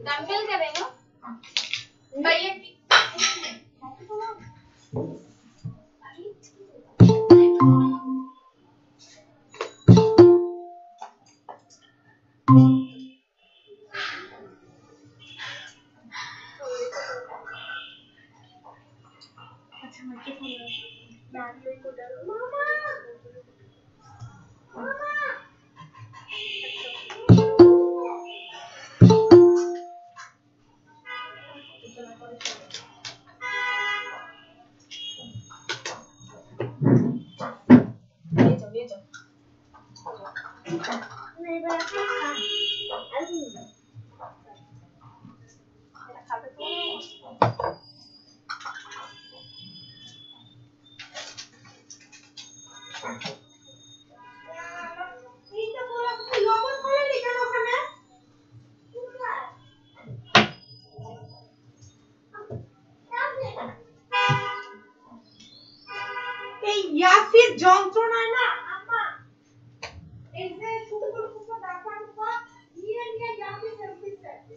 Dumbbell करेगा भैया अच्छा मत को डरो मामा ले जाओ नहीं बड़ा खा खाते तो ইয়াসির যন্ত্রণায় না আম্মা এই যে শুধু করে ডাক্তার নিয়ে নিয়ে ইয়াসির ফেলতেছে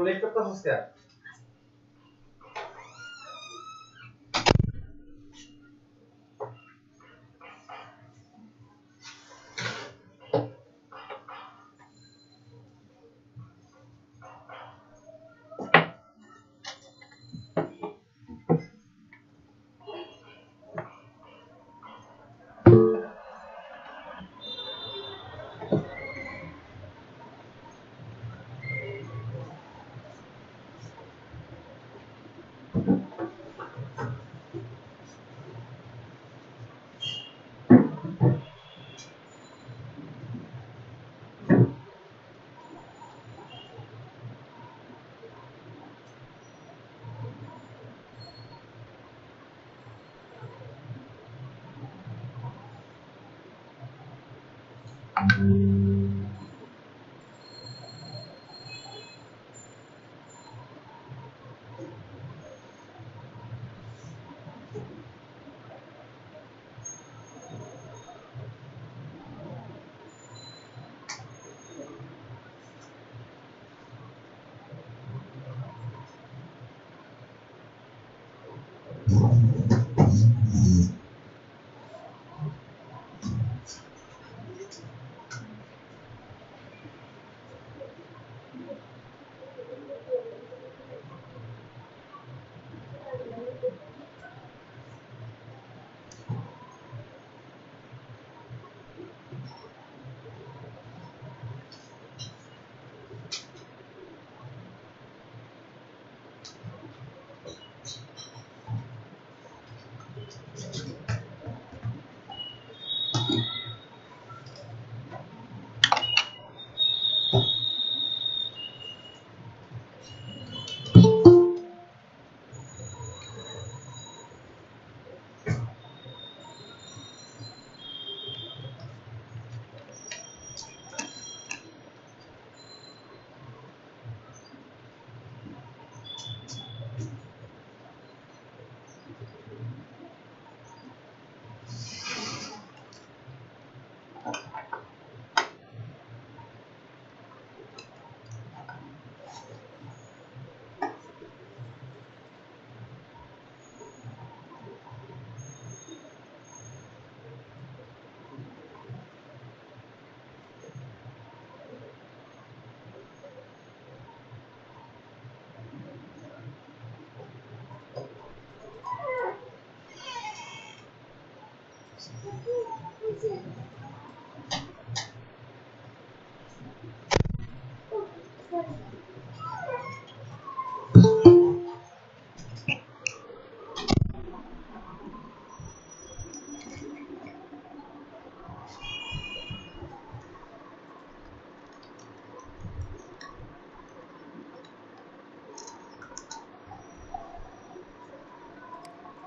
লেট করতেছস কে?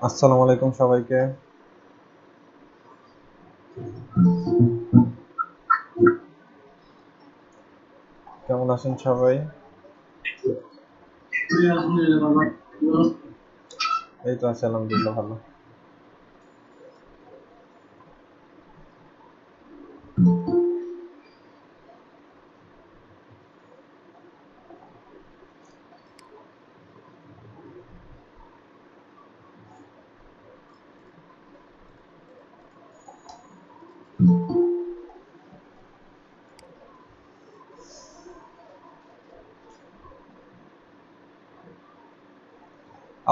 আসসালামু আলাইকুম সবাইকে। কেমন আছেন সবাই? এই তো আছি আলহামদুলিল্লাহ ভালো।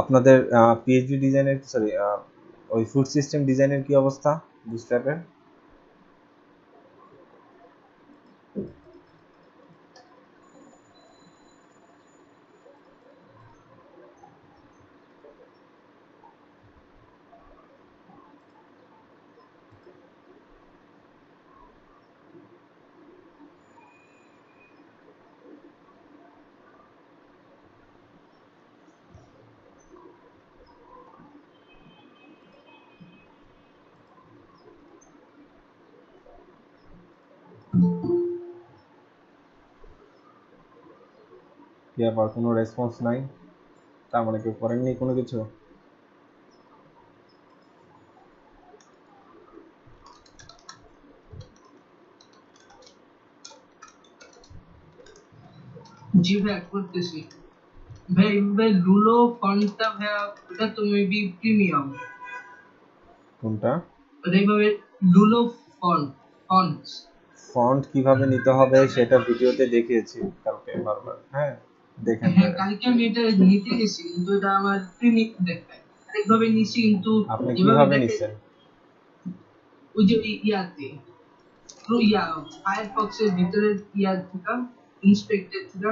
আপনাদের পিএইচডি ডিজাইনের ওই ফুড সিস্টেম ডিজাইনের কি অবস্থা বুস্ট্র্যাপের? কি আবার কোনো রেসপন্স নাই? তার মানে কেউ করেননি কোনো কিছু? জি ভাই করতেছি ভাই। ভাই লুলো ফন্টটা ভাই এটা তো মেবি প্রিমিয়াম। কোনটা? এইভাবে লুলো ফন্ট ফন্ট ফন্ট কিভাবে নিতে হবে সেটা ভিডিওতে দেখিয়েছি কালকে বারবার। হ্যাঁ, দেখেন হ্যাঁ কালকে আমি এটা নিতে গেছি কিন্তু এটা আমার প্রিমিয়াম দেখায়। আরেকভাবে নিছি কিন্তু আপনি যেভাবে কিভাবে দেখে নিছেন? ওই যে ইয়াতে ইয়া ফায়ারফক্সের ভিতরে ইয়া থেকে ইন্সপেক্টর থেকে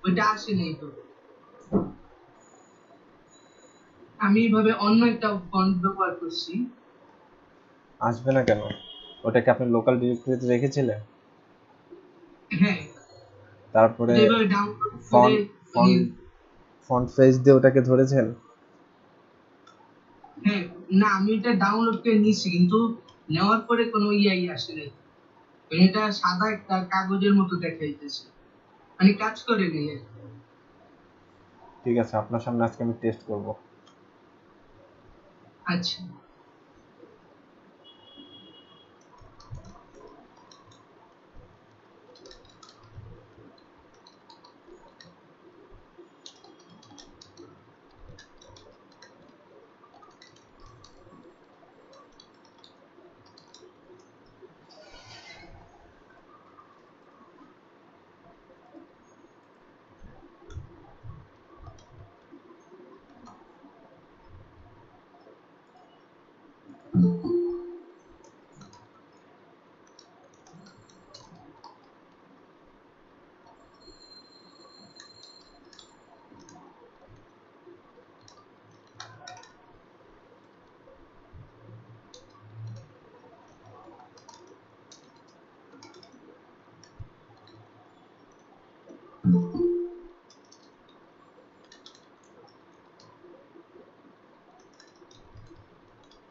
ওইটা আসেনি তো। আমি এইভাবে অন্য একটা ফন্ট ব্যবহার করছি। আসবে না কেন? ওটাকে আপনি লোকাল ডিরেক্টরিতে রেখেছিলেন? হ্যাঁ তারপরে এটা এইভাবে ডাউনলোড করে ফন্ট মানে ফন্ট ফন্ট ফেজ দিয়ে ওটাকে ধরেছেন? হ্যাঁ না আমি এটা ডাউনলোড করে নিয়েছি কিন্তু নেওয়ার পরে কোনো ইয়াই আসে নাই। মানে এটা সাদা একটা কাগজের মতো দেখাইতেছে মানে কাজ করে নেই আর কি। ঠিক আছে, আপনার সামনে আজকে আমি টেস্ট করব। আচ্ছা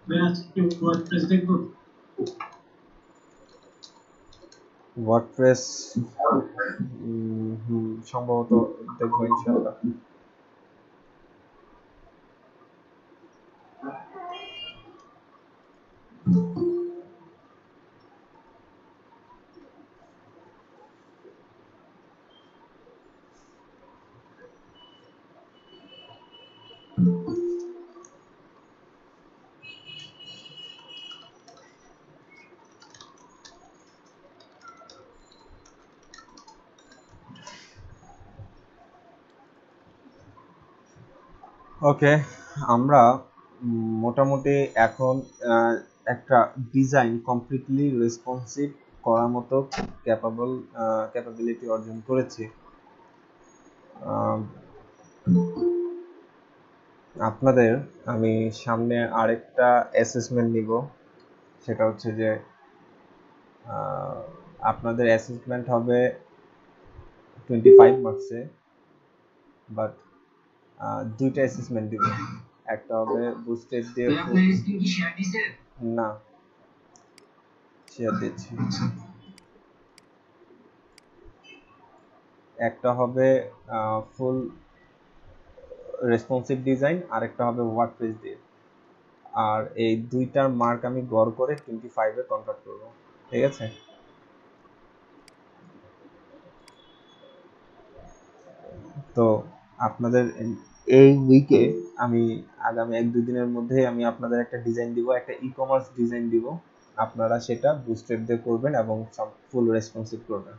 ভাই আজকে ওয়ার্ডপ্রেস দেখবো। ওয়ার্ডপ্রেস সম্ভবত দেখবো ইনশাআল্লাহ। ওকে, আমরা মোটামুটি এখন একটা ডিজাইন কমপ্লিটলি রেসপন্সিভ করার মতো ক্যাপাবিলিটি অর্জন করেছি। আপনাদের আমি সামনে আরেকটা অ্যাসেসমেন্ট নিব, সেটা হচ্ছে যে আপনাদের অ্যাসেসমেন্ট হবে 25 মার্কসে, বাট দুইটা অ্যাসেসমেন্ট দিব। একটা হবে বুস্টেড দিয়ে আপনি কি শেয়ার দিছেন? না, শেয়ার দিচ্ছি। একটা হবে ফুল রেসপন্সিভ ডিজাইন, আর একটা হবে ওয়ার্ডপ্রেস দিয়ে। আর এই দুইটার মার্ক আমি গড় করে 25 এ কনভার্ট করব, ঠিক আছে? তো আপনাদের এই উইকে আমি আগামী 1-2 দিনের মধ্যে আমি আপনাদের একটা ডিজাইন দিব, একটা ই কমার্স ডিজাইন দিব। আপনারা সেটা বুস্টেড দিয়ে করবেন এবং ফুল রেসপন্সিভ করবেন।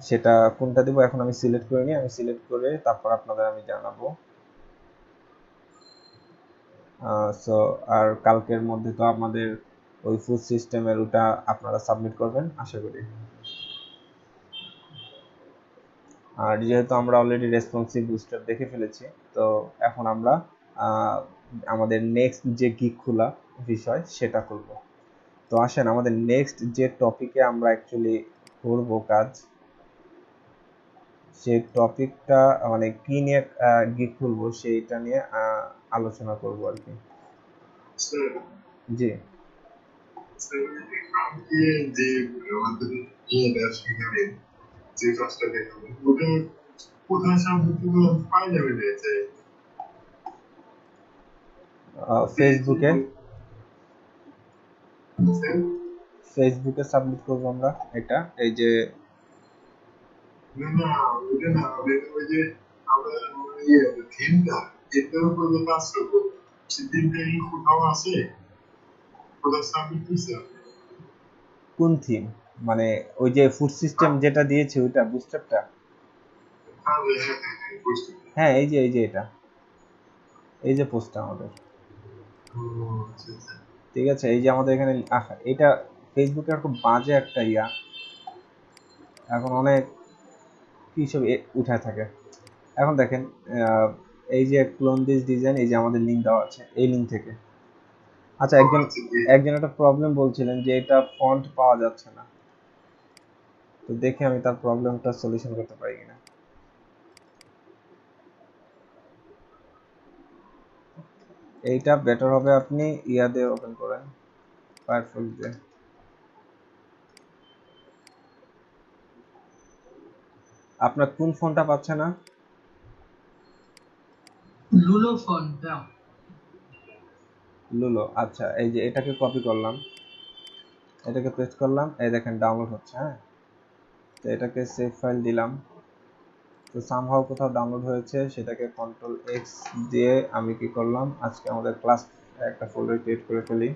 সেটা কোনটা দিব এখন আমি সিলেক্ট করে নিই, আমি সিলেক্ট করে তারপর আপনাদের আমি জানাবো। সো আর কালকের মধ্যে তো আমাদের ওই ফুড সিস্টেমের ওটা আপনারা সাবমিট করবেন আশা করি। আর যেহেতু আমরা অলরেডি রেসপন্সিভ বুস্টার দেখে ফেলেছি, তো এখন আমরা আমাদের নেক্সট যে গিগ খোলা বিষয় সেটা করব। তো আসেন আমাদের নেক্সট যে টপিকে আমরা অ্যাকচুয়ালি করব কাজ, সেই টপিকটা মানে কি নিয়ে গিগ খুলবো সেইটা নিয়ে আলোচনা করব আর কি। জি কালকে যে আমাদের ইয়েটা সেখানে যে কাজটা দেখাবো ওটা কোথায় সামগ্রীগুলো পাওয়া যাবে যে ফেসবুকে সাবমিট করব আমরা এটা। এই যে না না ওটা না ওই যে আমরা ইয়ে থিমটা এটার উপর যে কাজ করবো সেই থিমটা কি কোথাও আছে কোথাও সাবমিট করছে কোন থিম? মানে ওই যে ফুড সিস্টেম যেটা দিয়েছে ওইটা বুস্টারটা? হ্যাঁ বুঝতে হ্যাঁ, এই যে এটা, এই যে পোস্টটা আমাদের। আচ্ছা ঠিক আছে, এই যে আমাদের এখানে এটা ফেসবুকের খুব বাজে একটা ইয়া, এখন অনেক কি সব উঠায় থাকে। এখন দেখেন, আহ, এই যে ক্লোন দিস ডিজাইন, এই যে আমাদের লিংক দেওয়া আছে এই লিংক থেকে। আচ্ছা, একজন একজন একটা প্রবলেম বলছিলেন যে এটা ফন্ট পাওয়া যাচ্ছে না, তো দেখি আমি তার প্রবলেমটা সলিউশন করতে পারি কিনা। এইটা বেটার হবে আপনি ইয়া দিয়ে ওপেন করেন, ফায়ারফক্স দিয়ে। আপনার কোন ফোনটা পাচ্ছে না? লুলো ফোন দাও। লুলো, আচ্ছা, এই যে এটাকে কপি করলাম, এটাকে পেস্ট করলাম, এই দেখেন ডাউনলোড হচ্ছে। হ্যাঁ, তো এটাকে সেভ ফাইল দিলাম, তো সামহাও কোথাও ডাউনলোড হয়েছে, সেটাকে কন্ট্রোল এক্স দিয়ে আমি কি করলাম, আজকে আমাদের ক্লাস একটা ফোল্ডার ক্রিয়েট করে ফেলি।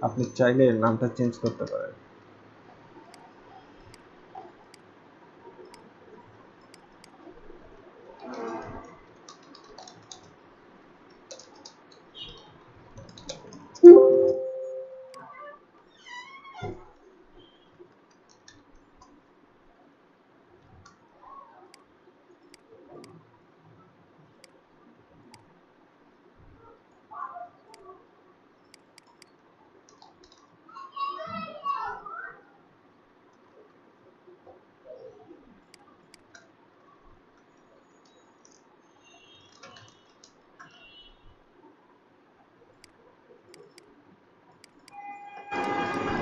আপনি চাইলে নামটা চেঞ্জ করতে পারেন।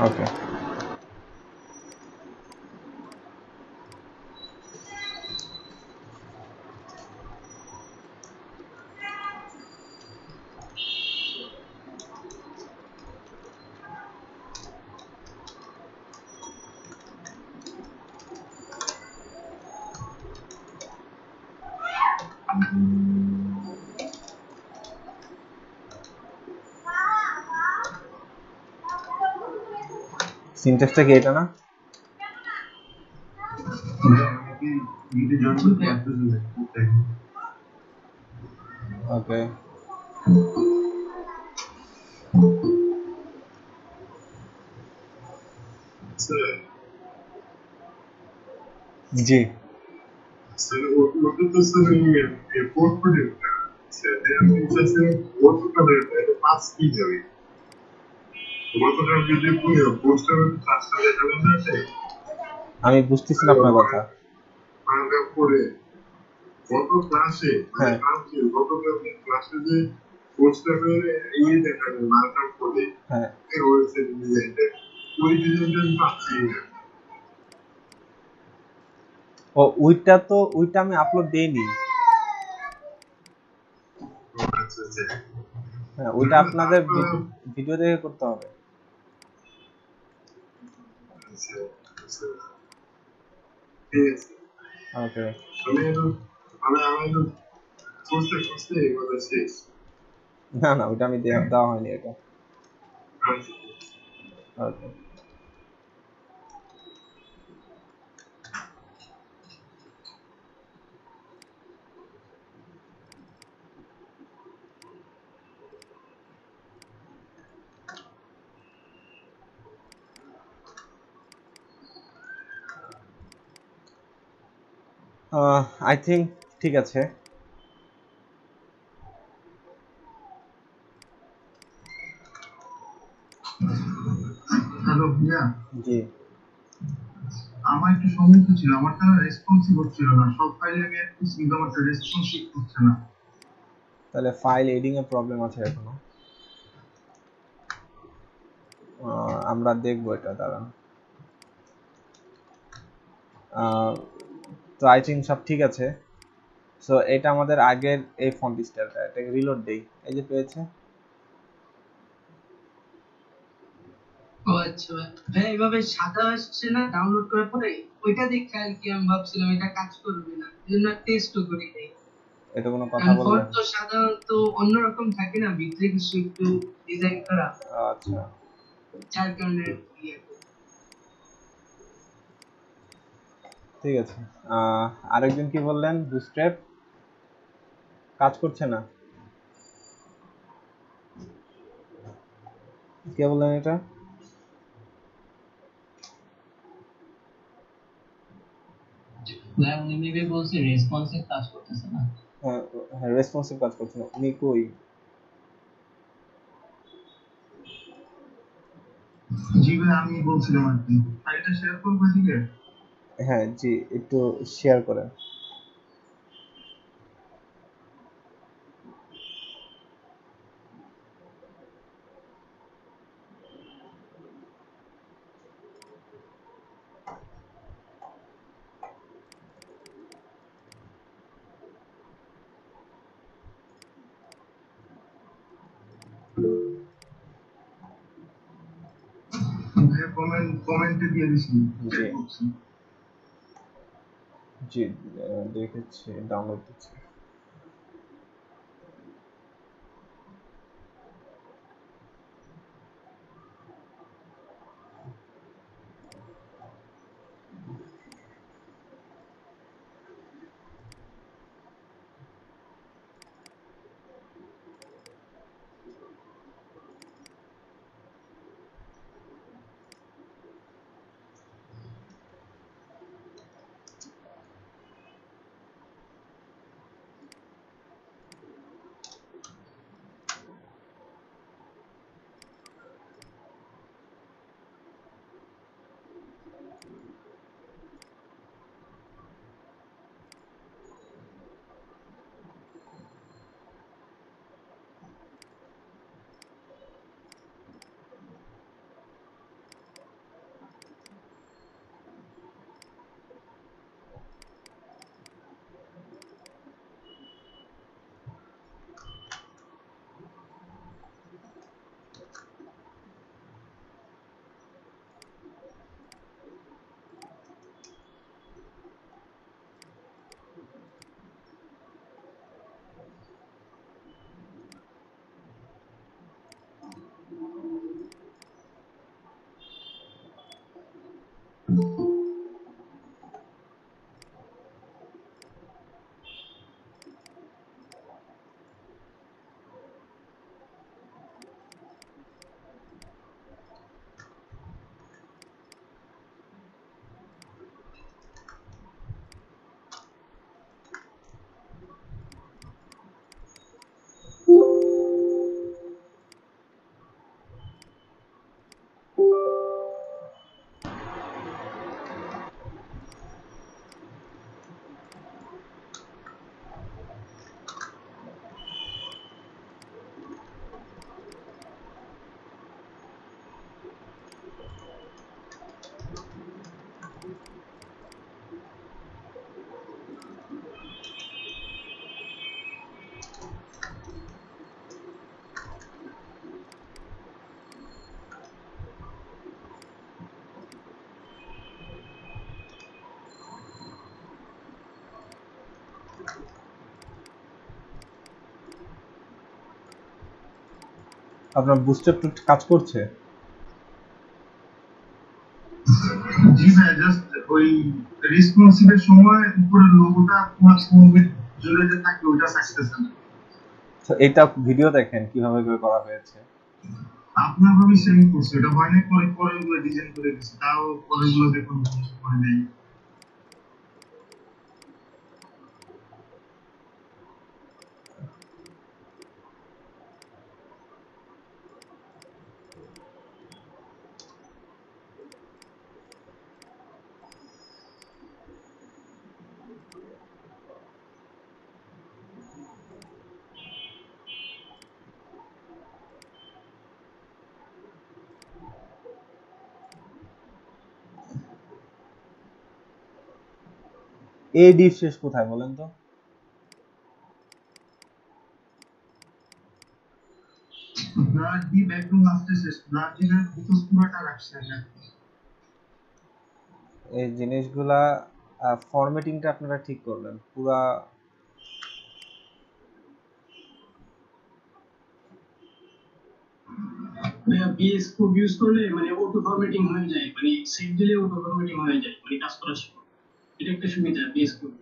ওকে, সিনট্যাক্সটা কি এটা না? ওকে, জি। স্যার ওটা তো স্যার পোর্টফোলিওটা স্যার আপনি স্যার গতকালের এটা 5 কি যাবে গতকাল যদি পোস্টার কাজটা দেখাবেন না সে আমি বুঝতেছি না আপনার কথা। প্যারাগ্রাফ করে গত ক্লাসে মানে হ্যাঁ কালকে গতকাল ক্লাসে যে পোস্টারের ইয়ে দেখাবেন প্যারাগ্রাফ করে হ্যাঁ, এর ওয়েবসাইট ডিজাইনটা ওই ডিজাইনটা আমি পাচ্ছি না ও ওইটা আমি আপলোড দেইনি। আচ্ছা আচ্ছা হ্যাঁ, ওইটা আপনাদের ভিডিও দেখে করতে হবে। আচ্ছা আচ্ছা ঠিক আছে ওকে, আমি এখন আমি এখন খুঁজতে এগুলো শেষ না না, ওইটা আমি দেওয়া হয়নি এটা। আচ্ছা ওকে, আই থিঙ্ক ঠিক আছে। হ্যালো ভূয়া জি, আমার একটু সমস্যা ছিল, আমারটা রেসপন্সিভ হচ্ছিল না, সব ফাইলে আমি অ্যাড করছি কিন্তু আমারটা রেসপন্সিভ হচ্ছে না। তাহলে ফাইল এডিং এর প্রবলেম আছে এখনো। আমরা দেখবো এটা দ্বারা। তো আই থিঙ্ক সব ঠিক আছে। সো এটা আমাদের আগের এই ফন্ট স্টাইলটা, এটাকে রিলোড দেই, এই যে পেয়েছে। ও আচ্ছা ভাই, এইভাবে সাদা আসছে না ডাউনলোড করার পরে, ওইটা দেখে আর কি আমি ভাবছিলাম এটা কাজ করবে না, এই জন্য টেস্টও করি নাই। এটা কোনো কথা কারণ বললেন? ফন্ট তো সাধারণত অন্যরকম থাকে না, ভিতরে কিছু একটু ডিজাইন করা, আচ্ছা, যার কারণে ইয়ে করি। ঠিক আছে। আরেকজন কি বললেন? বুটস্ট্র্যাপ কাজ করছে না, কে বললেন এটা? ভাই উনি মেবি বলছে রেসপন্সিভ কাজ করতেছে না। হ্যাঁ হ্যাঁ, রেসপন্সিভ কাজ করছে না। উনি কই? জি ভাই, আমি বলছিলাম আর কি, ফাইলটা শেয়ার করবো দিকে। হ্যাঁ জি, একটু শেয়ার করেন। ভাই কমেন্টে দিয়ে দিছি, জি চেক করছি। জি, দেখেছি, ডাউনলোড দিচ্ছি। আপনার বুস্টার কাজ করছে? জি ভাই, জাস্ট ওই রেসপন্সিভের সময় উপরে লোগোটা তোমার ফোনের জুড়ে যে থাকে ওইটা থাকতেছে না। তো এটা ভিডিও দেখেন কিভাবে করে করা হয়েছে। আপনার ভাবে সেম করছে, এটা হয় না, পরে পরে ওগুলো ডিজাইন করে দিচ্ছে, তাও পরেগুলো দেখুন করে নেই। এই ডিপ শেষ কোথায় বলেন তো? ব্লাড ডিপ একদম লাস্টে শেষ, ব্লাড ডিপের ভিতর পুরোটা রাখছে না। এই জিনিসগুলা ফরম্যাটিংটা আপনারা ঠিক করবেন পুরা। বিএস কোড ইউজ করলে মানে অটো ফরম্যাটিং হয়ে যায়, মানে সেভ দিলে অটো ফরম্যাটিং হয়ে যায় মানে কাজ করার সময়। এটা একটা সুবিধা বিএস কোড।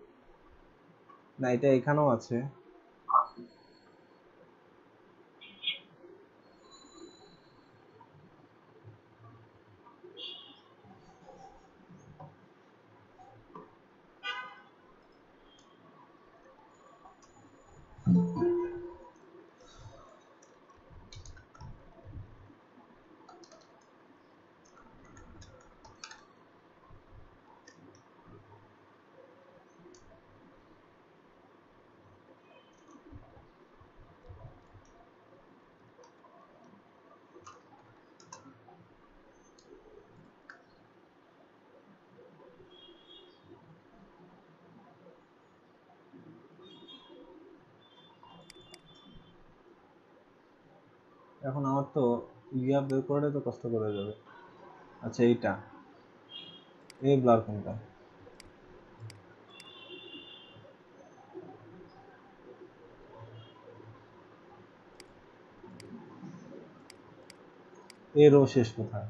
না, এটা এখানেও আছে। এখন আমার তো ইয়া বের করাটা তো কষ্ট করে যাবে। আচ্ছা, এইটা এই ব্লার কোনটা? এই রো শেষ কোথায়?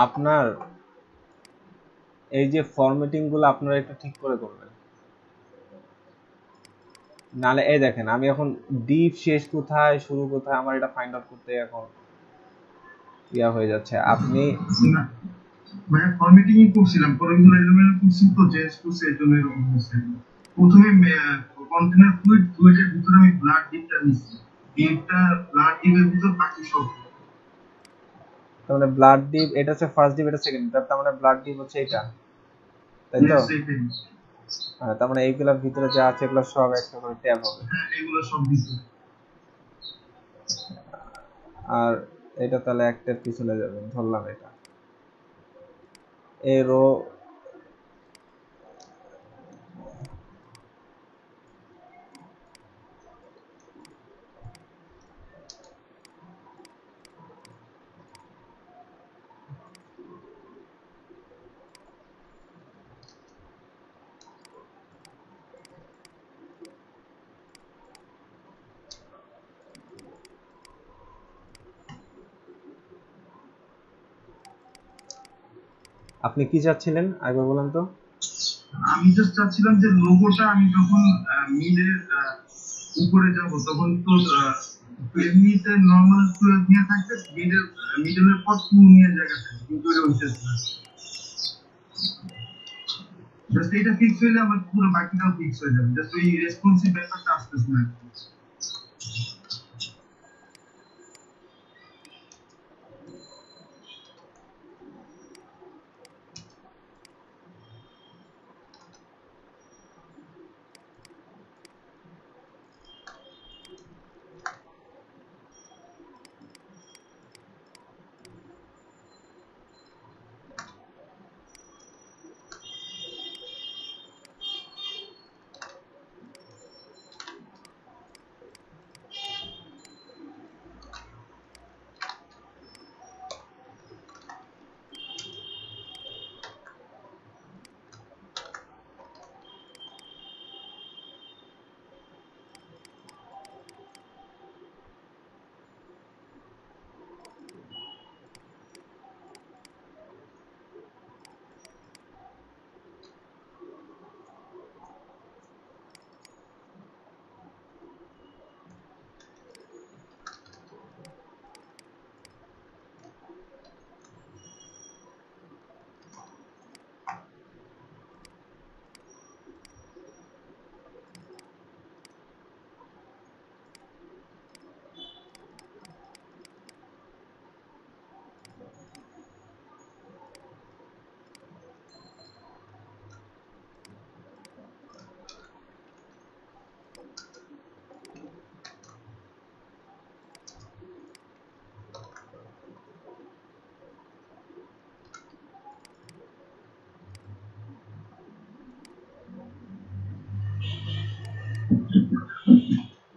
আপনার এই যে ফরম্যাটিং গুলো আপনারা একটু ঠিক করে করবেন, নালে এই দেখেন আমি এখন ডিপ শেষ কোথায় শুরু কোথায় আমার এটা ফাইন্ড আউট করতে এখন ইয়া হয়ে যাচ্ছে। আপনি মানে ফরম্যাটিং করছিলাম, পরে এগুলো করছি তো চেঞ্জ করছি, এই জন্য এরকম হচ্ছে। প্রথমে কন্টেনার ফ্লুইডের ভিতরে আমি ব্লাড ডিপটা নিচ্ছি, ডিপটা ব্লাড ডিপের ভিতর বাকি সব। তার মানে ব্লাড ডিপ এটা হচ্ছে ফার্স্ট ডিপ, এটা সেকেন্ড ডিপ, তার মানে ব্লাড ডিপ হচ্ছে এটা, তাই তো? হ্যাঁ, তার মানে এইগুলোর ভিতরে যা আছে এগুলো সব একটা করে ট্যাব হবে। হ্যাঁ, এগুলো সব ভিতরে। আর এটা তাহলে একটা পিছনে যাবে, ধরলাম এটা এই রো। আপনি কি চাচ্ছিলেন একবার বলেন তো? আমি জাস্ট চাচ্ছিলাম যে লোগোটা আমি যখন মিলের উপরে যাব তখন তো এমনিতে নর্মাল নিয়ে থাকবে, মিডলের পর টু নিয়ে জায়গা থাকে, কিন্তু এটা হইতেছে না। জাস্ট এটা ফিক্স হইলে আমার পুরো বাকিটাও ফিক্স হয়ে যাবে, জাস্ট ওই রেসপন্সিভ ব্যাপারটা আসতেছে না।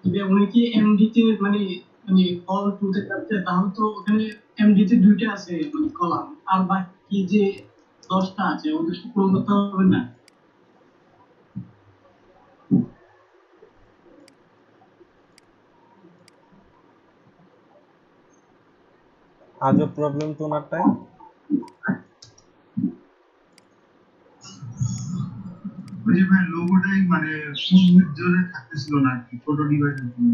তবে উনি কি এমডিতে মানে মানে অল টুতে যাচ্ছে, তাহলে তো ওখানে এমডিতে দুইটা আছে মানে কলাম, আর বাকি যে 10টা আছে ওদের তো পূরণ করতে হবে না? আজব প্রবলেম তো ওনারটাই। ওই যে ভাই লোগোটাই মানে ফুল উইথড্রলে থাকতেছিল না আর কি, ছোট ডিভাইসের জন্য।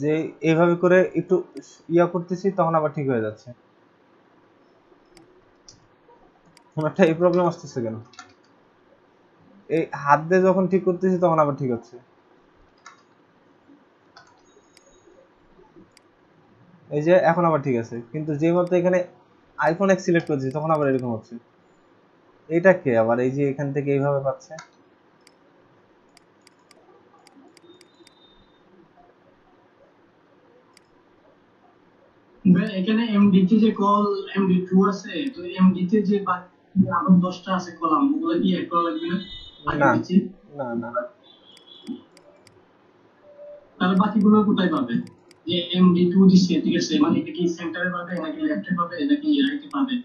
যে এইভাবে করে একটু ইয়া করতেছি তখন আবার ঠিক হয়ে যাচ্ছে। ওনারটা এই প্রবলেম আসতেছে কেন? এই হাত দিয়ে যখন ঠিক করতেছি তখন আবার ঠিক হচ্ছে। এই যে এখন আবার ঠিক আছে, কিন্তু যে মাত্র এখানে আইফোন এক্স সিলেক্ট করছি তখন আবার এরকম হচ্ছে। এটা কে আবার এই যে এখান থেকে এইভাবে পাচ্ছে? ভাই এখানে এমডিতে যে কল এমডি2 আছে, তো এমডিতে যে বাকি আরো 10টা আছে কলাম, ওগুলা কি অ্যাড করা লাগবে না আগে না পিছে? না না, তাহলে বাকিগুলো কোথায় পাবে? যে এমডি2 দিচ্ছে, ঠিক আছে, মানে এটা কি সেন্টারে পাবে নাকি লেফটে পাবে নাকি রাইটে পাবে?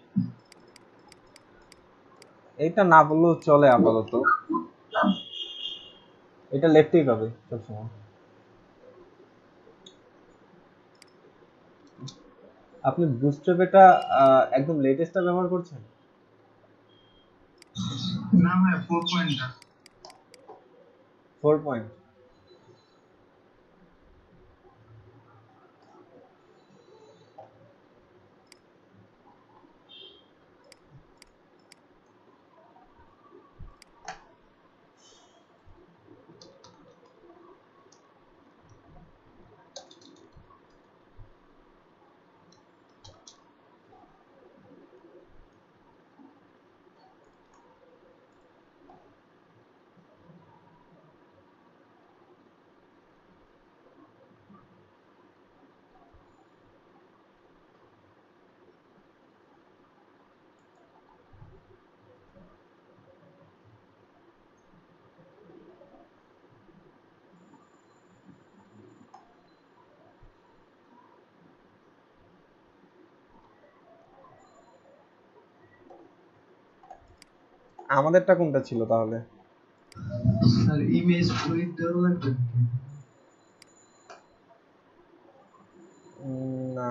এটা না বললেও চলে আপাতত। এটা লেফটেই পাবে সবসময়। আপনি বুটস্ট্র্যাপ এটা একদম লেটেস্টটা ব্যবহার করছেন? না ভাই 4 পয়েন্টটা। 4 পয়েন্ট। আমাদেরটা কোনটা ছিল তাহলে? আর ইমেজ উইথড্রল লাগবে। না,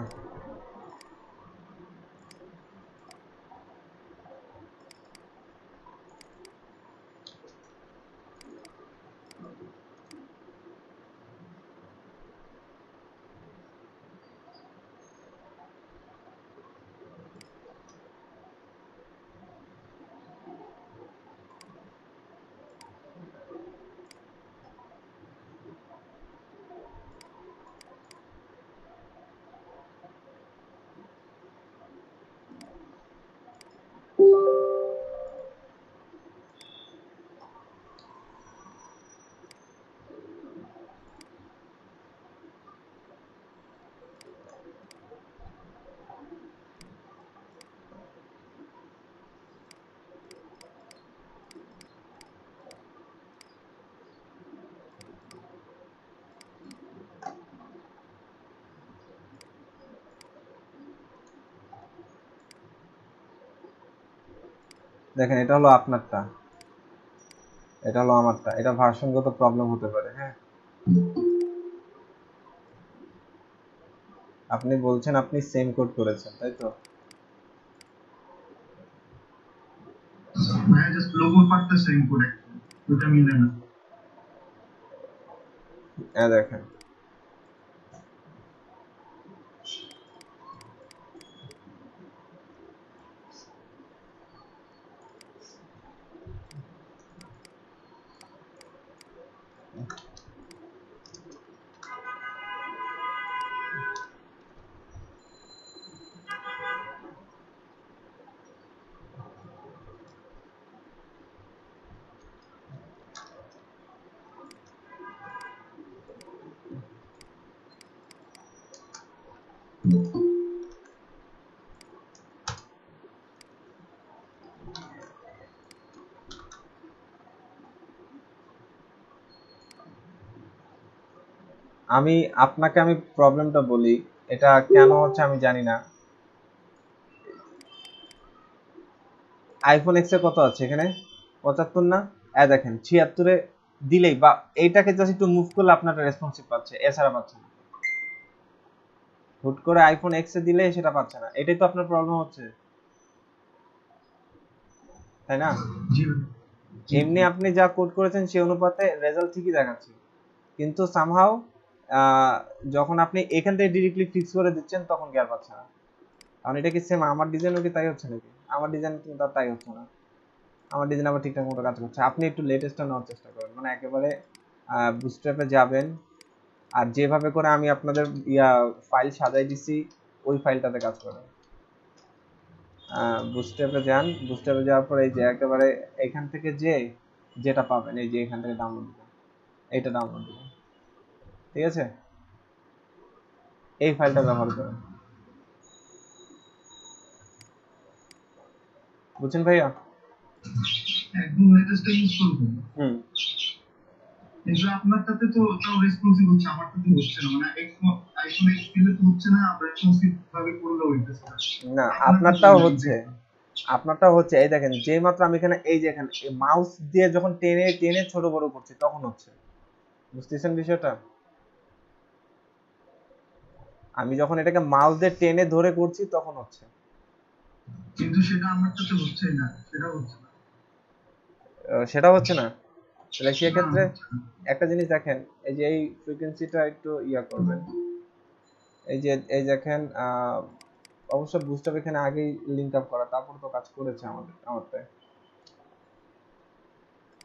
দেখেন এটা হলো আপনারটা, এটা হলো আমারটা। এটা ভার্সনগত প্রবলেম হতে পারে। হ্যাঁ, আপনি বলছেন আপনি সেম কোড করেছেন, তাই তো? ভাই জাস্ট লোগো পার্টটা সেম করে ওটা মিলে না। দেখেন আপনাকে আমি প্রবলেমটা বলি, এটা কেন হচ্ছে আমি জানি না। আইফোন এক্স এ কত আছে এখানে? 75 না? দেখেন 76 এ দিলেই বা এইটাকে জাস্ট একটু মুভ করলে আপনার রেসপন্সিভ পাচ্ছে, এছাড়া পাচ্ছে না। হুট করে আইফোন এক্স এ দিলে সেটা পাচ্ছে না, এটাই তো আপনার প্রবলেম হচ্ছে, তাই না? জি ভাই। এমনি আপনি যা কোড করেছেন সেই অনুপাতে রেজাল্ট ঠিকই দেখাচ্ছে, কিন্তু সামহাউ যখন আপনি এখান থেকে ডিরেক্টলি ফিক্স করে দিচ্ছেন তখন গিয়ার পাচ্ছে না। কারণ এটা কি সেম আমার ডিজাইনও কি তাই হচ্ছে নাকি? আমার ডিজাইন কিন্তু তাই হচ্ছে না, আমার ডিজাইন আবার ঠিকঠাক মতো কাজ করছে। আপনি একটু লেটেস্টটা নেওয়ার চেষ্টা করেন, মানে একেবারে বুটস্ট্র্যাপে যাবেন, আর যেভাবে করে আমি আপনাদের ফাইল সাজাই দিছি ওই ফাইলটাতে কাজ করেন। বুটস্ট্র্যাপে যান, বুটস্ট্র্যাপে যাওয়ার পরে এই যে একেবারে এখান থেকে যেটা পাবেন, এই যে এখান থেকে ডাউনলোড দিবেন, এইটা ডাউনলোড দিবেন, ঠিক আছে? এই ফাইলটা ব্যবহার করেন, বুঝছেন ভাইয়া? একদম লেটেস্ট ইউজ করবো, কিন্তু আপনারটাতে তো তাও রেসপন্সিভ হচ্ছে, আমারটাতে হচ্ছে না। মানে আইফোন এক্স দিলে তো হচ্ছে না, আর রেসপন্সিভ ভাবে করলেও হইতেছে না, আপনারটাও হচ্ছে। এই দেখেন, যে মাত্র আমি এখানে এই যে এখানে মাউস দিয়ে যখন টেনে টেনে ছোট বড় করছি তখন হচ্ছে, বুঝতেছেন বিষয়টা? আমি যখন এটাকে মাউস দিয়ে টেনে ধরে করছি তখন হচ্ছে, কিন্তু সেটা আমারটাতে হচ্ছে না, সেটা হচ্ছে না। তাহলে সেক্ষেত্রে একটা জিনিস দেখেন, এই যে এই ফ্রিকোয়েন্সিটা একটু করবেন, এই দেখেন অবশ্য বুস্ট আপ এখানে আগেই লিংক আপ করা, তারপর তো কাজ করেছে আমারটায়।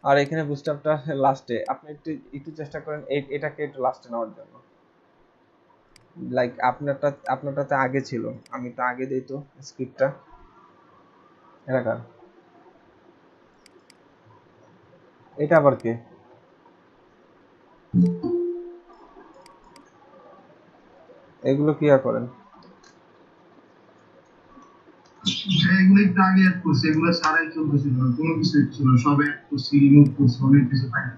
আর এখানে বুস্ট আপটা লাস্টে, আপনি একটু চেষ্টা করেন এটাকে একটু লাস্টে নেওয়ার জন্য। লাইক আপনারটাতে আগে ছিল, আমি তো আগে দিই তো স্ক্রিপ্টটা। এটা আবার কে? এগুলো কি করেন? এগুলো একটু আগে অ্যাড করছি, এগুলো সারাই চলতেছিল না, কোনো কিছু ছিল না, সব অ্যাড করছি, রিমুভ করছি, অনেক কিছু পাই না।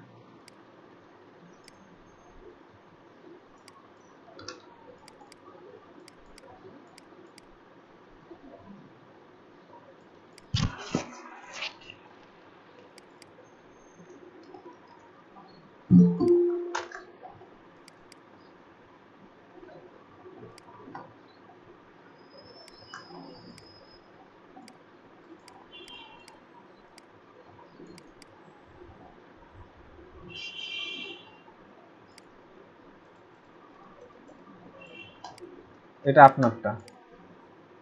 এটা আপনারটা,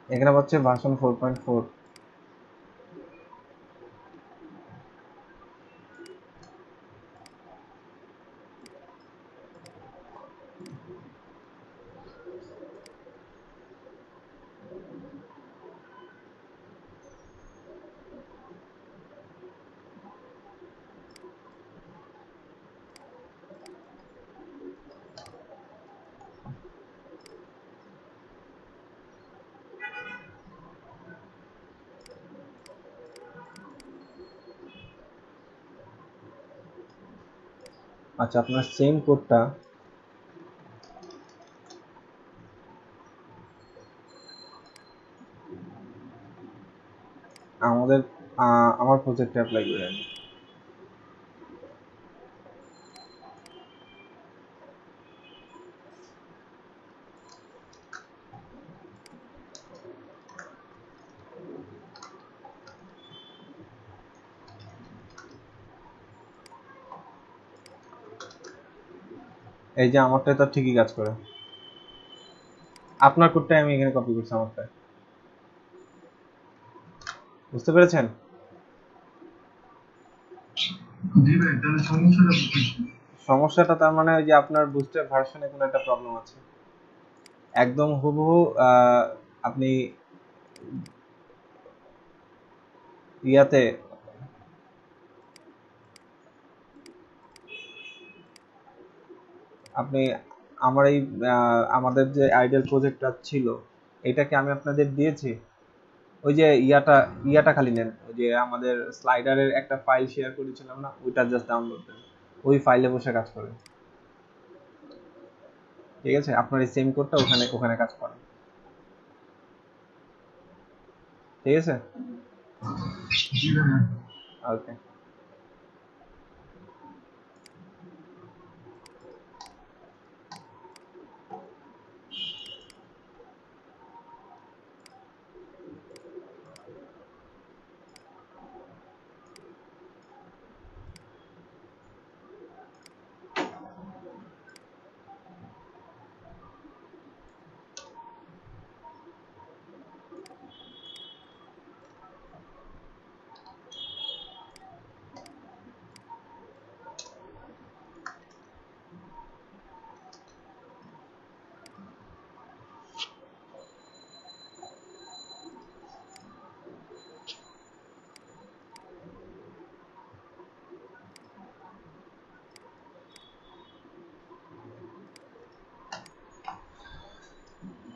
এখানে হচ্ছে ভার্সন 4.4। আচ্ছা, আপনার সেম কোডটা আমার প্রজেক্টে অ্যাপ্লাই করেন। এই যে আমারটা তো ঠিকই কাজ করে, আপনার কোডটাই আমি এখানে কপি করছি আমারটা, বুঝতে পেরেছেন? জি ভাই, তাহলে সমস্যাটা কি? সমস্যাটা তার মানে ওই যে আপনার বুস্টার ভার্সনে কোনো একটা প্রবলেম আছে, একদম হুবহু আপনি ইয়াতে আপনি আমার এই আমাদের যে আইডিয়াল প্রজেক্টটা ছিল এটাকে আমি আপনাদের দিয়েছি, ওই যে ইয়াটা খালি নেন, ওই যে আমাদের স্লাইডারের একটা ফাইল শেয়ার করেছিলাম না, ওইটা জাস্ট ডাউনলোড দেন, ওই ফাইলে বসে কাজ করেন। ঠিক আছে, আপনার এই সেম কোডটা ওখানে ওখানে কাজ করে। ঠিক আছে, জি ভাইয়া। ওকে।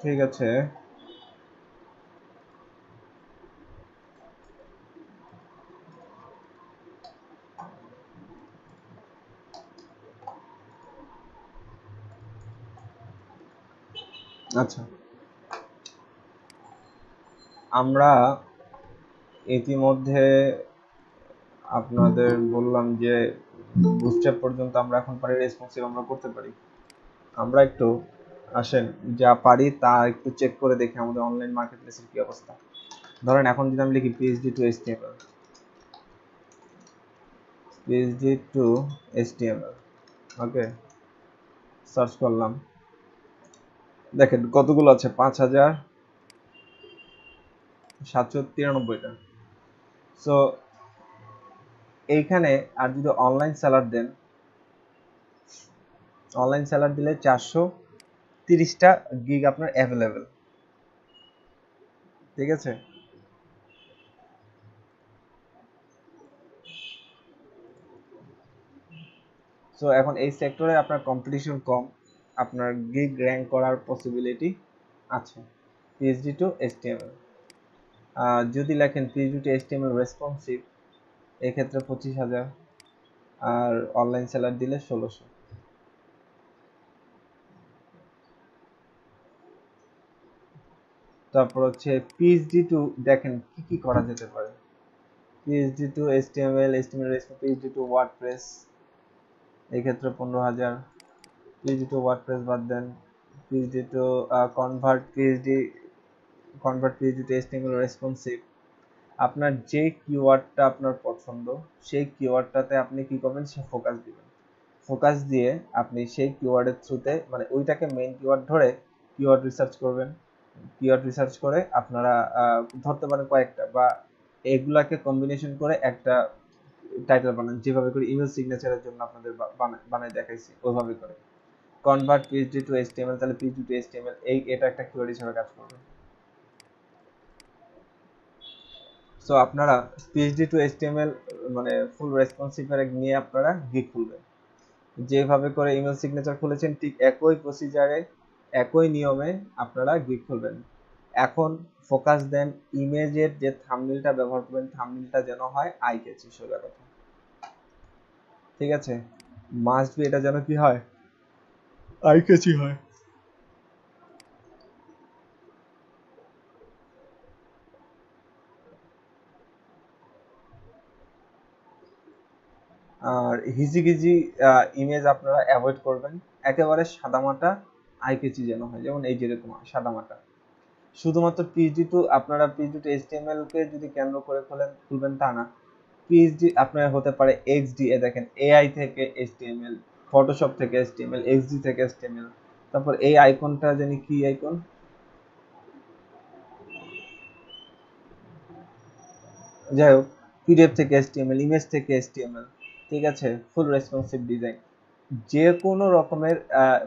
ঠিক আছে, আচ্ছা আমরা ইতিমধ্যে আপনাদের বললাম যে বুস্ট্র্যাপ পর্যন্ত আমরা এখন পারি, রেসপন্সিভ আমরা করতে পারি। আমরা একটু আসেন যা পারি তা একটু চেক করে দেখি আমাদের অনলাইন মার্কেটপ্লেসের কি অবস্থা। ধরেন এখন যদি আমি লিখি PHP to HTML, PHP to HTML, okay, search করলাম, দেখেন কতগুলো আছে, 5793টা। সো এইখানে আর যদি অনলাইন সেলার দেন, অনলাইন সেলার দিলে 430টা গিগ আপনার অ্যাভেলেবেল। ঠিক আছে, সো এখন এই সেক্টরে আপনার কম্পিটিশন কম, আপনার গিগ র্যাঙ্ক করার পসিবিলিটি আছে। PHP to HTML যদি লেখেন PHP to HTML রেসপন্সিভ, এক্ষেত্রে 25,000, আর অনলাইন সেলার দিলে 1600। তারপর হচ্ছে PHP to, দেখেন কি কি করা যেতে পারে। PHP to HTML, HTML responsive, PHP to WordPress, এক্ষেত্রে 15,000। PHP to WordPress বাদ দেন, PHP to convert PHP to HTML responsive. আপনার যে কিওয়ার্ডটা আপনার পছন্দ সেই কিওয়ার্ডটাতে আপনি কি করবেন, সে ফোকাস দিবেন। ফোকাস দিয়ে আপনি সেই কিওয়ার্ডের থ্রুতে, মানে ওইটাকে মেইন কিওয়ার্ড ধরে কিওয়ার্ড রিসার্চ করবেন। কিওয়ার্ড রিসার্চ করে আপনারা ধরতে পারেন কয়েকটা, বা এগুলাকে কম্বিনেশন করে একটা টাইটেল বানান, যেভাবে করে ইমেল সিগনেচারের জন্য আপনাদের বানাই দেখাইছি ওইভাবে করে। কনভার্ট PHP to HTML, তাহলে PHP to HTML এটা একটা কিওয়ার্ড হিসেবে কাজ করবে। সো আপনারা PHP to HTML মানে ফুল রেসপন্সিভ নিয়ে আপনারা গিগ খুলবেন। যেভাবে করে ইমেল সিগনেচার খুলেছেন ঠিক একই প্রসিজারে একই নিয়মে আপনারা গিগ খুলবেন। এখন ফোকাস দেন ইমেজের যে থাম্বনেলটা ব্যবহার করবেন, থাম্বনেলটা যেন হয় আই ক্যাচি, সোজা কথা। ঠিক আছে, মাস্ট বি এটা যেন কি হয়, আই ক্যাচি হয়। আর হিজিগিজি ইমেজ আপনারা অ্যাভয়েড করবেন, একেবারে সাদামাটা আই ক্যাচি যেন হয়, যেমন এই যেরকম সাদামাটা। শুধুমাত্র PHP to, আপনারা PHP to HTML কে যদি কেন্দ্র করে খুলবেন তা না, PHP আপনার হতে পারে XD, এ দেখেন AI থেকে HTML, ফটোশপ থেকে HTML, XD থেকে HTML, তারপর এই আইকনটা জানি কি আইকন, যাই হোক, PDF থেকে HTML, ইমেজ থেকে HTML। ঠিক আছে, ফুল রেসপন্সিভ ডিজাইন, যে কোনো রকমের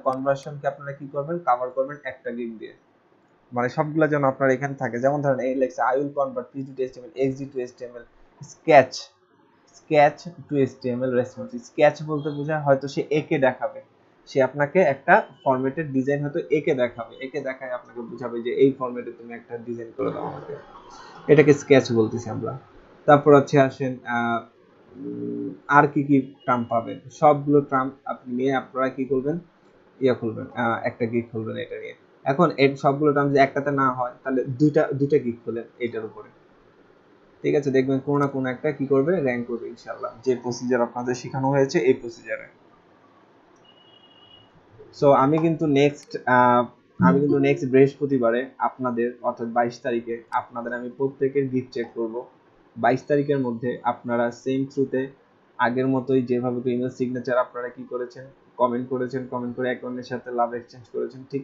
কনভার্সনকে আপনারা কি করবেন, কভার করবেন একটা গিগ দিয়ে। মানে সবগুলো যেন আপনার এখানে থাকে। যেমন ধরেন এই লেখছে I will convert PHP to HTML, XD to HTML, sketch to HTML responsive. Sketch বলতে বোঝায় হয়তো সে একে দেখাবে, সে আপনাকে একটা ফরম্যাটের ডিজাইন হয়তো একে দেখাবে, একে দেখায় আপনাকে বোঝাবে যে এই ফরম্যাটে তুমি একটা ডিজাইন করে দাও আমাকে, এটাকে স্কেচ বলতেছি আমরা। তারপর হচ্ছে আসেন আর কি কি টার্ম পাবেন, সবগুলো টার্ম আপনি নিয়ে আপনারা কি করবেন, ইয়া খুলবেন, একটা গিগ খুলবেন এটা নিয়ে। এখন এর সবগুলো টার্ম যদি একটাতে না হয় তাহলে দুইটা গিগ খুলেন এইটার উপরে, ঠিক আছে? দেখবেন কোনো না কোনো একটা কি করবে, র্যাঙ্ক করবে ইনশাআল্লাহ, যে প্রসিজার আপনাদের শেখানো হয়েছে এই প্রসিজারে। সো আমি কিন্তু নেক্সট বৃহস্পতিবারে আপনাদের অর্থাৎ 22 তারিখে আপনাদের আমি প্রত্যেকের গিফট চেক করব। 22 তারিখের মধ্যে আপনারা সেম থ্রুতে আগের মতোই যেভাবে ইমেল সিগনেচার আপনারা কি করেছেন, কমেন্ট করে অ্যাকাউন্টের সাথে লাভ এক্সচেঞ্জ করেছেন, ঠিক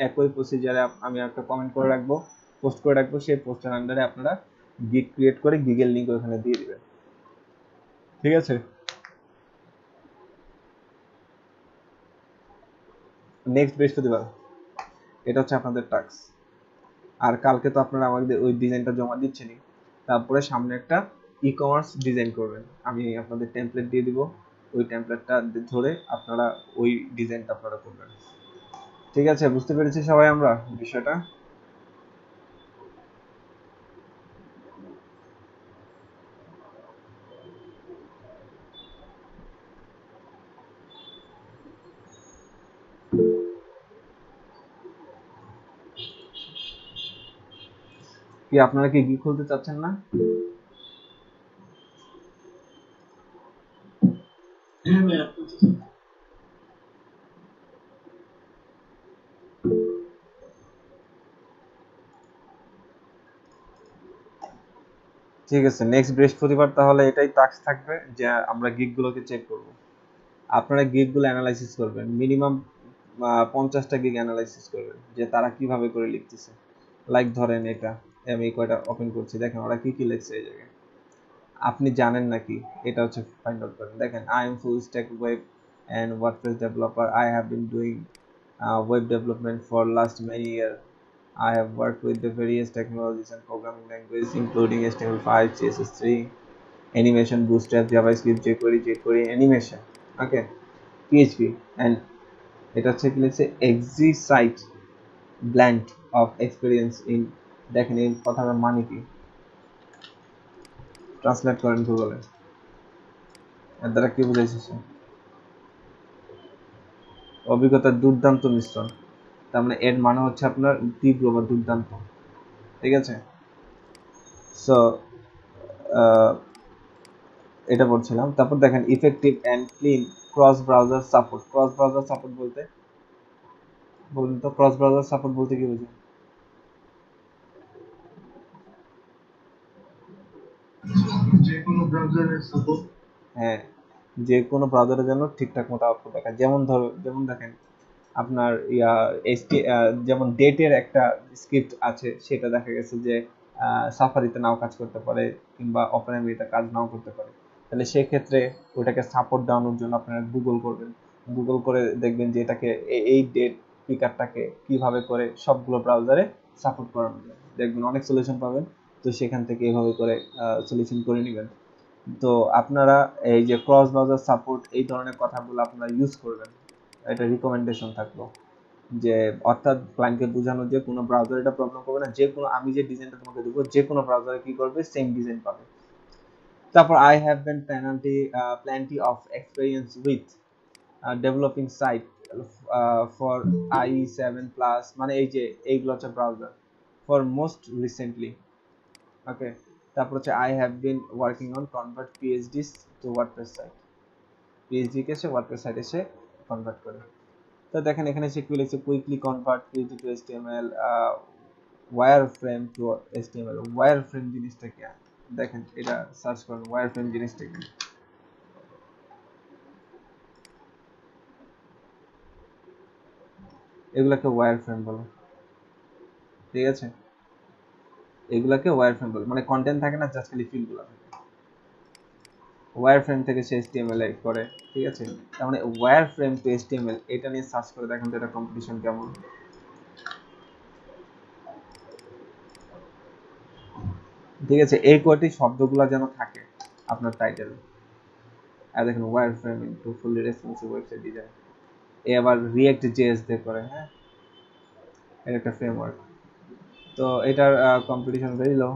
একই প্রসিজারে আমি একটা কমেন্ট করে রাখবো, পোস্ট করে রাখবো। সেই পোস্টের আন্ডারে আপনারা গিগ ক্রিয়েট করে গিগের লিংক ওখানে দিয়ে দিবেন, ঠিক আছে? নেক্সট বৃহস্পতিবার এটা হচ্ছে আপনাদের টাস্ক। আর কালকে তো আপনারা আমাদের ওই ডিজাইনটা জমা দিচ্ছেনই, তারপরে সামনে একটা ই কমার্স ডিজাইন করবেন, আমি আপনাদের টেমপ্লেট দিয়ে দিব, ওই টেমপ্লেটটা ধরে আপনারা ওই ডিজাইনটা আপনারা করবেন, ঠিক আছে? বুঝতে পেরেছি সবাই আমরা বিষয়টা? কি আপনারা কি গিগ খুলতে চাচ্ছেন না? হ্যাঁ ভাইয়া, ঠিক আছে, নেক্সট বৃহস্পতিবার তাহলে এটাই টাস্ক থাকবে যে আমরা গিগ গুলোকে চেক করব। আপনারা গিগ গুলো অ্যানালাইসিস করবেন, মিনিমাম 50টা গিগ অ্যানালাইসিস করবেন যে তারা কিভাবে করে লিখতেছে। লাইক ধরেন এটা আমি কয়টা ওপেন করছি, দেখেন ওরা কি কি লিখছে এই জায়গায়, আপনি জানেন নাকি? এটা হচ্ছে ফাইন্ড আউট করেন। দেখেন I am full stack web and WordPress developer, I have been doing web development for last many years. I have worked with the various technologies and programming languages including HTML5, CSS3, animation, Bootstrap, JavaScript, jQuery, animation, okay, PHP, and এটা হচ্ছে কি লিখছে Exisite blend of experience in, দেখেন এই কথাটার মানে কি, translate করেন গুগলে, এর দ্বারা কি বুঝাইছে? অভিজ্ঞতার দুর্দান্ত মিশ্রণ, তার মানে এর মানে হচ্ছে আপনার তীব্র বা দুর্দান্ত, ঠিক আছে? সো এটা বলছিলাম। তারপর দেখেন effective and clean cross browser support. Cross browser support বলতে বলুন তো, ক্রস ব্রাউজার সাপোর্ট বলতে কি বুঝেন? যে কোনো ব্রাউজারের সাপোর্ট। হ্যাঁ, যে কোনো ব্রাউজারের জন্য ঠিকঠাক মতো আউটপুট দেখা, যেমন দেখেন আপনার যেমন ডেটের একটা স্ক্রিপ্ট আছে, সেটা দেখা গেছে যে সাফারিতে নাও কাজ করতে পারে কিংবা ওপেন এমবিতে কাজ নাও করতে পারে, তাহলে সেক্ষেত্রে ওটাকে সাপোর্ট দেওয়ানোর জন্য আপনারা গুগল করবেন, গুগল করে দেখবেন যে এটাকে এই ডেট পিকারটাকে কিভাবে করে সবগুলো ব্রাউজারে সাপোর্ট করানো যায়, দেখবেন অনেক সলিউশন পাবেন। তো সেখান থেকে এভাবে করে সলিউশন করে নেবেন। তো আপনারা এই যে ক্রস ব্রাউজার সাপোর্ট এই ধরনের কথাগুলো আপনারা ইউজ করবেন, এটা রিকমেন্ডেশন থাকলো, যে অর্থাৎ ক্লায়েন্টকে বোঝানো যে কোনো ব্রাউজার এটা প্রবলেম করবে না, যে কোনো আমি যে ডিজাইনটা তোমাকে দেবো যে কোনো ব্রাউজারে কি করবে, সেম ডিজাইন পাবে। তারপর I have been plenty of experience with developing site for IE7 plus, মানে এই যে এইগুলো হচ্ছে ব্রাউজার for most recently, ওকে। তারপর হচ্ছে I have been working on convert PhDs to WordPress site, PhD K say WordPress সাইটে সে কনভার্ট করে। তো দেখেন এখানে সে কি লিখছে, quickly convert PhD to HTML, wireframe to HTML। Wireframe জিনিসটা কি? দেখেন এটা সার্চ করুন, ওয়্যারফ্রেম জিনিসটা কি। এগুলাকে ওয়্যারফ্রেম বলে, ঠিক আছে? এগুলাকে ওয়্যারফ্রেম বলে, মানে কন্টেন্ট থাকে না, জাস্ট খালি ফিল্ডগুলো থাকে। ওয়্যারফ্রেম থেকে সে HTML করে, ঠিক আছে? তার মানে ওয়্যারফ্রেম টু HTML এটা নিয়ে সার্চ করে দেখেন তো এটা কম্পিটিশন কেমন, ঠিক আছে? এই কয়টি শব্দগুলো যেন থাকে আপনার টাইটেলে। আর দেখেন ওয়্যারফ্রেম ইনটু ফুলি রেসপন্সিভ ওয়েবসাইট ডিজাইন, এ আবার রিঅ্যাক্ট জেএস দিয়ে করে, হ্যাঁ, এর একটা ফ্রেমওয়ার্ক। তো এটার কম্পিটিশন ভেরি লো,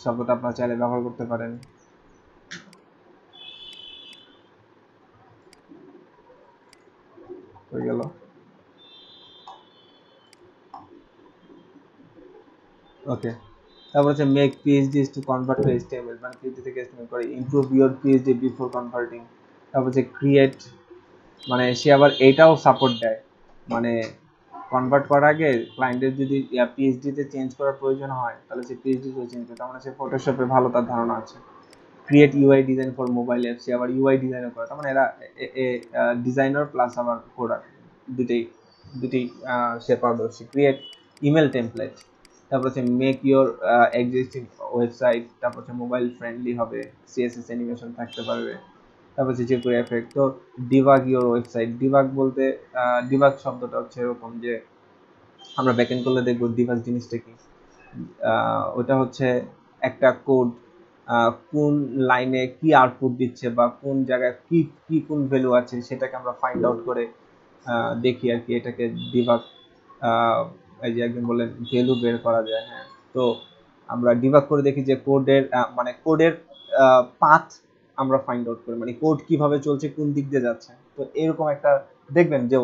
শব্দটা আপনারা চাইলে ব্যবহার করতে পারেন। হয়ে গেল। ওকে, তারপর হচ্ছে make PHPs to convert to HTML, মানে পিএইচডি থেকে এইচটিএমএল করে, improve your PHP before converting. তারপর হচ্ছে ক্রিয়েট, মানে সে আবার এটাও সাপোর্ট দেয়, মানে কনভার্ট করার আগে ক্লায়েন্টের যদি পিএইচডি তে চেঞ্জ করার প্রয়োজন হয় তাহলে সে পিএইচডি তে চেঞ্জ করে, তার মানে সে ফটোশপে ভালো তার ধারণা আছে। Create UI design for mobile apps, সে আবার ইউআই ডিজাইনও করে, তার মানে এরা ডিজাইনার প্লাস আবার কোডার, দুটি সে পারদর্শী। ক্রিয়েট ইমেল টেমপ্লেট, তারপর হচ্ছে মেক ইওর এক্সিস্টিং ওয়েবসাইট, তারপর হচ্ছে মোবাইল ফ্রেন্ডলি হবে, সিএসএস অ্যানিমেশন থাকতে পারবে, তারপর হচ্ছে jQuery এফেক্ট। তো ডিবাগ ইওর ওয়েবসাইট, ডিবাগ বলতে ডিবাগ শব্দটা হচ্ছে এরকম যে আমরা ব্যাকএন্ড করলে দেখবো ডিবাগ জিনিসটা কি, ওটা হচ্ছে একটা কোড কোন লাইনে কি আউটপুট দিচ্ছে বা কোন জায়গায় কি কি কোন ভ্যালু আছে সেটাকে আমরা ফাইন্ড আউট করে দেখি আর কি, এটাকে ডিবাগ, এই যে একজন বললেন ভ্যালু বের করা যায়। হ্যাঁ, তো আমরা ডিবাগ করে দেখি যে কোডের মানে কোডের পাথ আমরা ফাইন্ড আউট করি, মানে কোড কিভাবে চলছে, কোন দিক দিয়ে যাচ্ছে। তো এরকম একটা দেখবেন যে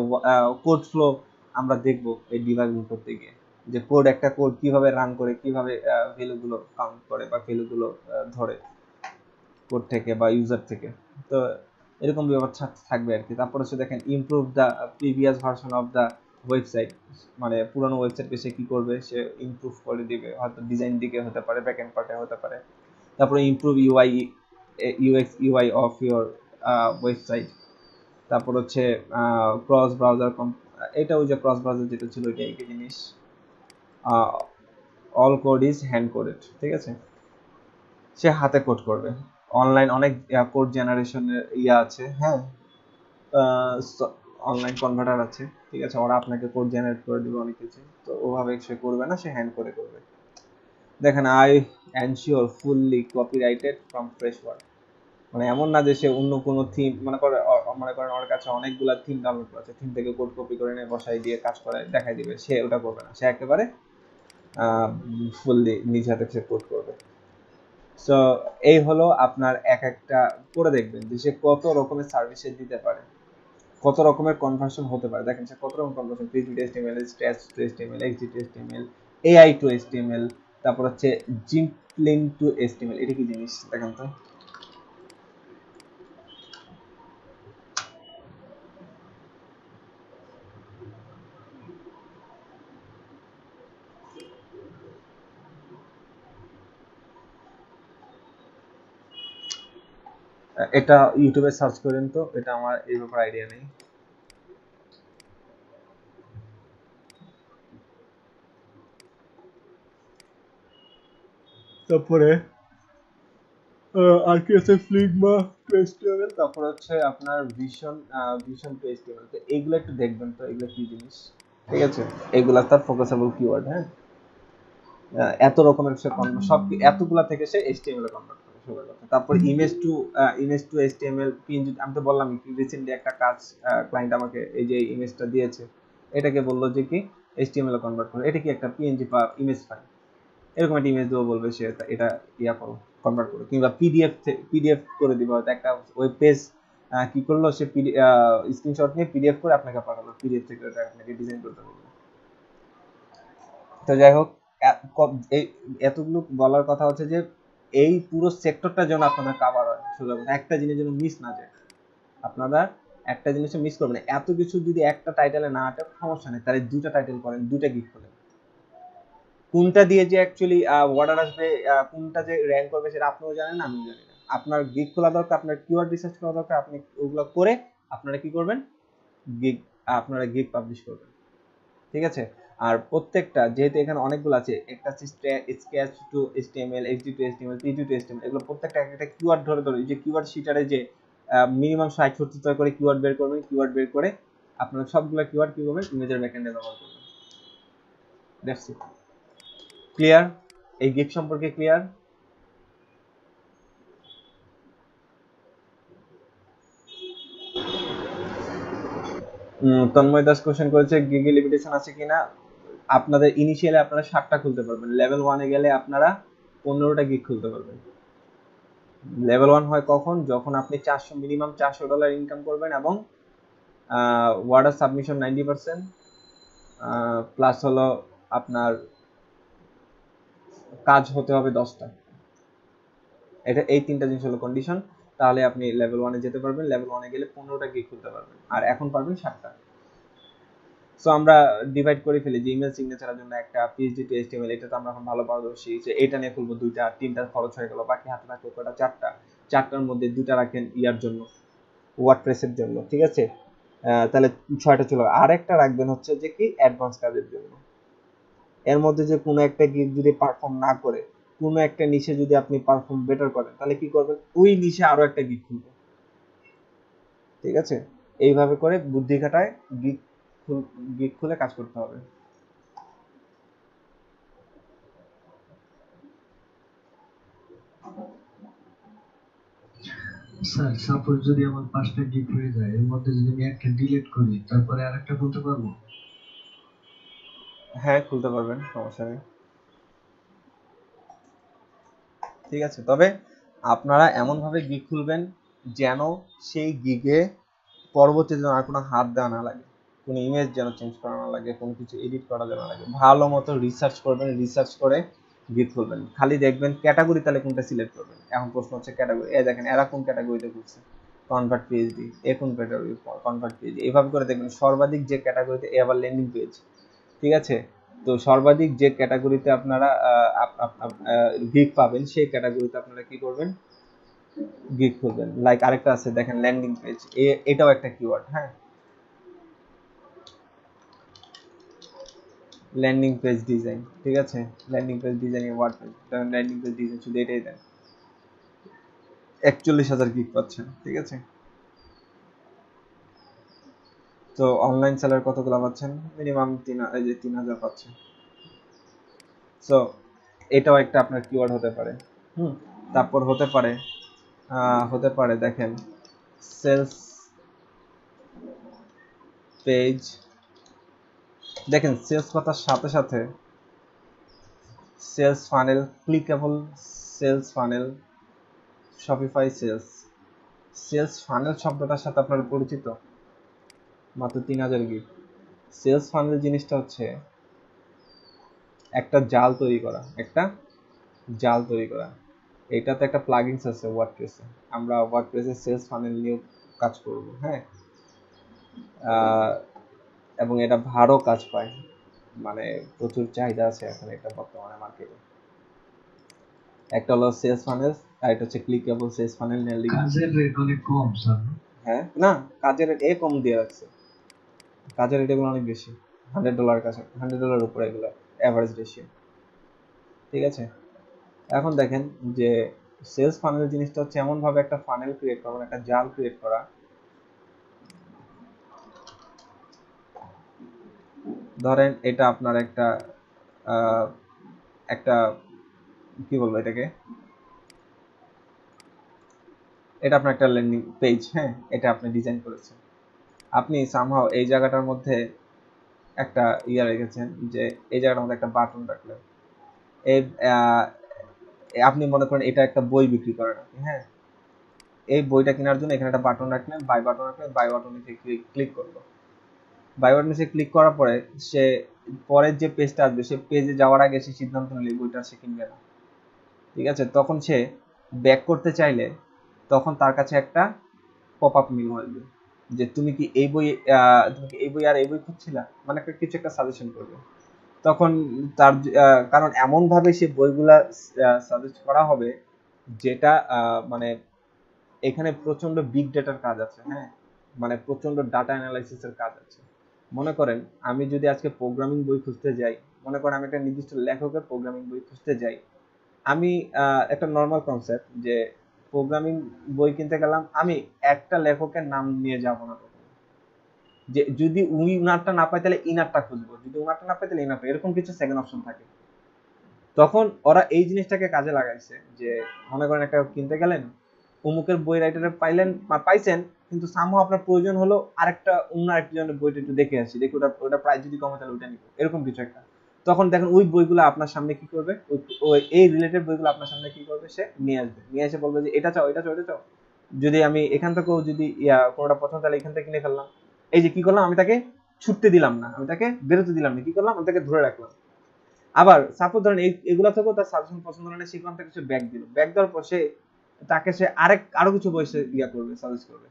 কোড ফ্লো আমরা দেখবো এই ডিবাগিং করতে গিয়ে, যে কোড একটা কোড কিভাবে রান করে, কিভাবে ভ্যালু গুলো কাউন্ট করে বা ভ্যালু গুলো ধরে কোড থেকে বা ইউজার থেকে। তো এরকম ব্যাপার থাকবে আর কি। তারপর হচ্ছে দেখেন improve the previous version of the website, মানে পুরনো ওয়েবসাইটকে সে কি করবে, সে ইমপ্রুভ করে দিবে, হয়তো ডিজাইন দিকে হতে পারে, ব্যাকএন্ড পার্টে হতে পারে। তারপরে improve UX UI of your website. তারপর হচ্ছে ক্রস ব্রাউজার, এটা ওই যে ক্রস ব্রাউজার যেটা ছিল ওইটা একই জিনিস। All code is hand coded, ঠিক আছে, সে হাতে কোড করবে। অনলাইন অনেক কোড জেনারেশনের আছে, হ্যাঁ, অনলাইন কনভার্টার আছে, ঠিক আছে, ওরা আপনাকে কোড জেনারেট করে দিবে অনেক কিছু, তো ওভাবে সে করবে না, সে হ্যান্ড করে করবে। দেখেন I ensure fully copyrighted from fresh work, মানে এমন না যে সে অন্য কোনো থিম মনে করেন ওর কাছে অনেকগুলা থিম ডাউনলোড করা আছে, থিম থেকে কোড কপি করে নিয়ে বসাই দিয়ে কাজ করে দেখাই দিবে, সে ওটা করবে না, সে একেবারে ফুললি নিজ হাতে সে কোড করবে। সো এই হলো আপনার এক একটা করে দেখবেন যে সে কত রকমের সার্ভিসে দিতে পারে, কত রকমের কনভার্সন হতে পারে। দেখেন সে কত রকম কনভার্সন, PHP টু HTML, স্ট্যাচ to HTML, XG to HTML, AI to HTML, তারপর হচ্ছে জিমপ্লিন টু HTML। এটা কি জিনিস দেখেন তো, এটা ইউটিউবে সার্চ করেন তো, এটা আমার এই ব্যাপারে আইডিয়া নেই। তারপরে আর কি আছে, ফ্লিগমা টু HTML, তারপর হচ্ছে আপনার ভিশন টু HTML। তো এইগুলো একটু দেখবেন তো, এগুলো কি জিনিস, ঠিক আছে, এগুলা তার ফোকাসেবল কিওয়ার্ড। হ্যাঁ, এত রকমের সে সব এতগুলা থেকে সে HTML এ কনভার্ট করে সবার কথা। তারপর ইমেজ টু HTML পিএনজি, আমি তো বললাম কি রিসেন্টলি একটা কাজ ক্লায়েন্ট আমাকে এই যে ইমেজটা দিয়েছে, এটাকে বললো যে কি HTML এ কনভার্ট করে, এটা কি একটা পিএনজি বা ইমেজ ফাইল, এরকম একটা ইমেজ দেবো, বলবে সে এটা ইয়া করো, কনভার্ট করো, কিংবা পিডিএফ করে দিবে, হয়তো একটা ওয়েব পেজ কি করলো সে স্ক্রিনশট নিয়ে পিডিএফ করে আপনাকে পাঠালো, পিডিএফ থেকে ওটা আপনাকে ডিজাইন করতে বলবে। তো যাই হোক, এতগুলো বলার কথা হচ্ছে যে এই পুরো সেক্টরটা যেন আপনাদের কাভার হয়, একটা জিনিস যেন মিস না যায়, আপনারা একটা জিনিসও মিস করবেন। এত কিছু যদি একটা টাইটেলে না আটে সমস্যা নেই, তাহলে দুইটা টাইটেল করেন, দুইটা গিগ করেন, কোনটা দিয়ে যে অ্যাকচুয়ালি অর্ডার আসবে, কোনটা যে র্যাঙ্ক করবে সেটা আপনিও জানেন না, আমিও জানি না। আপনার গিগ খোলা দরকার, আপনার কিওয়ার্ড রিসার্চ করা দরকার, আপনি ওগুলো করে আপনারা কি করবেন, আপনারা গিগ পাবলিশ করবেন, ঠিক আছে। আর প্রত্যেকটা যেহেতু এখানে অনেকগুলো আছে, একটা আছে sketch to HTML, XD to HTML, PG to HTML, এগুলো প্রত্যেকটা একটা কিওয়ার্ড ধরে এই যে কিওয়ার্ড শিটারে যে মিনিমাম 60-70টা করে কিওয়ার্ড বের করবেন, কিওয়ার্ড বের করে আপনারা সবগুলো কিওয়ার্ড কি করবেন, ইমেজের ব্যাকএন্ডে ব্যবহার করবেন। That's it. ক্লিয়ার? এই গিগ সম্পর্কে ক্লিয়ার? তন্ময় দাস কোশ্চেন করেছে গিগে লিমিটেশন আছে কিনা। আপনাদের ইনিশিয়ালি আপনারা 7টা খুলতে পারবেন, লেভেল 1 এ গেলে আপনারা 15টা গিগ খুলতে পারবেন। লেভেল 1 হয় কখন, যখন আপনি মিনিমাম $400 ইনকাম করবেন এবং ওয়ার্ডার সাবমিশন 90%, প্লাস হলো আপনার কাজ হতে হবে 10টা। এটা এই 3টা জিনিস হলো কন্ডিশন, তাহলে আপনি লেভেল 1-এ যেতে পারবেন। লেভেল 1-এ গেলে 15টা গিগ খুলতে পারবেন, আর এখন পারবেন 7টা। সো আমরা ডিভাইড করে ফেলি যে ইমেল সিগনেচারের জন্য একটা, পিএইচডি টু এইচটিএমএল এটা তো আমরা এখন ভালো পারদর্শী, যে এটা নিয়ে খুলবো 2টা, 3টা খরচ হয়ে গেল, বাকি হাতে থাকলো কয়টা? 4টা। 4টার মধ্যে 2টা রাখেন ইয়ার জন্য, ওয়ার্ডপ্রেসের জন্য, ঠিক আছে? তাহলে 6টা চলে। আর একটা রাখবেন হচ্ছে যে কি অ্যাডভান্স কাজের জন্য। এর মধ্যে যে কোনো একটা গিগ যদি পারফর্ম না করে, কোনো একটা নিশে যদি আপনি পারফর্ম বেটার করেন, তাহলে কি করবেন? ওই নিশে আরো একটা গিগ খুলবে, ঠিক আছে? এইভাবে করে বুদ্ধি খাটায় গিগ খুলে কাজ করতে হবে। স্যার সাপোজ যদি আমার 5টা গিগ হয়ে যায়, এর মধ্যে যদি আমি একটা ডিলিট করি, তারপরে আরেকটা খুলতে পারবো? হ্যাঁ, খুলতে পারবেন, সমস্যা নেই, ঠিক আছে? তবে আপনারা এমন ভাবে গিগ খুলবেন যেন সেই গিগে পরবর্তীতে আর কোনো হাত দেওয়া না লাগে, কোনো ইমেজ যেন চেঞ্জ করা না লাগে, কোনো কিছু এডিট করা যেন না লাগে। ভালো মতো রিসার্চ করবেন, রিসার্চ করে গিগ খুলবেন। খালি দেখবেন ক্যাটাগরি, তাহলে কোনটা সিলেক্ট করবেন। এখন প্রশ্ন হচ্ছে ক্যাটাগরি, এই দেখেন এরা কোন ক্যাটাগরিতে খুলছে, কনভার্ট পিএইচডি, এ কোন ক্যাটাগরি, কনভার্ট পিএইচডি। এইভাবে করে দেখবেন সর্বাধিক যে ক্যাটাগরিতে, এ আবার ল্যান্ডিং পেজ, ঠিক আছে? তো সর্বাধিক যে ক্যাটাগরিতে আপনারা গিগ পাবেন, সেই ক্যাটাগরিতে আপনারা কি করবেন? গিগ খুলবেন। লাইক আরেকটা আছে দেখেন ল্যান্ডিং পেজ, এটাও একটা কিওয়ার্ড, হ্যাঁ? ল্যান্ডিং পেজ ডিজাইন, ঠিক আছে? Landing page design WordPress, landing page design শুধু এটাই দেন, 41,000 গিগ পাচ্ছেন, ঠিক আছে? তো অনলাইন সেলার কতগুলো পাচ্ছেন? মিনিমাম 3,000 পাচ্ছেন। সো এটাও একটা আপনার কিওয়ার্ড হতে পারে। তারপর হতে পারে দেখেন সেলস পেজ, দেখেন সেলস কথার সাথে সাথে sales funnel, clickable sales funnel, Shopify sales. Sales funnel শব্দটার সাথে আপনারা পরিচিত? মাত্র 3,000 গিগ। সেলস ফানেল জিনিসটা হচ্ছে একটা জাল তৈরি করা, এটাতে একটা প্লাগইনস আছে ওয়ার্ডপ্রেসে। আমরা ওয়ার্ডপ্রেসে সেলস ফানেল নিয়ে কাজ করব, হ্যাঁ? এবং এটা ভালো কাজ পায়, মানে প্রচুর চাহিদা আছে এখন এটা বর্তমানে মার্কেটে। একটা হলো সেলস ফানেল, আর এটা হচ্ছে ক্লিকেবল সেলস ফানেল। কাজের রেট অনেক কম স্যার। হ্যাঁ, না, কাজের রেট কম দিয়ে রাখছে, কাজের রেট এগুলো অনেক বেশি, $100 কাছে, $100 উপরে এগুলো এভারেজ রেশিও, ঠিক আছে? এখন দেখেন যে সেলস ফানেল জিনিসটা হচ্ছে এমন ভাবে একটা ফানেল ক্রিয়েট করা, একটা জাল ক্রিয়েট করা। ধরেন এটা আপনার একটা কি বলবো এটাকে, এটা আপনার একটা ল্যান্ডিং পেজ, হ্যাঁ? এটা আপনি ডিজাইন করেছেন, আপনি সামহাও এই জায়গাটার মধ্যে একটা রেখেছেন, যে এই জায়গাটার মধ্যে একটা বাটন রাখলেন। এই আপনি মনে করেন এটা একটা বই বিক্রি করেন আপনি, হ্যাঁ? এই বইটা কেনার জন্য এখানে একটা বাটন রাখলেন, বাই বাটন রাখলেন, বাই বাটনে ক্লিক করলো। বাই বাটনে সে ক্লিক করার পরে সে পরের যে পেজটা আসবে, সে পেজে যাওয়ার আগে সে সিদ্ধান্ত নিলে বইটা সে কিনবে না, ঠিক আছে? তখন সে ব্যাক করতে চাইলে তখন তার কাছে একটা পপ আপ মেনু আসবে, যে তুমি কি এই বই আর এই বই খুঁজছিলা, মানে কিছু একটা সাজেশন করবে। তখন তার কারণ এমন ভাবে সে বইগুলা সাজেস্ট করা হবে যেটা মানে এখানে প্রচন্ড বিগ ডেটার কাজ আছে, হ্যাঁ? মানে প্রচন্ড ডাটা অ্যানালাইসিসের কাজ আছে। মনে করেন আমি যদি আজকে প্রোগ্রামিং বই খুঁজতে যাই, মনে করেন আমি একটা নির্দিষ্ট লেখকের প্রোগ্রামিং বই খুঁজতে যাই, আমি একটা নর্মাল কনসেপ্ট যে প্রোগ্রামিং বই কিনতে গেলাম, আমি একটা লেখকের নাম নিয়ে যাব না, যে যদি উনারটা না পাই তাহলে ইনারটা খুঁজবো, যদি উনারটা না পাই তাহলে ইনারটা, এরকম কিছু সেকেন্ড অপশন থাকে। তখন ওরা এই জিনিসটাকে কাজে লাগাইছে, যে মনে করেন একটা কিনতে গেলেন, অমুকের বই রাইটারে পাইছেন, কিন্তু সামহাও আপনার প্রয়োজন হলো আরেকটা অন্য আরেকজনের বইটা একটু দেখে আসি, দেখি ওটা প্রাইস যদি কমে তাহলে ওটা নিব, এরকম কিছু একটা। তখন দেখেন ওই বইগুলো আপনার সামনে কি করবে, এই রিলেটেড বইগুলো আপনার সামনে কি করবে, সে নিয়ে আসবে, নিয়ে এসে বলবে যে এটা চাও, এটা চাও, এটা চাও। যদি আমি এখান থেকেও যদি কোনোটা পছন্দ, তাহলে এখান থেকে কিনে ফেললাম। এই যে কি করলাম, আমি তাকে ছুটতে দিলাম না, আমি তাকে বেরোতে দিলাম না, কি করলাম, আমি তাকে ধরে রাখলাম। আবার সাপোজ ধরেন এগুলা থেকেও তার সাজেশন পছন্দ হলে সেখান থেকে সে ব্যাক দিল, ব্যাক দেওয়ার পর সে আরো কিছু বই সে করবে, সাজেস্ট করবে,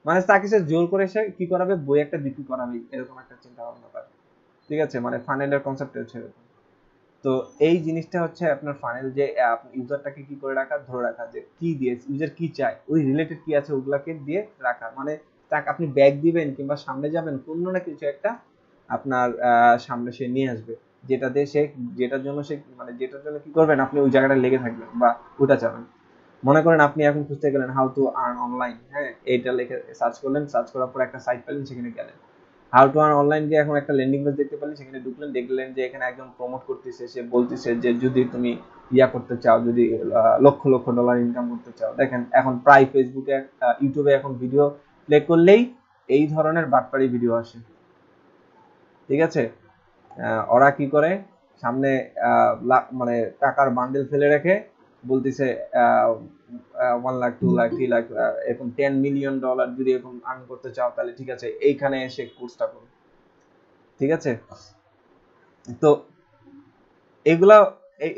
মানে তাকে সে জোর করে সে কি করাবে, বই একটা বিক্রি করাবে, এরকম একটা চিন্তা ভাবনা তার। ঠিক আছে, মানে ফানেলের কনসেপ্ট হচ্ছে এরকম। তো এই জিনিসটা হচ্ছে আপনার ফানেল, যে ইউজারটাকে কি করে রাখা, ধরে রাখা, যে কি দিয়ে ইউজার কি চায়, ওই রিলেটেড কি আছে ওগুলাকে দিয়ে রাখা, মানে তাকে আপনি ব্যাক দিবেন কিংবা সামনে যাবেন, কোনো না কিছু একটা আপনার সামনে সে নিয়ে আসবে, যেটাতে সে যেটার জন্য সে মানে যেটার জন্য কি করবেন, আপনি ওই জায়গাটা লেগে থাকবেন বা ওটা চাবেন। মনে করেন আপনি এখন খুঁজতে গেলেন হাউ টু আর্ন অনলাইন, হ্যাঁ, এইটা লিখে সার্চ করলেন, সার্চ করার পর একটা সাইট পেলেন, সেখানে গেলেন, হাউ টু আর্ন অনলাইন গিয়ে এখন একটা ল্যান্ডিং পেজ দেখতে পেলেন, সেখানে ঢুকলেন, দেখলেন যে এখানে একজন প্রমোট করতেছে, সে বলতেছে যে যদি তুমি করতে চাও, যদি লক্ষ লক্ষ ডলার ইনকাম করতে চাও, দেখেন এখন প্রায় ফেসবুকে ইউটিউবে এখন ভিডিও প্লে করলেই এই ধরনের বাটপাড়ি ভিডিও আসে। ঠিক আছে, ওরা কি করে, সামনে মানে টাকার বান্ডেল ফেলে রেখে বলতেছে 1 লাখ 2 লাখ 3 লাখ এরকম $10 মিলিয়ন যদি এরকম আর্ন করতে চাও, তাহলে ঠিক আছে এইখানে এসে কোর্সটা করো। ঠিক আছে, তো এগুলা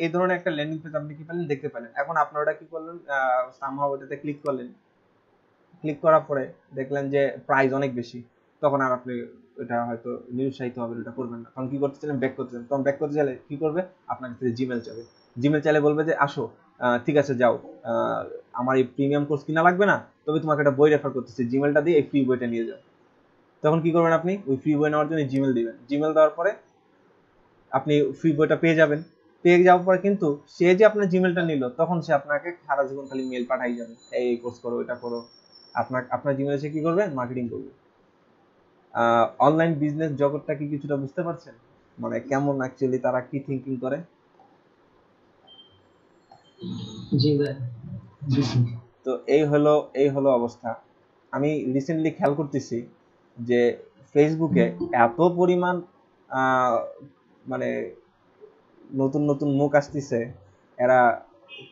এই ধরনের একটা ল্যান্ডিং পেজ আপনি কি পেলেন, দেখতে পেলেন। এখন আপনারা কি করলেন, সামহাউ ওটাতে ক্লিক করলেন, ক্লিক করার পরে দেখলেন যে প্রাইস অনেক বেশি, তখন আর আপনি এটা হয়তো নিরুৎসাহিত হবেন, এটা করবেন না। তখন কি করতেছিলেন, ব্যাক করতেছিলেন, তখন ব্যাক করতে চাইলে কি করবে, আপনার কাছে জিমেল চাবে, জিমেল চাইলে বলবে যে আসো, ঠিক আছে যাও, আমার এই প্রিমিয়াম কোর্স কিনা লাগবে না, তবে তোমাকে একটা বই রেফার করতেছি, জিমেলটা দিয়ে এই ফ্রি বইটা নিয়ে যাও। তখন কি করবেন, আপনি ওই ফ্রি বই নেওয়ার জন্য জিমেল দিবেন, জিমেল দেওয়ার পরে আপনি ফ্রি বইটা পেয়ে যাবেন। পেয়ে যাওয়ার পরে কিন্তু সে যে আপনার জিমেলটা নিল, তখন সে আপনাকে সারা জীবন খালি মেল পাঠাই যাবে, এই কোর্স করো, এটা করো, আপনার জিমেলে সে কি করবে, মার্কেটিং করবে। অনলাইন বিজনেস জগৎটা কি কিছুটা বুঝতে পারছেন, মানে কেমন অ্যাকচুয়ালি তারা কি থিঙ্কিং করে? জি ভাই। তো এই হলো অবস্থা। আমি রিসেন্টলি খেয়াল করতেছি যে ফেসবুকে এত পরিমাণ মানে নতুন নতুন মুখ আসতেছে, এরা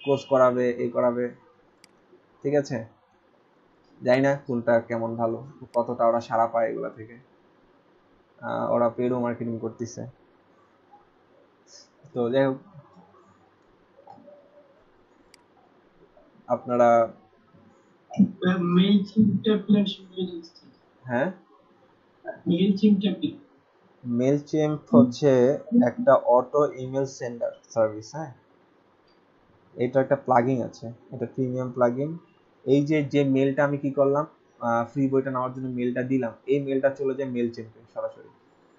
কোর্স করাবে, এই করাবে। ঠিক আছে, জানি না কোনটা কেমন ভালো, কতটা ওরা সাড়া পায় এগুলা থেকে। ওরা পেডও মার্কেটিং করতেছে। তো যাই হোক, আপনারা মেইল চিম টেমপ্লেট শিখেছি। হ্যাঁ, মেইল চিম টেমপ্লেট, মেইলচিম্প হচ্ছে একটা অটো ইমেল সেন্ডার সার্ভিস। হ্যাঁ, এটা একটা প্লাগইন আছে, এটা প্রিমিয়াম প্লাগইন। এই যে মেলটা আমি কি করলাম, ফ্রি বইটা নেওয়ার জন্য মেলটা দিলাম, এই মেলটা চলে যায় মেইলচিম্পে সরাসরি।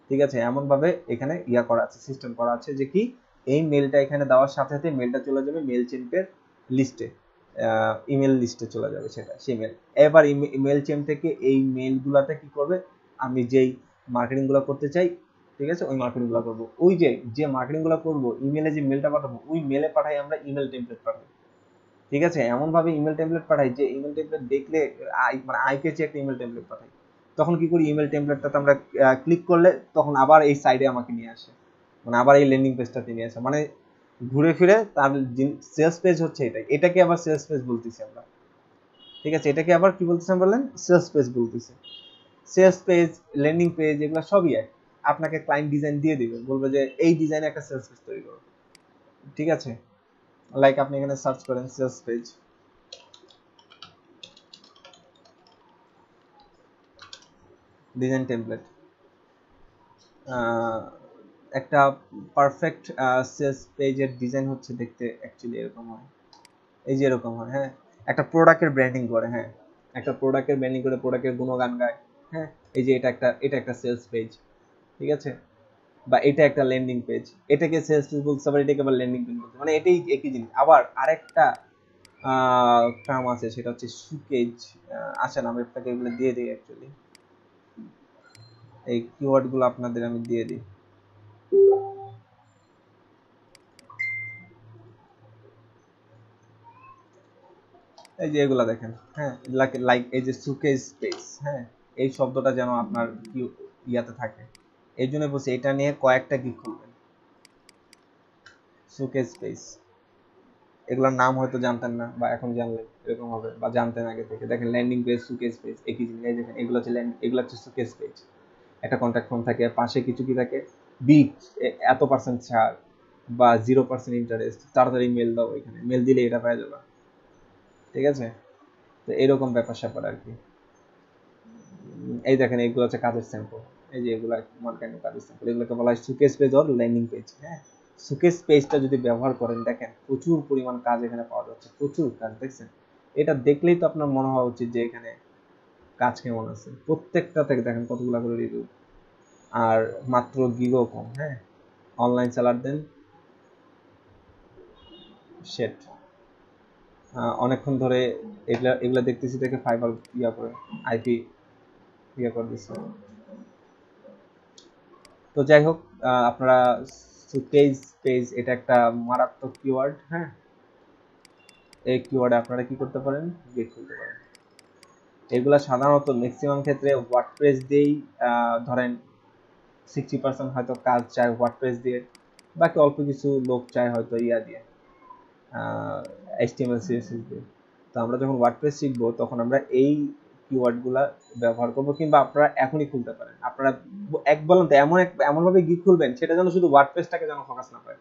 ঠিক আছে, এমন ভাবে এখানে করা আছে, সিস্টেম করা আছে যে কি এই মেলটা এখানে দেওয়ার সাথে সাথে মেলটা চলে যাবে মেইলচিম্পের লিস্টে, ইমেল লিস্টে চলে যাবে সেটা, সেই মেল। এবার মেইলচিম্প থেকে এই মেলগুলাতে কি করবে, আমি যেই মার্কেটিং গুলো করতে চাই, ঠিক আছে, ওই মার্কেটিং গুলো করবো। ওই যে মার্কেটিং গুলো করবো, ইমেলে যে মেলটা পাঠাবো, ওই মেলে পাঠাই আমরা ইমেল টেমপ্লেট পাঠাই। ঠিক আছে, এমন ভাবে ইমেল টেমপ্লেট পাঠাই যে ইমেল টেমপ্লেট দেখলে মানে আই পেছে একটা ইমেল টেমপ্লেট পাঠাই। তখন কি করি, ইমেল টেমপ্লেটটাতে আমরা ক্লিক করলে তখন আবার এই সাইডে আমাকে নিয়ে আসে, মানে আবার এই ল্যান্ডিং পেজটাতে নিয়ে আসে, মানে ঘুরে ফিরে তার সেলস পেজ হচ্ছে এটাকে আবার সেলস পেজ বলতেছি আমরা। ঠিক আছে, এটাকে আবার কি বলতেছেন বললেন, সেলস পেজ বলতেছে। সেলস পেজ, ল্যান্ডিং পেজ, এগুলো সবই এক। আপনাকে ক্লায়েন্ট ডিজাইন দিয়ে দিবে, বলবে যে এই ডিজাইনে একটা সেলস পেজ তৈরি করো। ঠিক আছে, লাইক আপনি এখানে সার্চ করেন সেলস পেজ, ডিজাইন টেমপ্লেট, একটা পারফেক্ট সেলস পেজের ডিজাইন হচ্ছে দেখতে অ্যাকচুয়ালি এরকম হয়, এই যে এরকম হয়। হ্যাঁ, একটা প্রোডাক্টের ব্র্যান্ডিং করে, হ্যাঁ, একটা প্রোডাক্টের ব্র্যান্ডিং করে প্রোডাক্টের গুণগান গায়। হ্যাঁ, এই যে এটা একটা সেলস পেজ। ঠিক আছে, বা এটা একটা ল্যান্ডিং পেজ, এটাকে সেলস পেজ বলতে আবার এটাকে আবার ল্যান্ডিং পেজ বলতে, মানে এটাই একই জিনিস। আবার আরেকটা টার্ম আছে, সেটা হচ্ছে সুকেজ। আসেন আমি আপনাকে এগুলো দিয়ে দিই, অ্যাকচুয়ালি এই কিওয়ার্ড গুলো আপনাদের আমি দিয়ে দিই। এই যে এগুলা দেখেন, হ্যাঁ, লাইক এই যে সুকেজ পেজ, হ্যাঁ, এই শব্দটা যেন আপনার ইয়াতে থাকে, এই জন্য বলছি এটা নিয়ে কয়েকটা কি খুলবেন, সুকেজ পেজ। এগুলোর নাম হয়তো জানতেন না বা এখন জানলেন এরকম হবে, বা জানতেন আগে থেকে। দেখেন ল্যান্ডিং পেজ, সুকেস পেজ একই জিনিস। এই দেখেন এগুলো হচ্ছে এগুলো হচ্ছে সুকেস পেজ। একটা কন্ট্যাক্ট ফর্ম থাকে, পাশে কিছু কি থাকে, বিগ এত % ছাড় বা 0% ইন্টারেস্ট, তাড়াতাড়ি মেল দাও, এখানে মেল দিলে এটা পেয়ে যাবে। ঠিক আছে, তো এরকম ব্যাপার স্যাপার আর কি। এই দেখেন এগুলো হচ্ছে কাজের স্যাম্পল, এই যে এগুলো ওয়ান কাইন্ড অফ কাজের স্যাম্পল, এগুলোকে বলা হয় সুকেস পেজ অর ল্যান্ডিং পেজ। হ্যাঁ, সুকেস পেজটা যদি ব্যবহার করেন, দেখেন প্রচুর পরিমাণ কাজ এখানে পাওয়া যাচ্ছে, প্রচুর কাজ। দেখছেন, এটা দেখলেই তো আপনার মনে হওয়া উচিত যে এখানে কাজ কেমন আছে। প্রত্যেকটা থেকে দেখেন কতগুলো করে রিভিউ, আর মাত্র গিগও কম। হ্যাঁ, অনলাইন সেলার দেন, শেট অনেকক্ষণ ধরে এগুলা দেখতেছি, দেখে ফাইবার ইয়া করে আইপি ইয়া করে দিচ্ছে। তো যাই হোক, আপনারা সুকেস পেজ এটা একটা মারাত্মক কিওয়ার্ড। হ্যাঁ, এই কিওয়ার্ডে আপনারা কি করতে পারেন, গেট খুলতে পারেন। এগুলা সাধারণত ম্যাক্সিমাম ক্ষেত্রে ওয়ার্ডপ্রেস দিয়েই ধরেন 60% হয়তো কাজ চায় ওয়ার্ডপ্রেস দিয়ে, বাকি অল্প কিছু লোক চায় হয়তো ইয়া দিয়ে, HTML CSS দিয়ে। তো আমরা যখন ওয়ার্ডপ্রেস শিখবো তখন আমরা এই কিওয়ার্ডগুলা ব্যবহার করবো, কিংবা আপনারা এখনই খুলতে পারেন। আপনারা এক বলেন তো এমনভাবে গিগ খুলবেন সেটা যেন শুধু ওয়ার্ডপ্রেসটাকে যেন ফোকাস না পায়,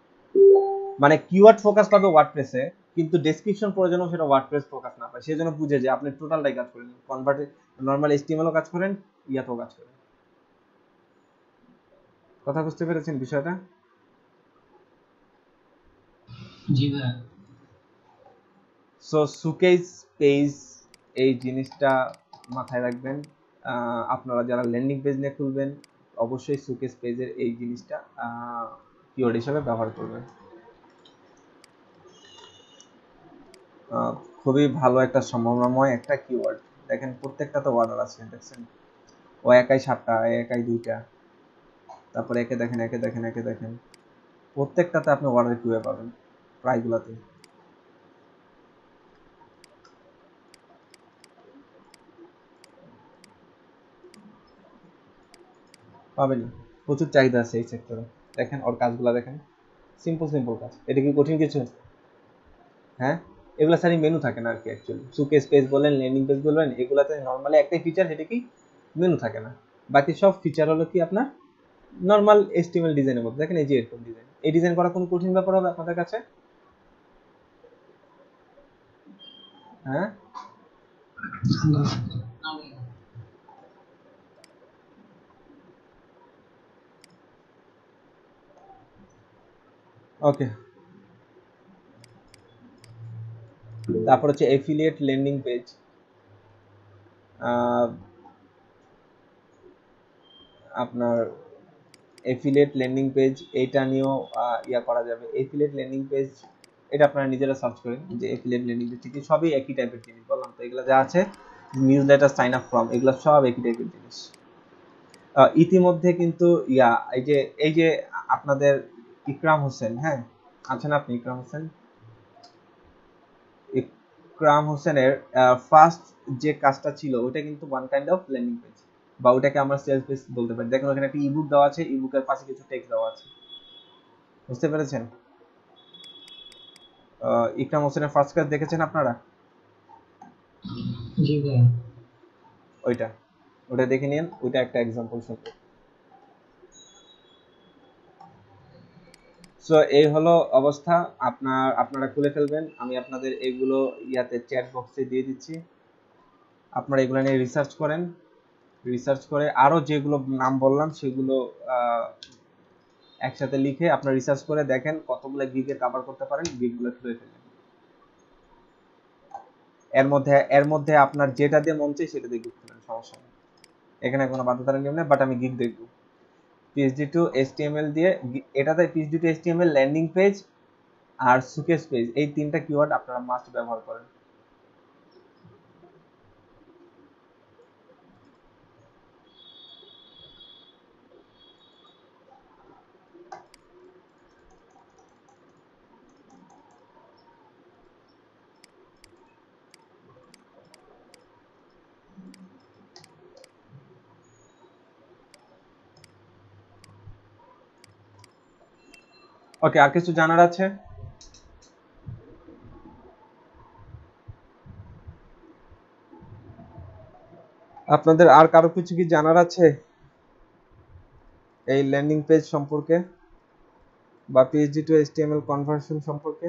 মানে কিওয়ার্ড ফোকাস পাবে ওয়ার্ডপ্রেসে, কিন্তু ডেসক্রিপশন পড়ে যেন সেটা ওয়ার্ডপ্রেস ফোকাস না পায়। সেই জন্য বুঝে যে আপনি টোটালটাই কাজ করেন, কনভার্ট নর্মাল HTML ও কাজ করেন, ইয়াতেও কাজ করেন। কথা বুঝতে পেরেছেন বিষয়টা? জি ভাই। সো সুকেস পেজ এই জিনিসটা মাথায় রাখবেন। আপনারা যারা ল্যান্ডিং পেজ নিয়ে খুলবেন অবশ্যই সুকেস পেজের এই জিনিসটা কিওয়ার্ড হিসেবে ব্যবহার করবেন। খুবই ভালো একটা সম্ভাবনাময় একটা কিওয়ার্ড। দেখেন প্রত্যেকটা তো অর্ডার আছে, দেখছেন ও একাই 7টা, একাই 2টা, তারপরে একে দেখেন প্রত্যেকটাতে আপনি অর্ডার কিভাবে পাবেন, প্রায়গুলোতে পাবেন। প্রচুর চাহিদা আছে এই সেক্টরে। দেখেন ওর কাজগুলো দেখেন, সিম্পল কাজ। এটা কি কঠিন কিছু? হ্যাঁ, এগুলো সারি মেনু থাকে না আর কি। অ্যাকচুয়ালি সুকেস পেজ বলেন, ল্যান্ডিং পেজ বলেন, এগুলাতে নর্মালি একটাই ফিচার, সেটা কি মেনু থাকে না। বাকি সব ফিচার হলো কি আপনার নর্মাল HTML ডিজাইনের মতো। দেখেন এই যে এরকম ডিজাইন, এই ডিজাইন করা কোনো কঠিন ব্যাপার হবে আপনাদের কাছে? হ্যাঁ, ওকে। তারপর হচ্ছে এফিলিয়েট ল্যান্ডিং পেজ। আপনার এফিলিয়েট ল্যান্ডিং পেজ এইটা নিয়েও ইয়া করা যাবে। এফিলিয়েট ল্যান্ডিং পেজ এটা আপনারা নিজেরা সার্চ করেন যে এফিলিয়েট ল্যান্ডিং পেজ কি, সবই একই টাইপের জিনিস। বললাম তো এগুলো যা আছে, newsletter, sign up form, এগুলো সব একই টাইপের জিনিস। ইতিমধ্যে কিন্তু এই যে আপনাদের ইকরাম হোসেন, হ্যাঁ আছেন আপনি, ইকরাম হোসেনের ফার্স্ট যে কাজটা ছিল ওটা কিন্তু one kind of landing page, বা ওটাকে আমরা সেলস পেজ বলতে পারি। দেখেন ওখানে একটা ইবুক দেওয়া আছে, ইবুকের পাশে কিছু টেক্সট দেওয়া আছে, বুঝতে পেরেছেন? ইকরাম হোসেনের ফার্স্ট কাজ দেখেছেন আপনারা? জি ভাই। ওটা দেখে নিন, ওইটা একটা এক্সাম্পল শুনবো। সো এই হলো অবস্থা। আপনারা খুলে ফেলবেন। আমি আপনাদের এগুলো ইয়াতে চ্যাট বক্সে দিয়ে দিচ্ছি, আপনারা এগুলো নিয়ে রিসার্চ করেন। রিসার্চ করে আরো যেগুলো নাম বললাম সেগুলো একসাথে লিখে আপনারা রিসার্চ করে দেখেন কতগুলো গিগে কভার করতে পারেন, গিগগুলো খুলে ফেলেন। এর মধ্যে আপনার যেটা দিয়ে মন চাই সেটা দিয়ে গিগ খুলেন, সমস্যা নেই, এখানে কোনো বাধ্যতার নিয়ম নেই। বাট আমি গিগ দেখবো PHP to HTML দিয়ে, এটাতে PHP to HTML landing page আর সুকেস পেজ, এই তিনটা কিওয়ার্ড আপনারা মাস্ট ব্যবহার করেন। ওকে, আর কিছু জানার আছে? আপনাদের আর কারো কিছু কি জানার আছে এই ল্যান্ডিং পেজ সম্পর্কে বা পিএইচডি টু এইচটিএমএল কনভার্সন সম্পর্কে?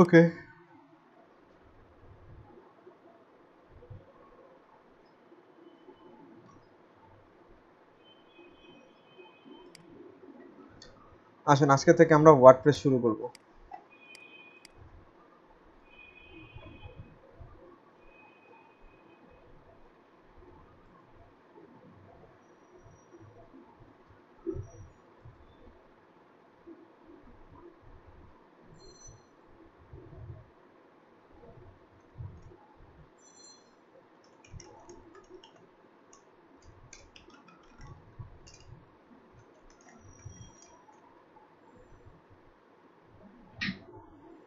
ওকে, আসুন আজকে থেকে আমরা ওয়ার্ডপ্রেস শুরু করব।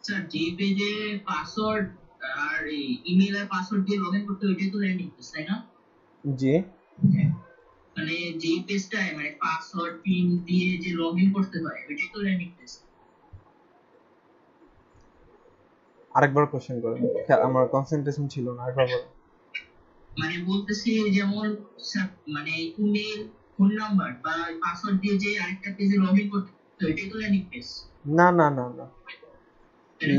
স্যার যে পেজে পাসওয়ার্ড আর ইমেল আর পাসওয়ার্ড দিয়ে লগইন করতে ওইটাই তো ল্যান্ডিং পেজ, তাই না? জি, মানে যে পেজটায় মানে পাসওয়ার্ড পিন দিয়ে যে লগইন করতে হয় ওইটাই তো ল্যান্ডিং পেজ। আরেকবার কোশ্চেন করেন, আমার কনসেন্ট্রেশন ছিল না, আরেকবার বলেন। মানে বলতেছি যেমন মানে ইমেল, ফোন নাম্বার বা পাসওয়ার্ড দিয়ে যে আরেকটা পেজে লগইন করতে হয় ওইটাই তো ল্যান্ডিং পেজ। না না না না,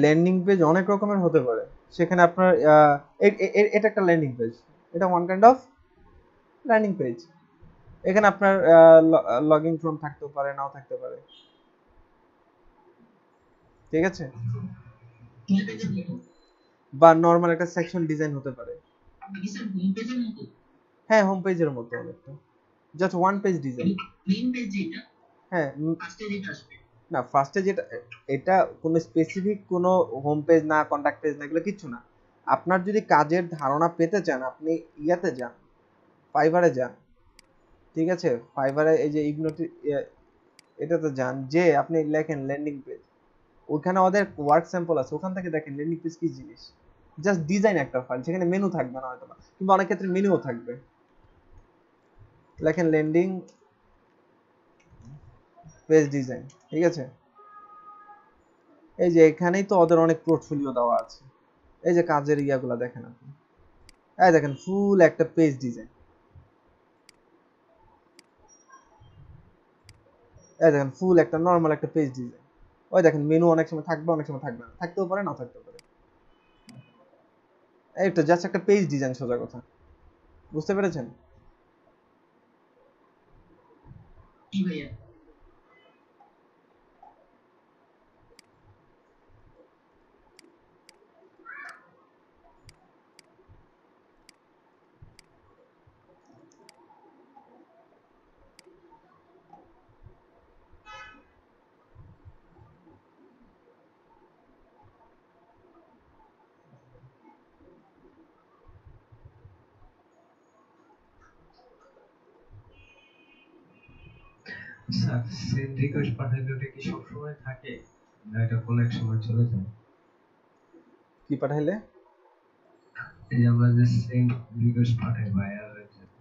ল্যান্ডিং পেজ অনেক রকমের হতে পারে। সেখানে আপনার এটা একটা ল্যান্ডিং পেজ, এটা one kind of landing page. এখানে আপনার লগইন ফর্ম থাকতে পারে, নাও থাকতে পারে, ঠিক আছে? বা নরমাল একটা সেকশন ডিজাইন হতে পারে। হ্যাঁ, হোম পেজের মতো অনেকটা, just one page design. Main page যেটা, হ্যাঁ, ফার্স্টে যেটা আসবে না ফার্স্টে যেটা, এটা কোনো স্পেসিফিক কোনো হোম পেজ না, কন্টাক্ট পেজ না, এগুলো কিচ্ছু না। আপনার যদি কাজের ধারণা পেতে চান, আপনি ইয়াতে যান, ফাইবারে যান, ঠিক আছে? ফাইবারে এই যে ইগনোটি এটাতে যান, যে আপনি লেখেন ল্যান্ডিং পেজ, ওখানে ওদের ওয়ার্ক স্যাম্পল আছে, ওখান থেকে দেখেন ল্যান্ডিং পেজ কি জিনিস। জাস্ট ডিজাইন একটা ফাইল, সেখানে মেনু থাকবে না হয়তো, কিংবা অনেক ক্ষেত্রে মেনুও থাকবে। লেখেন ল্যান্ডিং পেজ ডিজাইন, ঠিক আছে? এই যে এখানেই তো ওদের অনেক পোর্টফোলিও দেওয়া আছে। এই যে কাজের ইয়াগুলা দেখেন আপনি, এই দেখেন ফুল একটা পেজ ডিজাইন, এই দেখেন ফুল একটা নরমাল একটা পেজ ডিজাইন। ওই দেখেন মেনু অনেক সময় থাকবে, অনেক সময় থাকবে না, থাকতেও পারে না থাকতেও পারে। এইটা জাস্ট একটা পেজ ডিজাইন, সোজা কথা। বুঝতে পেরেছেন? কি ভাইয়া? স্যার সেন্ড রিকোয়েস্ট পাঠাইলে ওটা কি সবসময় থাকে না এটা কোন এক সময় চলে যায়? কি পাঠাইলে? এই যে আমরা যে সেন্ড রিকোয়েস্ট পাঠাই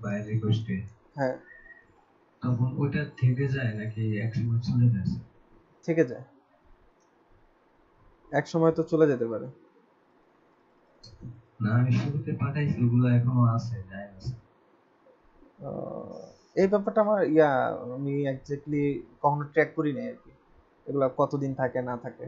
বায়ার রিকোয়েস্টে, হ্যাঁ, তখন ওটা থেকে যায় নাকি এক সময় চলে যায় স্যার? থেকে যায়, এক সময় তো চলে যেতে পারে। না আমি শুরুতে পাঠাইছি, ওগুলো এখনো আছে, যায় না স্যার। এই ব্যাপারটা আমার আমি এক্স্যাক্টলি কখনো ট্র্যাক করি নাই আর কি, এগুলা কতদিন থাকে না থাকে।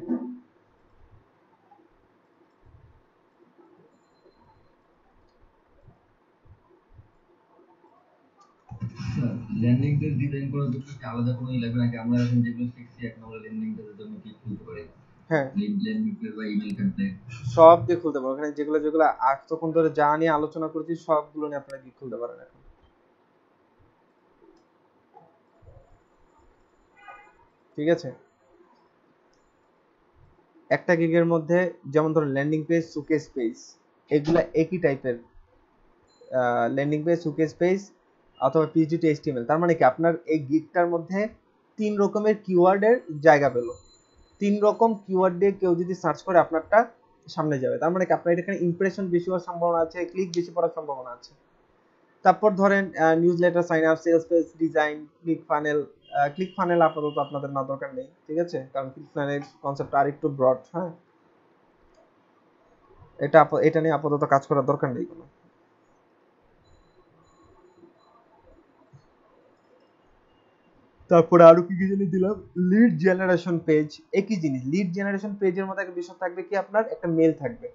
স্যার ল্যান্ডিং পেজ ডিজাইন করার জন্য কি আলাদা কোনো লাগবে নাকি আমরা এখন যেগুলো শিখছি এখন আমরা ল্যান্ডিং পেজের জন্য কি খুলতে পারি? হ্যাঁ, ল্যান্ডিং পেজ বা ইমেল টেমপ্লেট সব দিয়ে খুলতে পারো। ওখানে যেগুলো যেগুলো এতক্ষণ ধরে যা নিয়ে আলোচনা করেছি সবগুলো নিয়ে আপনারা কি খুলতে পারেন এখন। ঠিক আছে, একটা গিগের মধ্যে যেমন ধরুন ল্যান্ডিং পেজ, সুকেস পেজ, এগুলা একই টাইপের। ল্যান্ডিং পেজ, সুকেস পেজ অথবা পিএইচডি টু এইচটিএমএল, তার মানে কি আপনার এই গিগটার মধ্যে 3 রকমের কিওয়ার্ডের জায়গা পেল। 3 রকম কিওয়ার্ড দিয়ে কেউ যদি সার্চ করে আপনারটা সামনে যাবে, তার মানে কি আপনার এখানে ইমপ্রেশন বেশি হওয়ার সম্ভাবনা আছে, ক্লিক বেশি পড়ার সম্ভাবনা আছে। তারপর ধরেন newsletter, sign up, sales page design, click funnel. Click funnel আপাতত আপনাদের না দরকার নেই, ঠিক আছে, কারণ ক্লিক ফানেল কনসেপ্টটা আরেকটু ব্রড। হ্যাঁ, এটা নিয়ে আপাতত কাজ করার দরকার নেই কোনো। তারপরে আরো কি কি জানি দিলাম, লিড জেনারেশন পেজ, একই জিনিস। লিড জেনারেশন পেজের মধ্যে একটা বিষয় থাকবে কি আপনার একটা মেল থাকবে,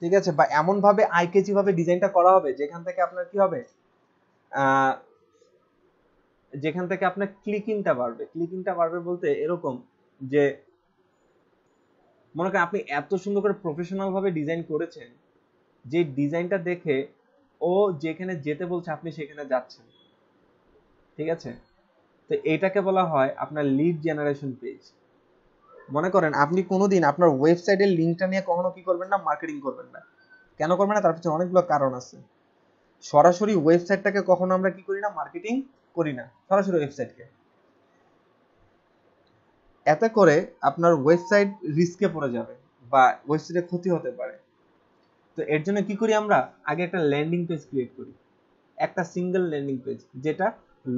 ঠিক আছে, বা এমন ভাবে আইকেচি ভাবে ডিজাইনটা করা হবে যেখান থেকে আপনার কি হবে, যেখান থেকে আপনার ক্লিকিংটা বাড়বে। ক্লিকিংটা বাড়বে বলতে এরকম যে মনে করেন আপনি এত সুন্দর করে প্রফেশনাল ভাবে ডিজাইন করেছেন যে ডিজাইনটা দেখে ও যেখানে যেতে বলছে আপনি সেখানে যাচ্ছেন, ঠিক আছে। তো এটাকে বলা হয় আপনার লিড জেনারেশন পেজ। মনে করেন আপনি কোনোদিন আপনার ওয়েবসাইটের লিঙ্কটা নিয়ে কখনো কি করবেন না, মার্কেটিং করবেন না। কেন করবেন না? তার পিছনে অনেকগুলো কারণ আছে। সরাসরি ওয়েবসাইটটাকে কখনো আমরা কি করি না, মার্কেটিং করি না সরাসরি ওয়েবসাইটকে। এতে করে আপনার ওয়েবসাইট রিস্কে পড়ে যাবে বা ওয়েবসাইটে ক্ষতি হতে পারে। তো এর জন্য কি করি আমরা, আগে একটা ল্যান্ডিং পেজ ক্রিয়েট করি, একটা সিঙ্গেল ল্যান্ডিং পেজ, যেটা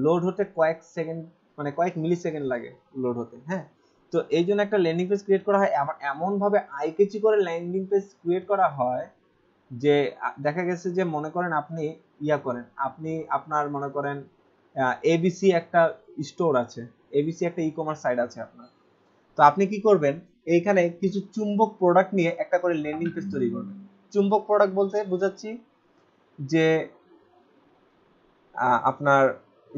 লোড হতে কয়েক সেকেন্ড, মানে কয়েক মিলি সেকেন্ড লাগে লোড হতে। হ্যাঁ, তো এই জন্য একটা ল্যান্ডিং পেজ ক্রিয়েট করা হয়, এমন ভাবে আইকেচি করে ল্যান্ডিং পেজ ক্রিয়েট করা হয় যে দেখা গেছে যে মনে করেন আপনি করেন, আপনি আপনার মনে করেন এবিসি একটা স্টোর আছে, এবিসি একটা ই কমার্স সাইট আছে আপনার। তো আপনি কি করবেন, এইখানে কিছু চুম্বক প্রোডাক্ট নিয়ে একটা করে ল্যান্ডিং পেজ তৈরি করবেন। চুম্বক প্রোডাক্ট বলতে বোঝাচ্ছি যে আপনার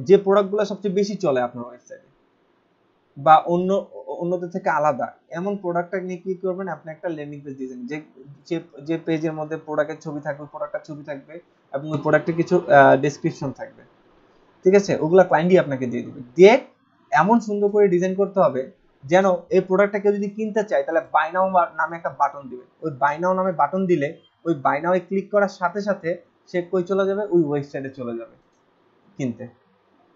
যে প্রোডাক্টগুলো সবচেয়ে বেশি চলে আপনার ওয়েবসাইটে বা অন্যদের থেকে আলাদা, এমন প্রোডাক্টটা নিয়ে কি করবেন, আপনি একটা ল্যান্ডিং পেজ দিয়েছেন যে পেজের মধ্যে প্রোডাক্টের ছবি থাকবে, প্রোডাক্টের ছবি থাকবে এবং ওই প্রোডাক্টের কিছু ডেসক্রিপশন থাকবে, ঠিক আছে। ওগুলা ক্লায়েন্টই আপনাকে দিয়ে দিবে। দিয়ে এমন সুন্দর করে ডিজাইন করতে হবে যেন এই প্রোডাক্টটা কেউ যদি কিনতে চায় তাহলে বাই নাও নামে একটা বাটন দিবে। ওই বাই নাও নামে বাটন দিলে ওই বাই নাও ক্লিক করার সাথে সাথে সে কই চলে যাবে, ওই ওয়েবসাইটে চলে যাবে কিনতে।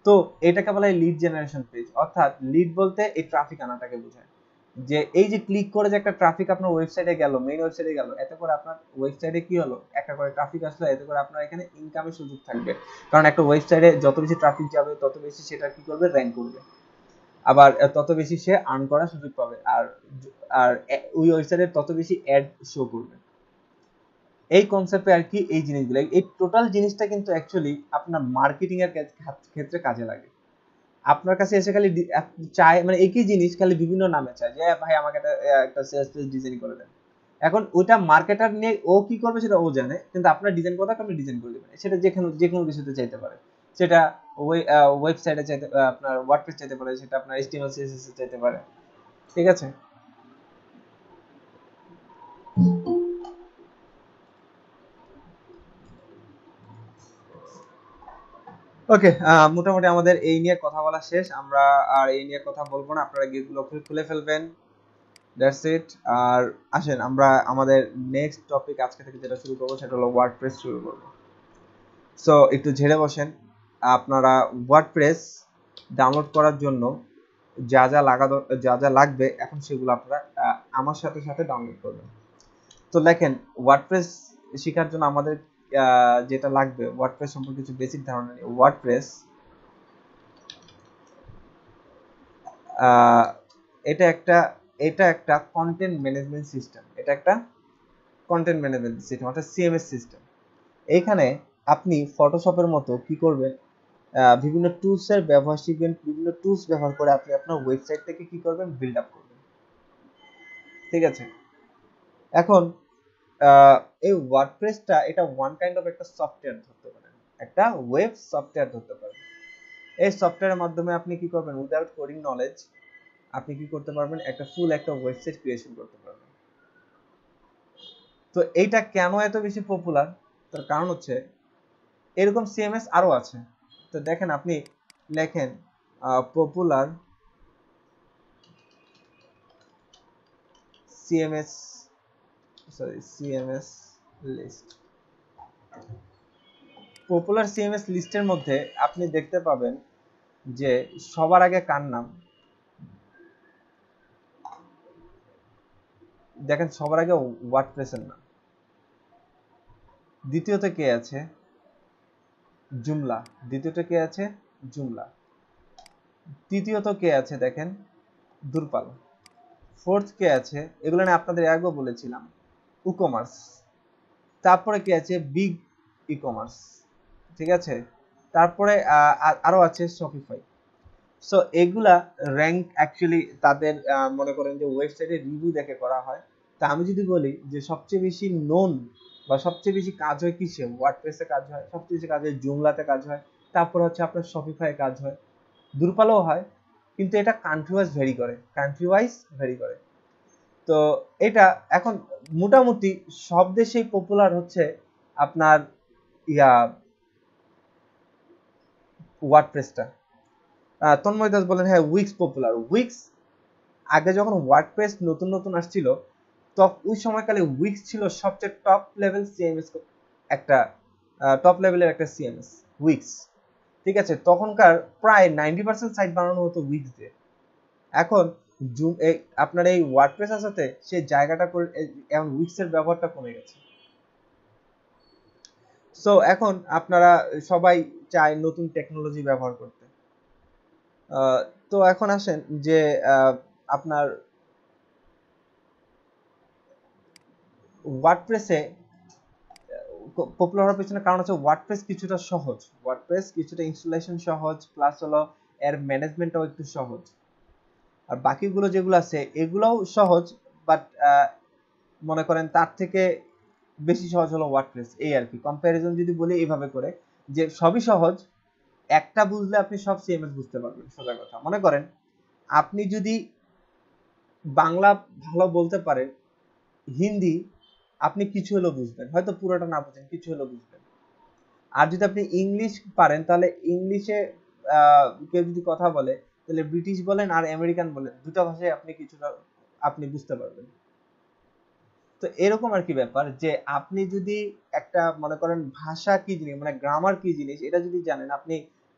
তো এটাকে বলা হয় লিড জেনারেশন পেজ, অর্থাৎ লিড বলতে এই ট্রাফিক আনাটাকে বোঝায়। যে এই যে ক্লিক করে যে একটা ট্রাফিক আপনার ওয়েবসাইটে গেল, মেইন ওয়েবসাইটে গেল, এতে করে আপনার ওয়েবসাইটে কি হলো, একটা করে ট্রাফিক আসলো, এতে করে আপনার এখানে ইনকামের সুযোগ থাকবে। কারণ একটা ওয়েবসাইটে যত বেশি ট্রাফিক যাবে তত বেশি সেটা কি করবে, র্যাঙ্ক করবে, আবার তত বেশি সে আর্ন করার সুযোগ পাবে, আর ওই ওয়েবসাইটে তত বেশি অ্যাড শো করবে। এই কনসেপ্টে আর কি এই জিনিসগুলো, এই টোটাল জিনিসটা কিন্তু অ্যাকচুয়ালি আপনার মার্কেটিং এর ক্ষেত্রে কাজে লাগে। আপনার কাছে এসে খালি চায়, মানে একই জিনিস খালি বিভিন্ন নামে চায় যে ভাই আমাকে একটা সেলস পেজ ডিজাইন করে দেন। এখন ওইটা মার্কেটার নিয়ে ও কি করবে সেটা ও জানে, কিন্তু আপনার ডিজাইন কথা আপনি ডিজাইন করে দেবেন, সেটা যে কোনো কিছুতে চাইতে পারে। সেটা ওয়েবসাইটে চাইতে, আপনার ওয়ার্ডপ্রেস চাইতে পারে, সেটা আপনার এইচটিএমএল সিএসএস চাইতে পারে, ঠিক আছে। ওকে, মোটামুটি আমাদের এই নিয়ে কথা বলা শেষ। আমরা আর এই নিয়ে কথা বলবো না, আপনারা গিগুলো খুলে ফেলবেন, দ্যাটস ইট। আর আসেন আমরা আমাদের নেক্সট টপিক আজকে থেকে যেটা শুরু করবো সেটা হলো ওয়ার্ডপ্রেস শুরু করবো। সো একটু ঝেড়ে বসেন। আপনারা ওয়ার্ডপ্রেস ডাউনলোড করার জন্য যা যা লাগবে এখন সেগুলো আপনারা আমার সাথে সাথে ডাউনলোড করবেন। তো দেখেন, ওয়ার্ডপ্রেস শেখার জন্য আমাদের যেটা লাগবে, ওয়ার্ডপ্রেস সম্পর্কে কিছু বেসিক ধারণা নিয়ে। ওয়ার্ডপ্রেস এটা একটা কন্টেন্ট ম্যানেজমেন্ট সিস্টেম, এটা একটা কন্টেন্ট ম্যানেজমেন্ট সিস্টেম অর্থাৎ সিএমএস সিস্টেম। এইখানে আপনি ফটোশপের মতো কি করবেন, বিভিন্ন টুলসের ব্যবহার শিখবেন, বিভিন্ন টুলস ব্যবহার করে আপনি আপনার ওয়েবসাইটটাকে কি করবেন, বিল্ড আপ করবেন, ঠিক আছে। এখন এই ওয়ার্ডপ্রেসটা এটা ওয়ান কাইন্ড অফ একটা সফটওয়্যার ধরতে পারেন, একটা ওয়েব সফটওয়্যার ধরতে পারেন। এই সফটওয়্যারের মাধ্যমে আপনি কি করবেন, উইদাউট কোডিং নলেজ আপনি কি করতে পারবেন, একটা ফুল একটা ওয়েবসাইট ক্রিয়েশন করতে পারবেন। তো এইটা কেন এত বেশি পপুলার, তার কারণ হচ্ছে এরকম সিএমএস আরো আছে। তো দেখেন আপনি লেখেন popular CMS list. Popular CMS লিস্টের মধ্যে আপনি দেখতে পাবেন যে সবার আগে কার নাম, দেখেন সবার আগে ওয়ার্ডপ্রেসের নাম, দ্বিতীয়তে কে আছে, জুমলা, দ্বিতীয়তে কে আছে, জুমলা, তৃতীয়ত কে আছে দেখেন দুরপাল, ফোর্থ কে আছে, এগুলো নিয়ে আপনাদের আগেও বলেছিলাম, উকমার্স, তারপরে কে আছে, বিগ ই কমার্স, ঠিক আছে, তারপরে আরো আছে শপিফাই। সো এগুলা র্যাঙ্ক অ্যাকচুয়ালি তাদের মনে করেন যে ওয়েবসাইটে রিভিউ দেখে করা হয়। তা আমি যদি বলি যে সবচেয়ে বেশি নোন বা সবচেয়ে বেশি কাজ হয় কিসে, ওয়ার্ডপ্রেসে কাজ হয়, সবচেয়ে বেশি কাজ হয় জুমলাতে কাজ হয়, তারপর হচ্ছে আপনার শপিফাই কাজ হয়, দুরপালও হয়, কিন্তু এটা কান্ট্রি ওয়াইজ ভেরি করে। তো এটা এখন মোটামুটি সব দেশেই পপুলার হচ্ছে আপনার ওয়ার্ডপ্রেসটা। তন্ময় দাস বলেন হ্যাঁ উইক্স পপুলার। উইক্স আগে যখন ওয়ার্ডপ্রেস নতুন আসছিল ওই সময়কালে উইক্স ছিল সবচেয়ে টপ লেভেল সিএমএস, একটা টপ লেভেলের একটা সিএমএস উইক্স, ঠিক আছে। তখনকার প্রায় 90% সাইট বানানো হতো উইক্স দিয়ে। এখন আপনার এই ওয়ার্ডপ্রেস আসাতে সেই জায়গাটা করে এখন উইক্সের ব্যবহারটা কমে গেছে। সো এখন আপনারা সবাই চায় নতুন টেকনোলজি ব্যবহার করতে। তো এখন আসেন যে আপনার ওয়ার্ডপ্রেসে পপুলার হওয়ার পেছনে কারণ হচ্ছে ওয়ার্ডপ্রেস কিছুটা সহজ, ওয়ার্ডপ্রেস কিছুটা ইনস্টলেশন সহজ, প্লাস হলো এর ম্যানেজমেন্টটাও একটু সহজ। আর বাকিগুলো যেগুলো আছে এগুলোও সহজ, বাট মনে করেন তার থেকে বেশি সহজ হলো ওয়ার্ডপ্রেস, এই আর কি। কম্প্যারিজন যদি বলি এইভাবে করে যে সবই সহজ, একটা বুঝলে আপনি সব সিএমএস বুঝতে পারবেন। সোজা কথা, মনে করেন আপনি যদি বাংলা ভালো বলতে পারেন, হিন্দি আপনি কিছু হলেও বুঝবেন, হয়তো পুরোটা না বুঝেন কিছু হলেও বুঝবেন। আর যদি আপনি ইংলিশ পারেন তাহলে ইংলিশে কেউ যদি কথা বলে তাহলে ব্রিটিশ বলেন আর আমেরিকান বলেন, দুটো ভাষায় আপনি কিছুটা আপনি বুঝতে পারবেন। তো এরকম আর কি ব্যাপার যে আপনি যদি একটা মনে করেন ভাষা কি জিনিস, মানে গ্রামার কি জিনিস এটা যদি জানেন,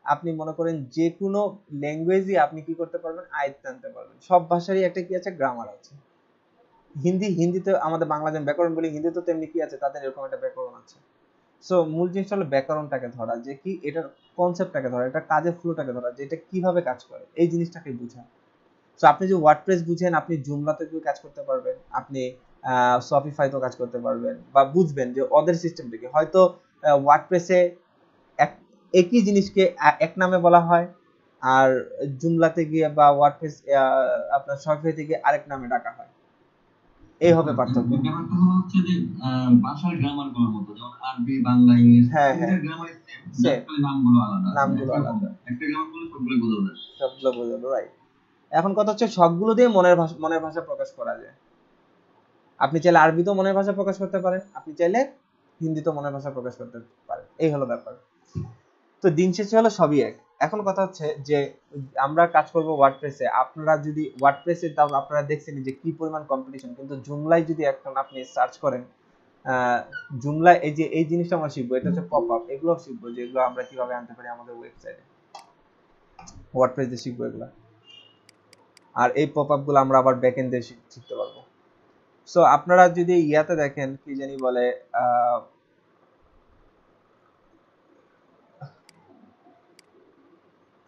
আপনি মনে করেন যে কোনো ল্যাঙ্গুয়েজই আপনি কি করতে পারবেন, আয়ত্তে আনতে পারবেন। সব ভাষারই একটা কি আছে, গ্রামার আছে। হিন্দিতে আমাদের বাংলা যেমন ব্যাকরণ বলি, হিন্দিতে তেমনি কি আছে, তাদের এরকম একটা ব্যাকরণ আছে। সো মূল জিনিসটা হলো ব্যাকরণটাকে ধরা, যে কি এটার কনসেপ্টটাকে ধরা, এটা কাজের ফ্লোটাকে ধরা, যে এটা কিভাবে কাজ করে, এই জিনিসটাকে বোঝা। সো আপনি যে ওয়ার্ডপ্রেস বুঝেন, আপনি জুমলাতে গিয়ে কাজ করতে পারবেন, আপনি শপিফাইতেও কাজ করতে পারবেন, বা বুঝবেন যে ওদের সিস্টেমটা কি। হয়তো ওয়ার্ডপ্রেসে একই জিনিসকে এক নামে বলা হয়, আর জুমলাতে গিয়ে বা ওয়ার্ডপ্রেস আপনার শপিফাইতে গিয়ে আরেক নামে ডাকা হয়, এই হবে পার্থক্য। ব্যাপারটা হলো হচ্ছে যে ভাষার গ্রামার গুলোর মতো, যেমন আরবি, বাংলা, ইংলিশ, এটার গ্রামার সেম, নামগুলো আলাদা। একটা গ্রামার বলে সবগুলো বোঝা যায়, রাইট। এখন কথা হচ্ছে সবগুলো দিয়ে মনের ভাষা প্রকাশ করা যায়। আপনি চাইলে আরবিতেও মনের ভাষা প্রকাশ করতে পারেন, আপনি চাইলে হিন্দিতেও মনের ভাষা প্রকাশ করতে পারেন, এই হলো ব্যাপার। তো দিন শেষে হলো সবই এক। এখন কথা হচ্ছে যে আমরা কাজ করব ওয়ার্ডপ্রেসে, আপনারা যদি ওয়ার্ডপ্রেসে তাও আপনারা দেখছেন যে কি পরিমাণ কম্পিটিশন, কিন্তু জুমলায় যদি এখন আপনি সার্চ করেন, জুমলায় এই জিনিসটা আমরা শিখবো, এটা হচ্ছে পপ আপ, এগুলো শিখবো যে এগুলো আমরা কিভাবে আনতে পারি আমাদের ওয়েবসাইটে, ওয়ার্ডপ্রেসে শিখবো এগুলা। আর এই পপ আপ গুলো আমরা আবার ব্যাকএন্ডে শিখতে পারবো। সো আপনারা যদি ইয়াতে দেখেন কি জানি বলে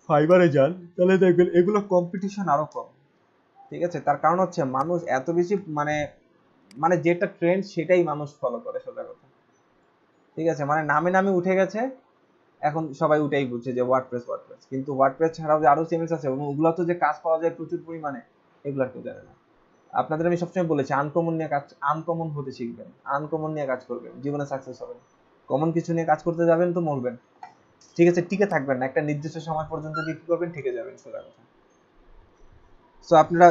ফাইবারে যান, তাহলে দেখবেন এগুলো কম্পিটিশন আরো কম, ঠিক আছে। তার কারণ হচ্ছে মানুষ এত বেশি মানে যেটা ট্রেন্ড সেটাই মানুষ ফলো করে, সোজা কথা, ঠিক আছে। মানে নামে উঠে গেছে, এখন সবাই উঠেই বুঝছে যে ওয়ার্ডপ্রেস, কিন্তু ওয়ার্ডপ্রেস ছাড়াও যে আরো সিএমএস আছে এবং ওগুলো তো যে কাজ পাওয়া যায় প্রচুর পরিমাণে, এগুলো আর কেউ জানে না। আপনাদের আমি সবসময় বলেছি আনকমন হতে শিখবেন, আনকমন নিয়ে কাজ করবেন, জীবনে সাকসেস হবেন। কমন কিছু নিয়ে কাজ করতে যাবেন তো মরবেন। ঠিক আছে, টিকে থাকবেন না, একটা নির্দিষ্ট সময় পর্যন্ত কি করবেন, টিকে যাবেন সোজা কথা। সো আপনারা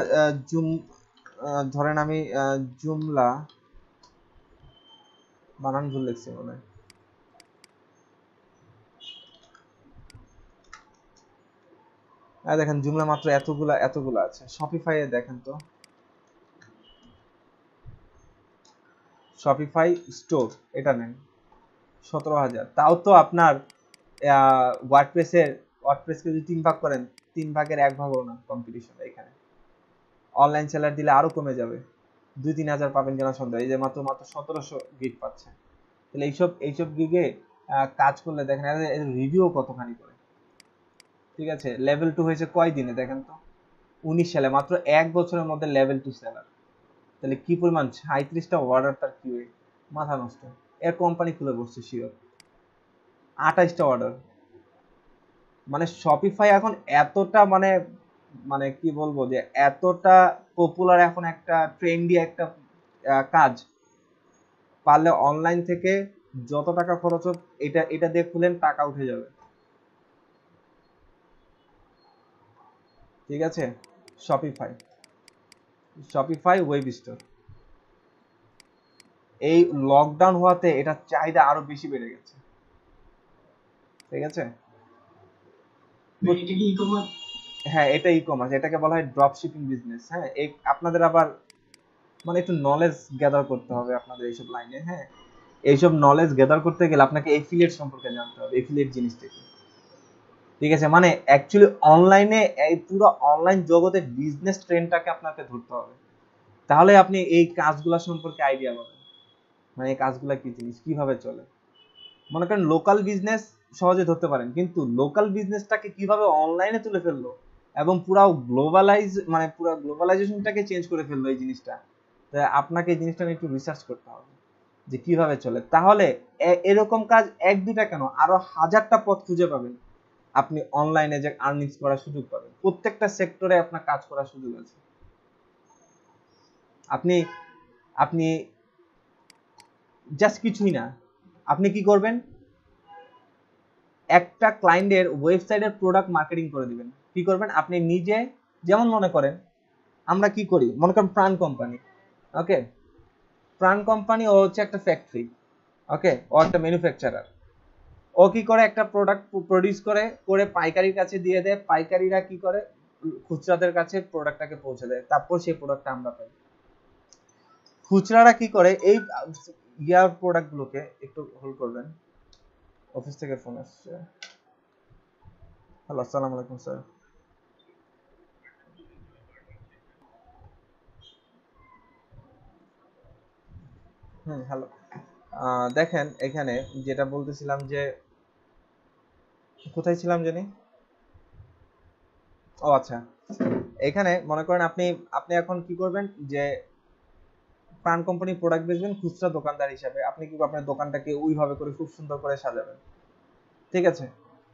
ধরেন আমি জুমলা বানান ভুল লিখছি মনে হয়। দেখেন জুমলা মাত্র এতগুলা আছে। শপিফাই এ দেখেন তো, শপিফাই স্টোর এটা নেন 17,000। তাও তো আপনার ওয়ার্ডপ্রেসকে যদি 3 ভাগ করেন, 3 ভাগের 1 ভাগও না কম্পিটিশন এখানে। অনলাইন সেলার দিলে আরো কমে যাবে, 2-3 হাজার পাবেন কিনা সন্দেহ। এই যে মাত্র 1700 গিগ পাচ্ছে। তাহলে এইসব গিগে কাজ করলে দেখেন রিভিউ কতখানি করে। ঠিক আছে, লেভেল 2 হয়েছে কয় দিনে দেখেন তো, 19 সালে, মাত্র 1 বছরের মধ্যে লেভেল 2 সেলার। তাহলে কি পরিমাণ 37টা অর্ডার তার কি মাথা নষ্ট। এর কোম্পানি খুলে বসছে শিওর, 28টা অর্ডার। মানে শপিফাই এখন এতটা মানে কি বলবো যে এতটা পপুলার এখন, একটা ট্রেন্ডি একটা কাজ। পারলে অনলাইন থেকে যত টাকা খরচ হোক এটা দিয়ে খুলেন, টাকা উঠে যাবে। ঠিক আছে, শপিফাই ওয়েব স্টোর। এই লকডাউন হওয়াতে এটা চাহিদা আরো বেশি বেড়ে গেছে। ঠিক আছে, হ্যাঁ এটা ই-কমার্স, এটাকে বলা হয় ড্রপ শিপিং বিজনেস। হ্যাঁ, আপনাদের আবার মানে একটু নলেজ গ্যাদার করতে হবে আপনাদের এইসব লাইনে। হ্যাঁ, এইসব নলেজ গ্যাদার করতে গেলে আপনাকে এফিলিয়েট সম্পর্কে জানতে হবে, এফিলিয়েট জিনিসটা কি। ঠিক আছে, মানে অ্যাকচুয়ালি অনলাইনে এই পুরো অনলাইন জগতে বিজনেস ট্রেন্ডটাকে আপনাকে ধরতে হবে, তাহলে আপনি এই কাজগুলো সম্পর্কে আইডিয়া পাবেন। মানে এই কাজগুলো কি জিনিস, কিভাবে চলে। মনে করেন লোকাল বিজনেস সহজে ধরতে পারেন, কিন্তু লোকাল বিজনেসটাকে কিভাবে অনলাইনে তুলে ফেললো এবং পুরো গ্লোবালাইজেশনটাকে চেঞ্জ করে ফেললো এই জিনিসটা, আপনাকে এই জিনিসটা নিয়ে একটু রিসার্চ করতে হবে যে কিভাবে চলে। তাহলে এরকম কাজ 1-2টা কেন, আরো 1000টা পথ খুঁজে পাবেন আপনি অনলাইনে, যে আর্নিংস করার সুযোগ পাবেন। প্রত্যেকটা সেক্টরে আপনার কাজ করার সুযোগ আছে। আপনি জাস্ট কিছুই না, আপনি কি করবেন, একটা ক্লায়েন্টের ওয়েবসাইটের প্রোডাক্ট মার্কেটিং করে দিবেন। কি করবেন, আপনি নিজে, যেমন মনে করেন আমরা কি করি, মনে করেন প্রাণ কোম্পানি। ওকে, প্রাণ কোম্পানি ও হচ্ছে একটা ফ্যাক্টরি। ওকে, ও একটা ম্যানুফ্যাকচারার। ও কি করে, একটা প্রোডাক্ট প্রডিউস করে পাইকারির কাছে দিয়ে দেয়, পাইকারিরা কি করে খুচরাদের কাছে প্রোডাক্টটাকে পৌঁছে দেয়, তারপর সেই প্রোডাক্টটা আমরা পাই। খুচরারা কি করে, এই প্রোডাক্ট গুলোকে, একটু হোল্ড করবেন, অফিস থেকে ফোন আসছে। হ্যালো, আসসালামু আলাইকুম স্যার। হ্যালো। দেখেন এখানে যেটা বলতেছিলাম, যে কোথায় ছিলাম জানি, ও আচ্ছা, এখানে মনে করেন আপনি এখন কি করবেন, যে প্রাণ কোম্পানি প্রোডাক্ট বেচবেন খুচরা দোকানদার হিসাবে। আপনি কি আপনার দোকানটাকে ওইভাবে করে খুব সুন্দর করে সাজাবেন। ঠিক আছে,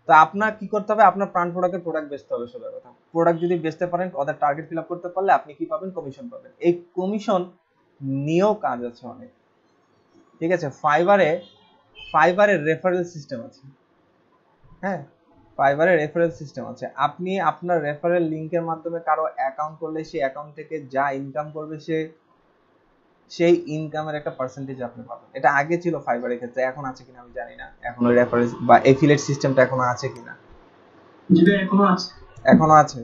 তো আপনার কি করতে হবে, আপনার প্রাণ প্রোডাক্ট বেচতে হবে। সোজা কথা, প্রোডাক্ট যদি বেচতে পারেন, ওদের টার্গেট ফিল আপ করতে পারলে আপনি কি পাবেন, কমিশন পাবেন। এই কমিশন নিয়েও কাজ আছে অনেক। ঠিক আছে, ফাইবারে রেফারেল সিস্টেম আছে। হ্যাঁ, ফাইবারে রেফারেল সিস্টেম আছে। আপনি আপনার রেফারেল লিংকের মাধ্যমে কারো অ্যাকাউন্ট করলে, সেই অ্যাকাউন্ট থেকে যা ইনকাম করবে সেই ইনকামের একটা পার্সেন্টেজ আপনি পাবেন। এটা আগে ছিল ফাইবারের ক্ষেত্রে, এখন আছে কিনা আমি জানি না। এখন ওই রেফারেল বা এফিলিয়েট সিস্টেমটা এখনো আছে কিনা। যেটা এখনো আছে।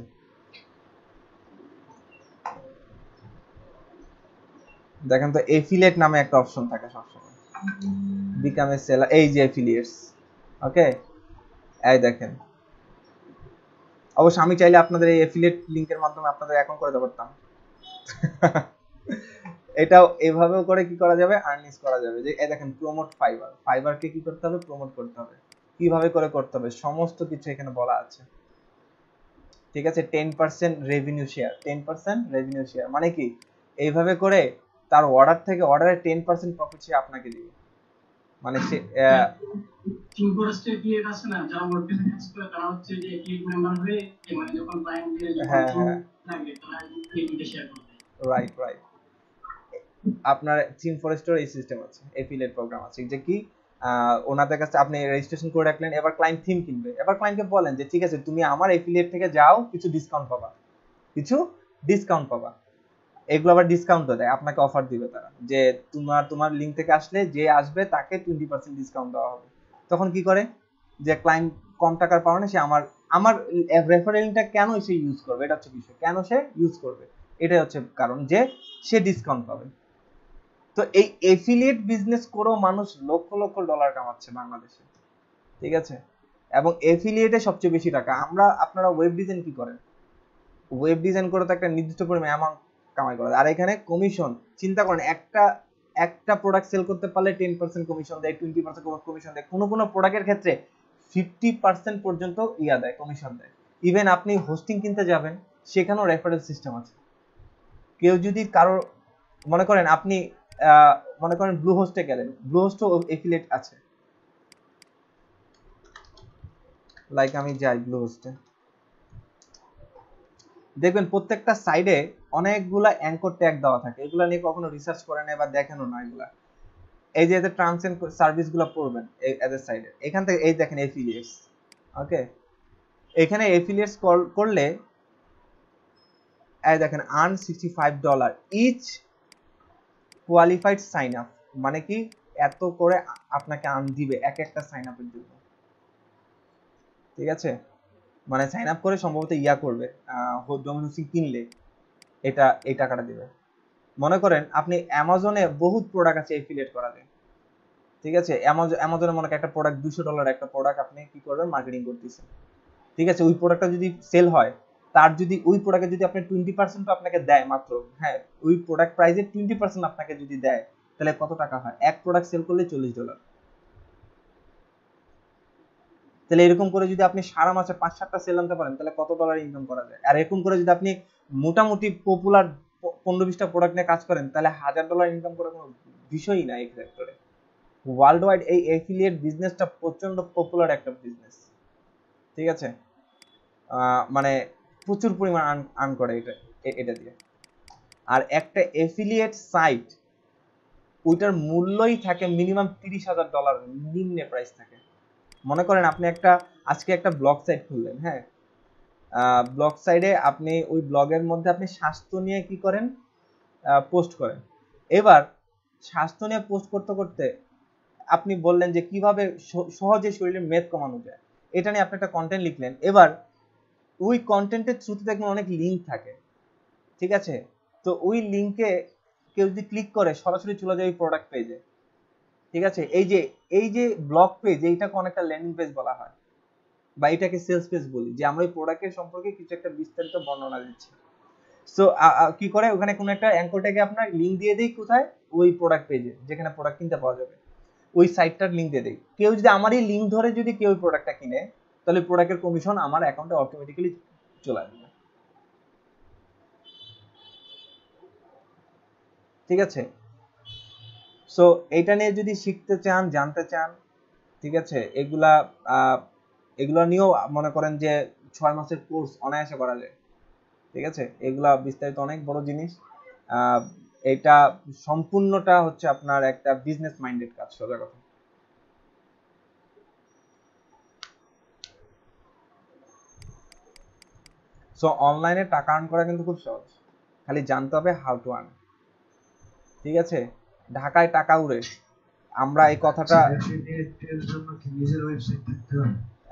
দেখেন তো, এফিলিয়েট নামে একটা অপশন থাকে সবসময়, বিকাম এ সেলার, এই যে এফিলিয়েটস। ওকে, এই দেখেন, অবশ্য আমি চাইলে আপনাদের এই এফিলিয়েট লিংকের মাধ্যমে আপনাদের অ্যাকাউন্ট করে দিতে পারতাম। এটাও এভাবেও করে কি করা যাবে, আর্নিংস করা যাবে। যে এই দেখেন, প্রমোট ফাইবারকে কি করতে হবে, প্রমোট করতে হবে। কিভাবে করে করতে হবে সমস্ত কিছু এখানে বলা আছে। ঠিক আছে, 10% রেভিনিউ শেয়ার, 10% রেভিনিউ শেয়ার মানে কি, এইভাবে করে তার অর্ডার থেকে অর্ডারের 10% প্রফিট সে আপনাকে দিবে। মানে সে টিম ফরেস্টে কি এটা আছে না, যারা ওয়ার্ডপ্রেসে কাজ করে তারা হচ্ছে যে ক্লিক মেম্বার হয়ে, মানে যখন ক্লায়েন্ট দিয়ে লাগে তারা ক্লিকটা শেয়ার করে। রাইট। আপনার থিম ফরেস্টের এই সিস্টেম আছে, এফিলিয়েট প্রোগ্রাম আছে, যে কি ওনাদের কাছে আপনি রেজিস্ট্রেশন করে রাখলেন, এবার ক্লায়েন্ট থিম কিনবে, এবার ক্লায়েন্টকে বলেন যে ঠিক আছে তুমি আমার এফিলিয়েট থেকে যাও, কিছু ডিসকাউন্ট পাবা। এগুলো আবার ডিসকাউন্টও দেয়, আপনাকে অফার দিবে তারা যে তোমার লিঙ্ক থেকে আসলে যে আসবে তাকে 20% ডিসকাউন্ট দেওয়া হবে। তখন কি করে যে ক্লায়েন্ট কম টাকার কারণে সে আমার রেফারেলটা কেন সে ইউজ করবে, এটা হচ্ছে বিষয়, কেন সে ইউজ করবে এটাই হচ্ছে কারণ, যে সে ডিসকাউন্ট পাবে। তো এই এফিলিয়েট বিজনেস করেও মানুষ লক্ষ লক্ষ ডলার কামাচ্ছে বাংলাদেশে, ঠিক আছে, এবং এফিলিয়েটে সবচেয়ে বেশি টাকা। আপনারা ওয়েব ডিজাইন কি করেন, ওয়েব ডিজাইন করে তো একটা নির্দিষ্ট পরিমাণ অ্যামাউন্ট কামাই করা, আর এখানে কমিশন চিন্তা করেন, একটা প্রোডাক্ট সেল করতে পারলে 10% কমিশন দেয়, 20% কমিশন দেয়, কোনো প্রোডাক্টের ক্ষেত্রে 50% পর্যন্ত দেয়, কমিশন দেয়। ইভেন আপনি হোস্টিং কিনতে যাবেন, সেখানেও রেফারেল সিস্টেম আছে। কেউ যদি কারো মনে করেন আপনি মনে করেন ব্লু হোস্টে গেলেন, ব্লু হোস্টও এফিলিয়েট আছে, লাইক আমি যাই ব্লু হোস্টে, দেখবেন প্রত্যেকটা সাইডে অনেকগুলা অ্যাঙ্কর ট্যাগ দেওয়া থাকে, এগুলা নিয়ে কখনো রিসার্চ করে না বা দেখেনো না এগুলা। এই যে এদের টার্মস এন্ড সার্ভিস গুলো পড়বেন এদের সাইডে, এখান থেকে এই দেখেন এফিলিয়েটস, ওকে, এখানে এফিলিয়েটস করলে এই দেখেন earn $65 each qualified sign up, মানে কি এত করে আপনাকে আর্ন দিবে এক একটা সাইন আপের জন্য, ঠিক আছে, মানে সাইন আপ করে সম্ভবত করবে ডোমেইন হোস্টিং কিনলে এই টাকাটা দিবে। মনে করেন আপনি অ্যামাজনে বহুত প্রোডাক্ট আছে এফিলিয়েট করা যায়, ঠিক আছে, অ্যামাজনে মনে করেন একটা প্রোডাক্ট $200 একটা প্রোডাক্ট আপনি কি করবেন, মার্কেটিং করতেছেন, ঠিক আছে, ওই প্রোডাক্টটা যদি সেল হয়, তার যদি ওই প্রোডাক্টে যদি আপনি 20% আপনাকে দেয় মাত্র, হ্যাঁ ওই প্রোডাক্ট প্রাইসে 20% আপনাকে যদি দেয়, তাহলে কত টাকা হয়, এক প্রোডাক্ট সেল করলে $40। তাহলে এরকম করে যদি আপনি সারা মাসে 5-7টা সেল আনতে পারেন, তাহলে কত ডলার ইনকাম করা যায়। আর এরকম করে যদি আপনি মোটামুটি পপুলার 15-20টা প্রোডাক্ট নিয়ে কাজ করেন, তাহলে $1000 ইনকাম করার কোনো বিষয়ই না এই সেক্টরে। ওয়ার্ল্ড ওয়াইড এই এফিলিয়েট বিজনেসটা প্রচন্ড পপুলার একটা বিজনেস, ঠিক আছে, মানে প্রচুর পরিমাণ আর্ন করে এটা দিয়ে। আর একটা এফিলিয়েট সাইট, ওইটার মূল্যই থাকে মিনিমাম $30,000 নিম্নে প্রাইস থাকে। মনে করেন আপনি আজকে একটা ব্লগ সাইট খুললেন, হ্যাঁ, ব্লগ সাইটে আপনি ওই ব্লগের মধ্যে আপনি স্বাস্থ্য নিয়ে কি করেন, পোস্ট করেন। এবার স্বাস্থ্য নিয়ে পোস্ট করতে করতে আপনি বললেন যে কিভাবে সহজে শরীরের মেদ কমানো যায়, এটা নিয়ে আপনি একটা কন্টেন্ট লিখলেন। এবার ওই কন্টেন্টের থ্রুতে দেখবেন অনেক লিঙ্ক থাকে, ঠিক আছে, তো ওই লিঙ্কে কেউ যদি ক্লিক করে সরাসরি চলে যায় ওই প্রোডাক্ট পেজে, ঠিক আছে। এই যে ব্লগ পেজ, এইটাকে অনেকটা ল্যান্ডিং পেজ বলা হয়, বা এটাকে সেলস পেজ বলি, যে আমরা ওই প্রোডাক্টের সম্পর্কে কিছু একটা বিস্তারিত বর্ণনা দিচ্ছি। সো কি করে, ওখানে কোনো একটা অ্যাঙ্কর ট্যাগে আপনার লিঙ্ক দিয়ে দেই, কোথায়, ওই প্রোডাক্ট পেজে যেখানে প্রোডাক্ট কিনতে পাওয়া যাবে, ওই সাইটটার লিঙ্ক দিয়ে দেই। কেউ যদি আমার এই লিঙ্ক ধরে যদি কেউ ওই প্রোডাক্টটা কিনে, তাহলে প্রোডাক্টের কমিশন আমার অ্যাকাউন্টে অটোমেটিক্যালি চলে আসবে, ঠিক আছে। সো এইটা নিয়ে যদি শিখতে চান, জানতে চান, ঠিক আছে, এগুলা নিয়েও মনে করেন যে 6 মাসের কোর্স অনায়াসে করা যায়, ঠিক আছে। এগুলা বিস্তারিত অনেক বড় জিনিস, এটা সম্পূর্ণটা হচ্ছে আপনার একটা বিজনেস মাইন্ডেড কাজ, সোজা কথা। সো অনলাইনে টাকা আর্ন করা কিন্তু খুব সহজ, খালি জানতে হবে হাউ টু আর্ন, ঠিক আছে। ঢাকায় টাকা উড়ে, আমরা এই কথাটা,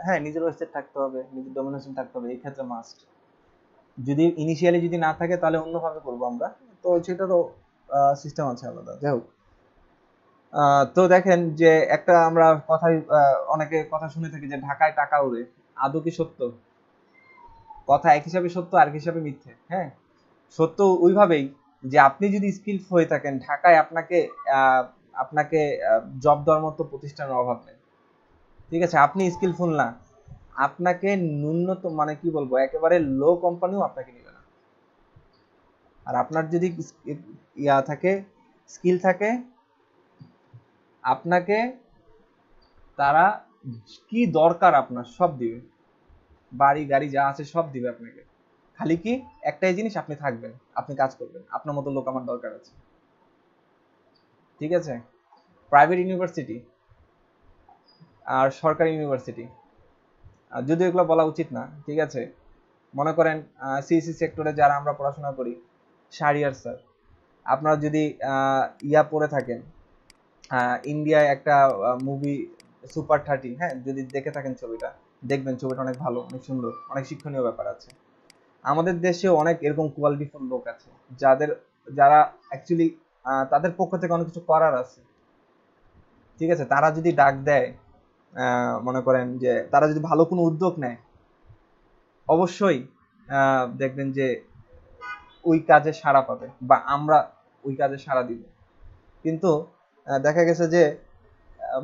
হ্যাঁ নিজের ওয়েবসাইট থাকতে হবে, নিজের ডোমেইন নেম থাকতে হবে, এই ক্ষেত্রে মাস্ট। যদি ইনিশিয়ালি যদি না থাকে তাহলে অন্যভাবে করবো আমরা, তো সেটারও সিস্টেম আছে আলাদা, যাই হোক। তো দেখেন যে একটা আমরা কথাই অনেকে কথা শুনে থাকি যে ঢাকায় টাকা উড়ে, আদৌ কি সত্য? কথা এক হিসাবে সত্য, আর এক হিসাবে মিথ্যে। হ্যাঁ, সত্য ওইভাবেই যে আপনি যদি স্কিল হয়ে থাকেন, ঢাকায় আপনাকে জব দেওয়ার মতো প্রতিষ্ঠানের অভাব নেই, ঠিক আছে। আপনি স্কিলফুল না, আপনাকে ন্যূনতম মানে কি বলবো, একেবারে লো কোম্পানিও আপনাকে নেবে না। আর আপনার যদি থাকে, স্কিল থাকে, আপনাকে তারা কি দরকার আপনার সব দিবে, বাড়ি গাড়ি যা আছে সব দিবে আপনাকে। খালি কি একটাই জিনিস, আপনি থাকবেন, আপনি কাজ করবেন, আপনার মতো লোক আমার দরকার আছে, ঠিক আছে। প্রাইভেট ইউনিভার্সিটি আর সরকারি ইউনিভার্সিটি, যদিও এগুলো বলা উচিত না, ঠিক আছে। মনে করেন সিএসসি সেক্টরে যারা আমরা পড়াশোনা করি, শাহরিয়ার স্যার, আপনারা যদি ইয়া পড়ে থাকেন, ইন্ডিয়ায় একটা মুভি সুপার 30, হ্যাঁ, যদি দেখে থাকেন ছবিটা, দেখবেন ছবিটা অনেক ভালো, অনেক সুন্দর, অনেক শিক্ষণীয় ব্যাপার আছে। আমাদের দেশে অনেক এরকম কোয়ালিটিফুল লোক আছে যারা অ্যাকচুয়ালি তাদের পক্ষ থেকে অনেক কিছু করার আছে, ঠিক আছে। তারা যদি ডাক দেয়, মনে করেন যে তারা যদি ভালো কোনো উদ্যোগ নেয়, অবশ্যই দেখবেন যে ওই কাজে সাড়া পাবে বা আমরা ওই কাজে সাড়া দিব। কিন্তু দেখা গেছে যে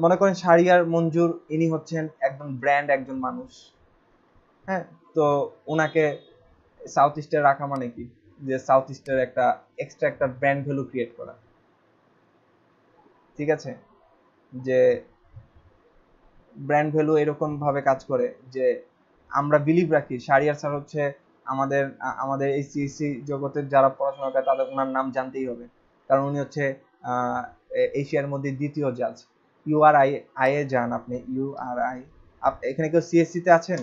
মনে করেন শাহরিয়ার মঞ্জুর, ইনি হচ্ছেন একজন ব্র্যান্ড, একজন মানুষ, হ্যাঁ। তো ওনাকে সাউথ ইস্টে রাখা মানে কি, যে সাউথ ইস্টের একটা এক্সট্রা একটা ব্র্যান্ড ভ্যালু ক্রিয়েট করা, ঠিক আছে। যে ব্র্যান্ড ভ্যালু এরকম ভাবে কাজ করে যে আমরা বিলিভ রাখি শাহরিয়ার স্যার হচ্ছে আমাদের এই সিএসসি জগতের যারা পড়াশোনা করে তাদের ওনার নাম জানতেই হবে, কারণ উনি হচ্ছে এশিয়ার মধ্যে দ্বিতীয় জাজ। ইউআরআই এ যান আপনি, ইউআরআই। এখানে কেউ সিএসসি তে আছেন?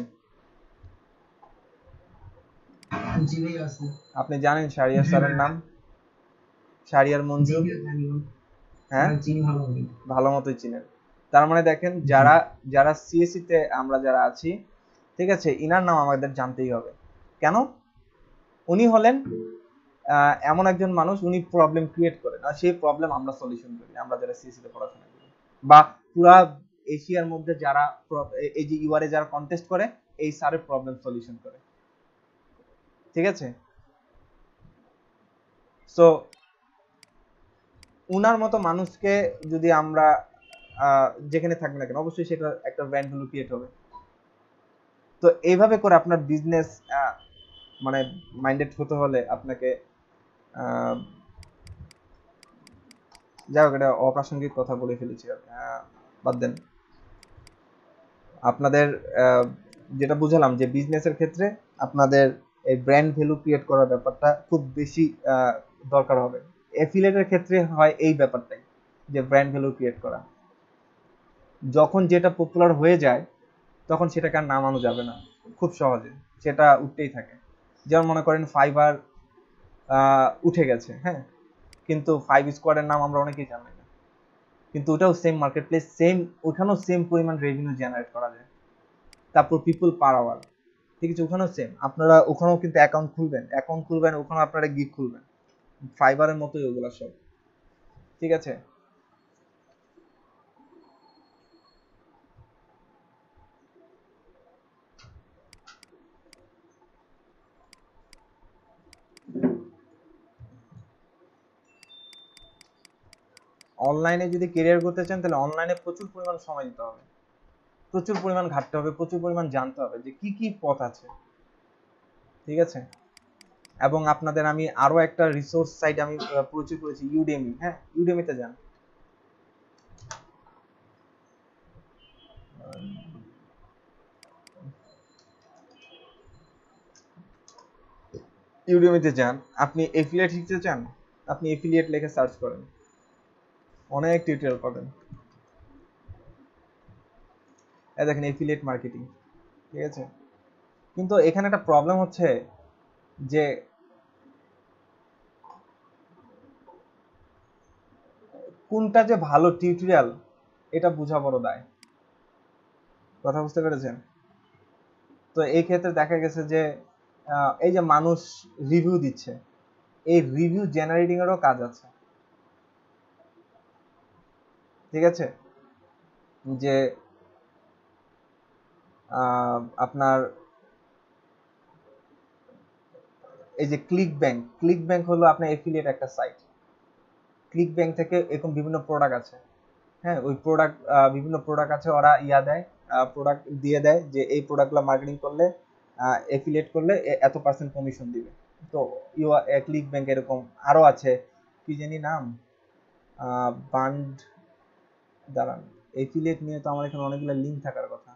আপনি জানেন শাহরিয়ার স্যারের নাম? শাহরিয়ার মঞ্জুর, হ্যাঁ, ভালো মতোই চিনেন। তার মানে দেখেন যারা সিএসসি তে আমরা যারা আছি, ঠিক আছে, ইনার নাম আমাদের জানতেই হবে। কেন? উনি হলেন এমন একজন মানুষ, উনি প্রবলেম ক্রিয়েট করেন আর সেই প্রবলেম আমরা সলিউশন করি, আমরা যারা সিএসসি তে পড়াশোনা করি, বা পুরা এশিয়ার মধ্যে যারা এই যে ইউআরএ যারা কন্টেস্ট করে, এই স্যারের প্রবলেম সলিউশন করে, ঠিক আছে। সো উনার মতো মানুষকে যদি আমরা যেখানে থাকবে না কেন, অবশ্যই সেটা একটা ব্র্যান্ড ভ্যালু ক্রিয়েট হবে। তো এইভাবে করে আপনার বিজনেস মানে মাইন্ডেড হতে হলে আপনাকে যাই হোক, এটা অপ্রাসঙ্গিক কথা বলে ফেলেছি, বাদ দেন। আপনাদের যেটা বুঝালাম যে বিজনেসের ক্ষেত্রে আপনাদের এই ব্র্যান্ড ভ্যালু ক্রিয়েট করার ব্যাপারটা খুব বেশি দরকার হবে। অ্যাফিলিয়েটের ক্ষেত্রে হয় এই ব্যাপারটাই, যে ব্র্যান্ড ভ্যালু ক্রিয়েট করা। যখন যেটা পপুলার হয়ে যায় তখন সেটাকে আর নামানো যাবে না খুব সহজে, সেটা উঠতেই থাকে। যেমন মনে করেন ফাইবার উঠে গেছে, হ্যাঁ, কিন্তু 5 স্কোয়াডের নাম আমরা অনেকেই জানি না, কিন্তু ওটাও সেম মার্কেট প্লেস, ওখানেও সেম পরিমাণ রেভিনিউ জেনারেট করা যায়। তারপর পিপল পার আওয়ার, ঠিক আছে, ওখানেও সেম। আপনারা ওখানেও কিন্তু অ্যাকাউন্ট খুলবেন, ওখানেও আপনারা গিগ খুলবেন, ফাইবারের মতোই ওগুলা সব, ঠিক আছে। অনলাইনে যদি ক্যারিয়ার করতে চান তাহলে অনলাইনে প্রচুর পরিমাণ সময় দিতে হবে, প্রচুর পরিমাণ ঘাটতে হবে, প্রচুর পরিমাণ জানতে হবে যে কি কি পথ আছে, ঠিক আছে। এবং আপনাদের আমি আরো একটা রিসোর্স সাইট আমি পরিচয় করেছি, ইউডেমি, হ্যাঁ, ইউডেমিতে যান। ইউডেমিতে যান, আপনি এফিলিয়েট শিখতে চান, আপনি এফিলিয়েট লিখে সার্চ করেন, অনেক টিউটোরিয়াল পাবেন। এই দেখেন এফিলিয়েট মার্কেটিং, ঠিক আছে। কিন্তু এখানে একটা প্রবলেম হচ্ছে যে কোনটা যে ভালো টিউটোরিয়াল এটা বোঝা বড় দায়, কথা বুঝতে পেরেছেন? তো এই ক্ষেত্রে দেখা গেছে যে এই যে মানুষ রিভিউ দিচ্ছে, এই রিভিউ জেনারেটিং এরও কাজ আছে, ঠিক আছে। যে আপনার এই যে ক্লিক ব্যাংক হলো আপনার এফিলিয়েট একটা সাইট। ক্লিক ব্যাংক থেকে এরকম বিভিন্ন প্রোডাক্ট আছে, হ্যাঁ, ওই প্রোডাক্ট বিভিন্ন প্রোডাক্ট আছে, ওরা দেয়, প্রোডাক্ট দিয়ে দেয় যে এই প্রোডাক্টগুলো মার্কেটিং করলে, এফিলিয়েট করলে এত % কমিশন দিবে। তো ক্লিক ব্যাংক এরকম আরো আছে, কি জানি নাম, বান্ড, দাঁড়ান, এফিলিয়েট নিয়ে তো আমার এখানে অনেকগুলো লিঙ্ক থাকার কথা।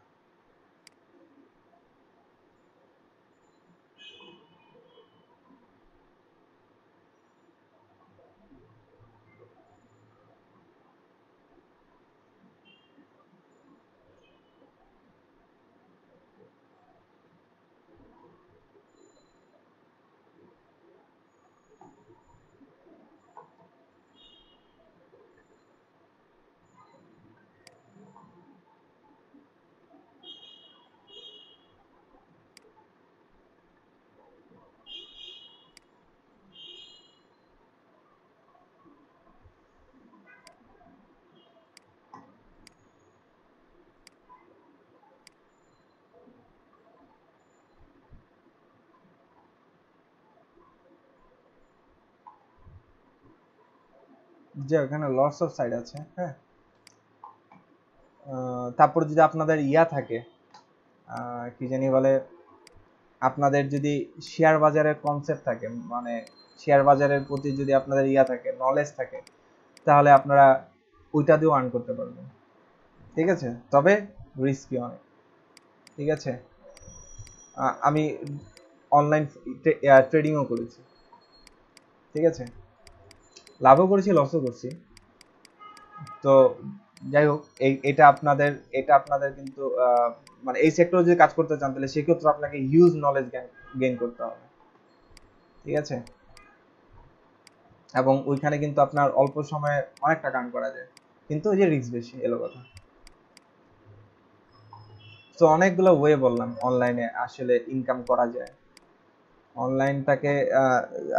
যে ওখানে লটস অফ সাইট আছে। হ্যাঁ, তারপর যদি আপনাদের ইয়া থাকে কি জানি বলে, আপনাদের যদি শেয়ার বাজারের কনসেপ্ট থাকে, মানে শেয়ার বাজারের প্রতি যদি আপনাদের ইয়া থাকে, নলেজ থাকে, তাহলে আপনারা ওইটা দিয়েও আর্ন করতে পারবেন। ঠিক আছে, তবে রিস্কি অনেক। ঠিক আছে, আমি অনলাইন ট্রেডিংও করেছি। ঠিক আছে, লাভও করেছি, লসও করছি। তো যাই হোক, এটা আপনাদের কিন্তু মানে এই সেক্টরে যদি কাজ করতে চান তাহলে সেক্ষেত্রে আপনাকে হিউজ নলেজ গেইন করতে হবে। ঠিক আছে, এবং ওইখানে কিন্তু আপনার অল্প সময়ে অনেক টাকা আর্ন করা যায়, কিন্তু ওই যে রিস্ক বেশি, এলো কথা। তো অনেকগুলো ওয়ে বললাম অনলাইনে আসলে ইনকাম করা যায়। অনলাইনটাকে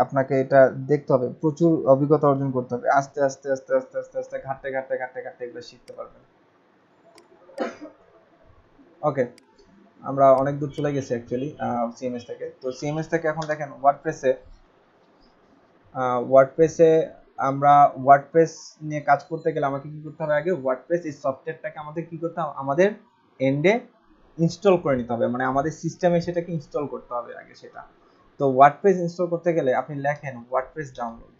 আপনাকে এটা দেখতে হবে, প্রচুর অভিজ্ঞতা অর্জন করতে হবে, আস্তে আস্তে আস্তে আস্তে আস্তে আস্তে ঘাটতে ঘাটতে ঘাটতে ঘাটতে এগুলো শিখতে পারবেন। ওকে, আমরা অনেক দূর চলে গেছি অ্যাকচুয়ালি সিএমএস থেকে। তো সিএমএস থেকে এখন দেখেন ওয়ার্ডপ্রেসে আমরা ওয়ার্ডপ্রেস নিয়ে কাজ করতে গেলে আমাকে কি করতে হবে? আগে ওয়ার্ডপ্রেস এই সফটওয়্যারটাকে আমাদের কি করতে হবে? আমাদের এন্ডে ইনস্টল করে নিতে হবে, মানে আমাদের সিস্টেমে সেটাকে ইনস্টল করতে হবে আগে সেটা। তো ওয়ার্ডপ্রেস ইনস্টল করতে গেলে আপনি লেখেন ওয়ার্ডপ্রেস ডাউনলোড।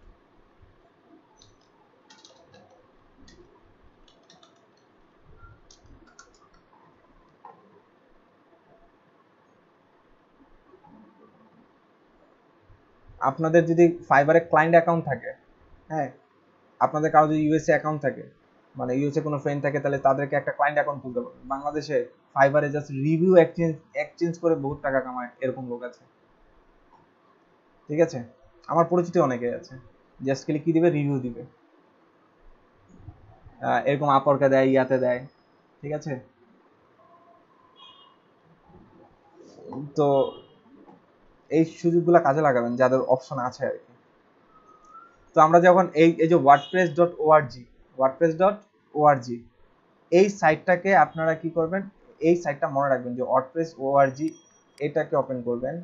আপনাদের যদি ফাইবারে ক্লায়েন্ট অ্যাকাউন্ট থাকে, হ্যাঁ, আপনাদের কারো যদি ইউএসএ অ্যাকাউন্ট থাকে, মানে ইউএসএ কোনো ফ্রেন্ড থাকে, তাহলে তাদেরকে একটা ক্লায়েন্ট অ্যাকাউন্ট খুলতে পারবেন। বাংলাদেশে ফাইবারে জাস্ট রিভিউ এক্সচেঞ্জ করে বহুত টাকা কামায় এরকম লোক আছে। ঠিক আছে, আমার পরিচিত অনেকে আছে, জাস্ট খালি কি দিবে? রিভিউ দিবে, এরকম আপরকে দেয়, ইয়াতে দেয়। ঠিক আছে, তো এই সুযোগগুলো কাজে লাগাবেন যাদের অপশন আছে আর কি। তো আমরা যখন এই যে wordpress.org এই সাইটটাকে আপনারা কি করবেন? এই সাইটটা মনে রাখবেন যে wordpress.org, এটাকে ওপেন করবেন।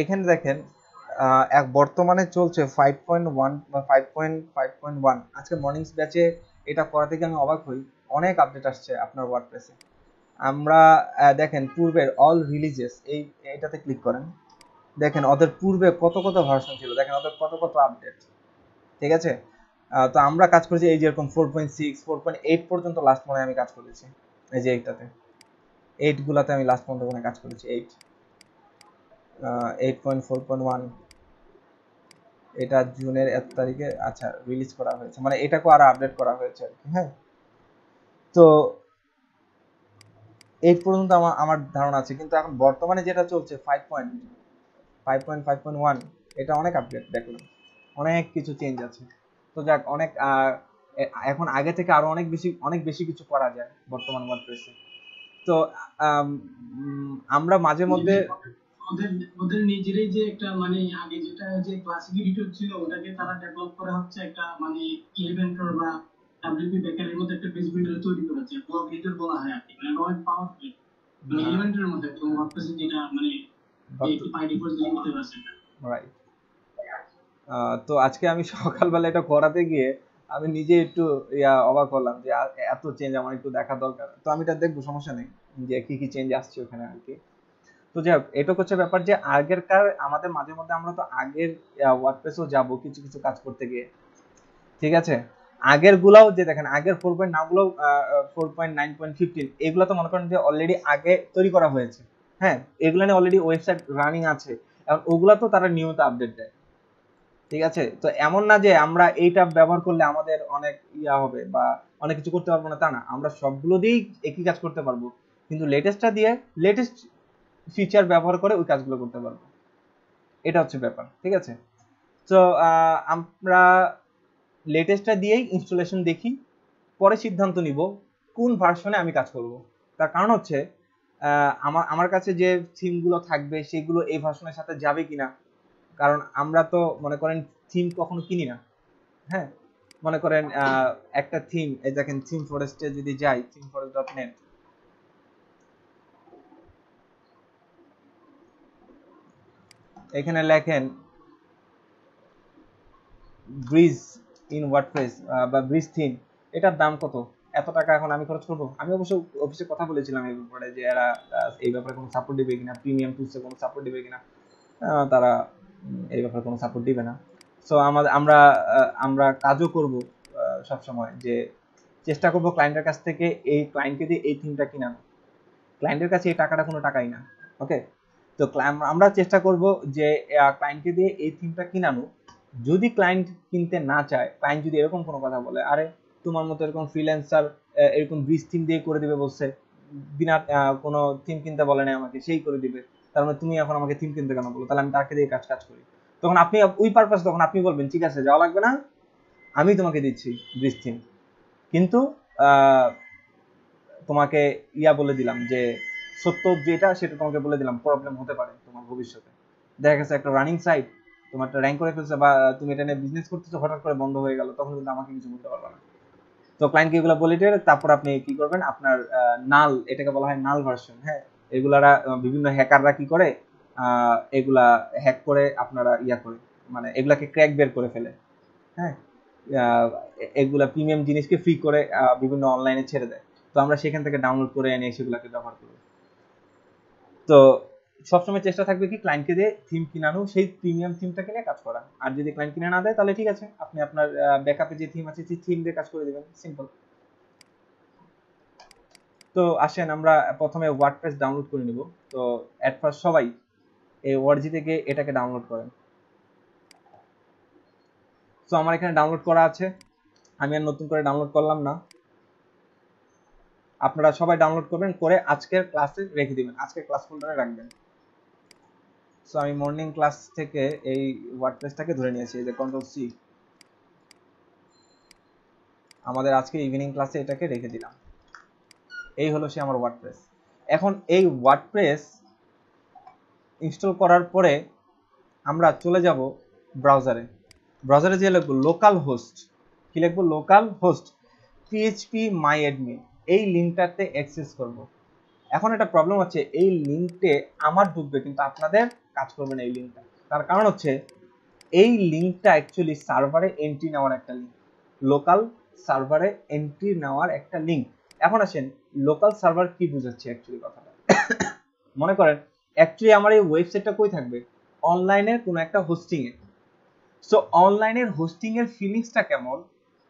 এখানে দেখেন এক বর্তমানে চলছে 5.1 বা 5.5.1। আজকে মর্নিংস ব্যাচে এটা করা থেকে আমি অবাক হই, অনেক আপডেট আসছে আপনার ওয়ার্ডপ্রেসে। আমরা দেখেন পূর্বের অল রিলিজেস, এইটাতে ক্লিক করেন, দেখেন ওদের পূর্বে কত কত ভার্সন ছিল, দেখেন ওদের কত কত আপডেট। ঠিক আছে, তো আমরা কাজ করেছি এই যে এরকম 4.6 4.8 পর্যন্ত লাস্ট মনে আমি কাজ করেছি। এই যে এইটাতে 8 গুলাতে আমি লাস্ট পর্যন্ত মনে কাজ করেছি। 8.4.1 এটা জুনের 1 তারিখে আচ্ছা রিলিজ করা হয়েছে, মানে এটাকে আরো আপডেট করা হয়েছে আর কি। হ্যাঁ, তো 8 পর্যন্ত আমার ধারণা আছে, কিন্তু এখন বর্তমানে যেটা চলছে 5.5.1 এটা অনেক আপডেট দেখলাম, অনেক কিছু চেঞ্জ আছে। তো যাক, অনেক এখন আগে থেকে আরো অনেক বেশি কিছু করা যায় বর্তমান ওয়ার্ডপ্রেসে। তো আমরা মাঝে মধ্যে ওদের নিজেরই যে একটা মানে আগে যেটা যে ক্লাসিক এডিটর ছিল ওটাকে তারা ডেভেলপ করা হচ্ছে একটা মানে ইলেভেন্টর বা ডাব্লিউপি বেকারের মধ্যে একটা বেস বিল্ডার তৈরি করেছে, ব্লক এডিটর বলা হয় আর কি, মানে অনেক পাওয়ারফুল, মানে ইলেভেন্টের মধ্যে একদম ওয়ার্ডপ্রেসে যেটা মানে বাই ডিফল্ট দিয়ে দিতে পারছে। রাইট। তো আজকে আমি সকালবেলা এটা করাতে গিয়ে আমি নিজে একটু অবাক হলাম যে এত চেঞ্জ আমার একটু দেখা দরকার। তো আমি এটা দেখবো, সমস্যা নেই, যে কি কি চেঞ্জ আসছে ওখানে আর কি। তো যাই হোক, এটা হচ্ছে ব্যাপার যে আগেরকার আমাদের মাঝে মধ্যে আমরা তো আগের ওয়ার্ডপ্রেসেও যাব কিছু কিছু কাজ করতে গিয়ে। ঠিক আছে, আগের গুলাও যে দেখেন আগের 4.9 গুলো 4.9.15 এগুলো তো মনে করেন যে অলরেডি আগে তৈরি করা হয়েছে। হ্যাঁ, এগুলো নিয়ে অলরেডি ওয়েবসাইট রানিং আছে, এবং ওগুলা তো তারা নিয়মিত আপডেট দেয়। ঠিক আছে, তো এমন না যে আমরা এইটা ব্যবহার করলে আমাদের অনেক হবে বা অনেক কিছু করতে পারবো না, তা না, আমরা সবগুলো দিয়েই একই কাজ করতে পারবো, কিন্তু লেটেস্টটা দিয়ে লেটেস্ট ফিচার ব্যবহার করে ওই কাজগুলো করতে পারবো। এটা হচ্ছে ব্যাপার। ঠিক আছে, তো আমরা লেটেস্টটা দিয়েই ইনস্টলেশন দেখি, পরে সিদ্ধান্ত নিব কোন ভার্সনে আমি কাজ করব। তার কারণ হচ্ছে আমার কাছে যে থিমগুলো থাকবে সেগুলো এই ভার্সনের সাথে যাবে কিনা, কারণ আমরা তো মনে করেন থিম কখনো কিনি না। হ্যাঁ, মনে করেন একটা থিম, এই দেখেন থিম ফরেস্টে যদি যাই, থিমফরেস্ট.net, এখানে লেখেন ব্রিজ ইন ওয়ার্ডপ্রেস বা ব্রিজ থিম, এটার দাম কত, এত টাকা এখন আমি খরচ করবো? আমি অবশ্য অফিসে কথা বলেছিলাম এই ব্যাপারে যে এরা এই ব্যাপারে কোনো সাপোর্ট দিবে কিনা, প্রিমিয়াম টুলসে কোনো সাপোর্ট দিবে কিনা। তারা এই ব্যাপারে কোনো সাপোর্ট দিবে না। সো আমরা কাজও করব সবসময় যে চেষ্টা করব ক্লায়েন্টের কাছ থেকে এই ক্লায়েন্টকে দিয়ে এই থিমটা কিনানো। ক্লায়েন্টের কাছে এই টাকাটা কোনো টাকাই না, ওকে? তো আমরা চেষ্টা করব যে ক্লায়েন্টকে দিয়ে এই থিমটা কিনানো। যদি ক্লায়েন্ট কিনতে না চায়, ক্লায়েন্ট যদি এরকম কোনো কথা বলে, আরে তোমার মতো এরকম ফ্রিল্যান্সার এরকম ব্রিজ থিম দিয়ে করে দিবে বলছে, বিনা কোনো থিম কিনতে বলে না আমাকে, সেই করে দিবে, তার মানে তুমি এখন আমাকে থিম কিনতে কেন বলো? তাহলে আমি তাকে দিয়ে কাজ করি। তখন আপনি ওই পারপাস, তখন আপনি বলবেন ঠিক আছে যাওয়া লাগবে না, আমি তোমাকে দিচ্ছি ব্রিজ থিম, কিন্তু তোমাকে বলে দিলাম যে সত্য যেটা সেটা তোমাকে বলে দিলাম, প্রবলেম হতে পারে তোমার ভবিষ্যতে। দেখা গেছে একটা রানিং সাইট তোমার র্যাঙ্ক করে ফেলছে বা তুমি এটা নিয়ে বিজনেস করতেছো, হঠাৎ করে বন্ধ হয়ে গেল, তখন কিন্তু আমাকে কিছু বলতে পারবে না। তো ক্লায়েন্টকে এগুলো বলে দিয়ে তারপর আপনি কি করবেন, আপনার নাল, এটাকে বলা হয় নাল ভার্সন। হ্যাঁ, এগুলারা বিভিন্ন হ্যাকাররা কি করে, এগুলা হ্যাক করে আপনারা করে, মানে এগুলাকে ক্র্যাক বের করে ফেলে। হ্যাঁ, এগুলা প্রিমিয়াম জিনিসকে ফ্রি করে বিভিন্ন অনলাইনে ছেড়ে দেয়। তো আমরা সেখান থেকে ডাউনলোড করে এনে সেগুলোকে ব্যবহার করব। তো সবসময় চেষ্টা থাকবে কি ক্লায়েন্টকে দিয়ে থিম কিনানো, সেই প্রিমিয়াম থিমটা কিনে কাজ করা। আর যদি ক্লায়েন্ট কিনে না দেয় তাহলে ঠিক আছে, আপনি আপনার ব্যাকআপে যে থিম আছে সেই থিম দিয়ে কাজ করে দিবেন, সিম্পল। তো আসেন আমরা প্রথমে ওয়ার্ডপ্রেস ডাউনলোড করে নিব। তো এট ফার্স্ট সবাই এই ওয়ার্ডজি থেকে এটাকে ডাউনলোড করেন। তো আমার এখানে ডাউনলোড করা আছে, আমি আর নতুন করে ডাউনলোড করলাম না। আপনারা সবাই ডাউনলোড করবেন, করে আজকের ক্লাসে রেখে দিবেন, আজকের ক্লাস ফোল্ডারে রাখবেন। সো আমি মর্নিং ক্লাস থেকে এই ওয়ার্ডপ্রেসটাকে ধরে নিয়েছি, এই যে কন্ট্রোল সি, আমাদের আজকে ইভিনিং ক্লাসে এটাকে রেখে দিলাম। এই হলো সে আমার ওয়ার্ডপ্রেস। এখন এই ওয়ার্ডপ্রেস ইনস্টল করার পরে আমরা চলে যাব ব্রাউজারে। ব্রাউজারে যে লিখব লোকাল হোস্ট, কি লিখব, লোকাল হোস্ট phpMyAdmin, এই লিঙ্কটাতে অ্যাক্সেস করব। এখন একটা প্রবলেম হচ্ছে, এই লিঙ্কে আমার ঢুকবে কিন্তু আপনাদের কাজ করবে না এই লিঙ্কটা। তার কারণ হচ্ছে এই লিঙ্কটা অ্যাকচুয়ালি সার্ভারে এন্ট্রি নেওয়ার একটা লিঙ্ক, লোকাল সার্ভারে এন্ট্রি নেওয়ার একটা লিঙ্ক। এখন আসেন লোকাল সার্ভার কি বোঝাচ্ছে অ্যাকচুয়ালি কথাটা। মনে করেন অ্যাকচুয়ালি আমার এই ওয়েবসাইটটা কই থাকবে, অনলাইনের কোনো একটা হোস্টিং এ। সো অনলাইনের হোস্টিং এর ফিলিংসটা কেমন,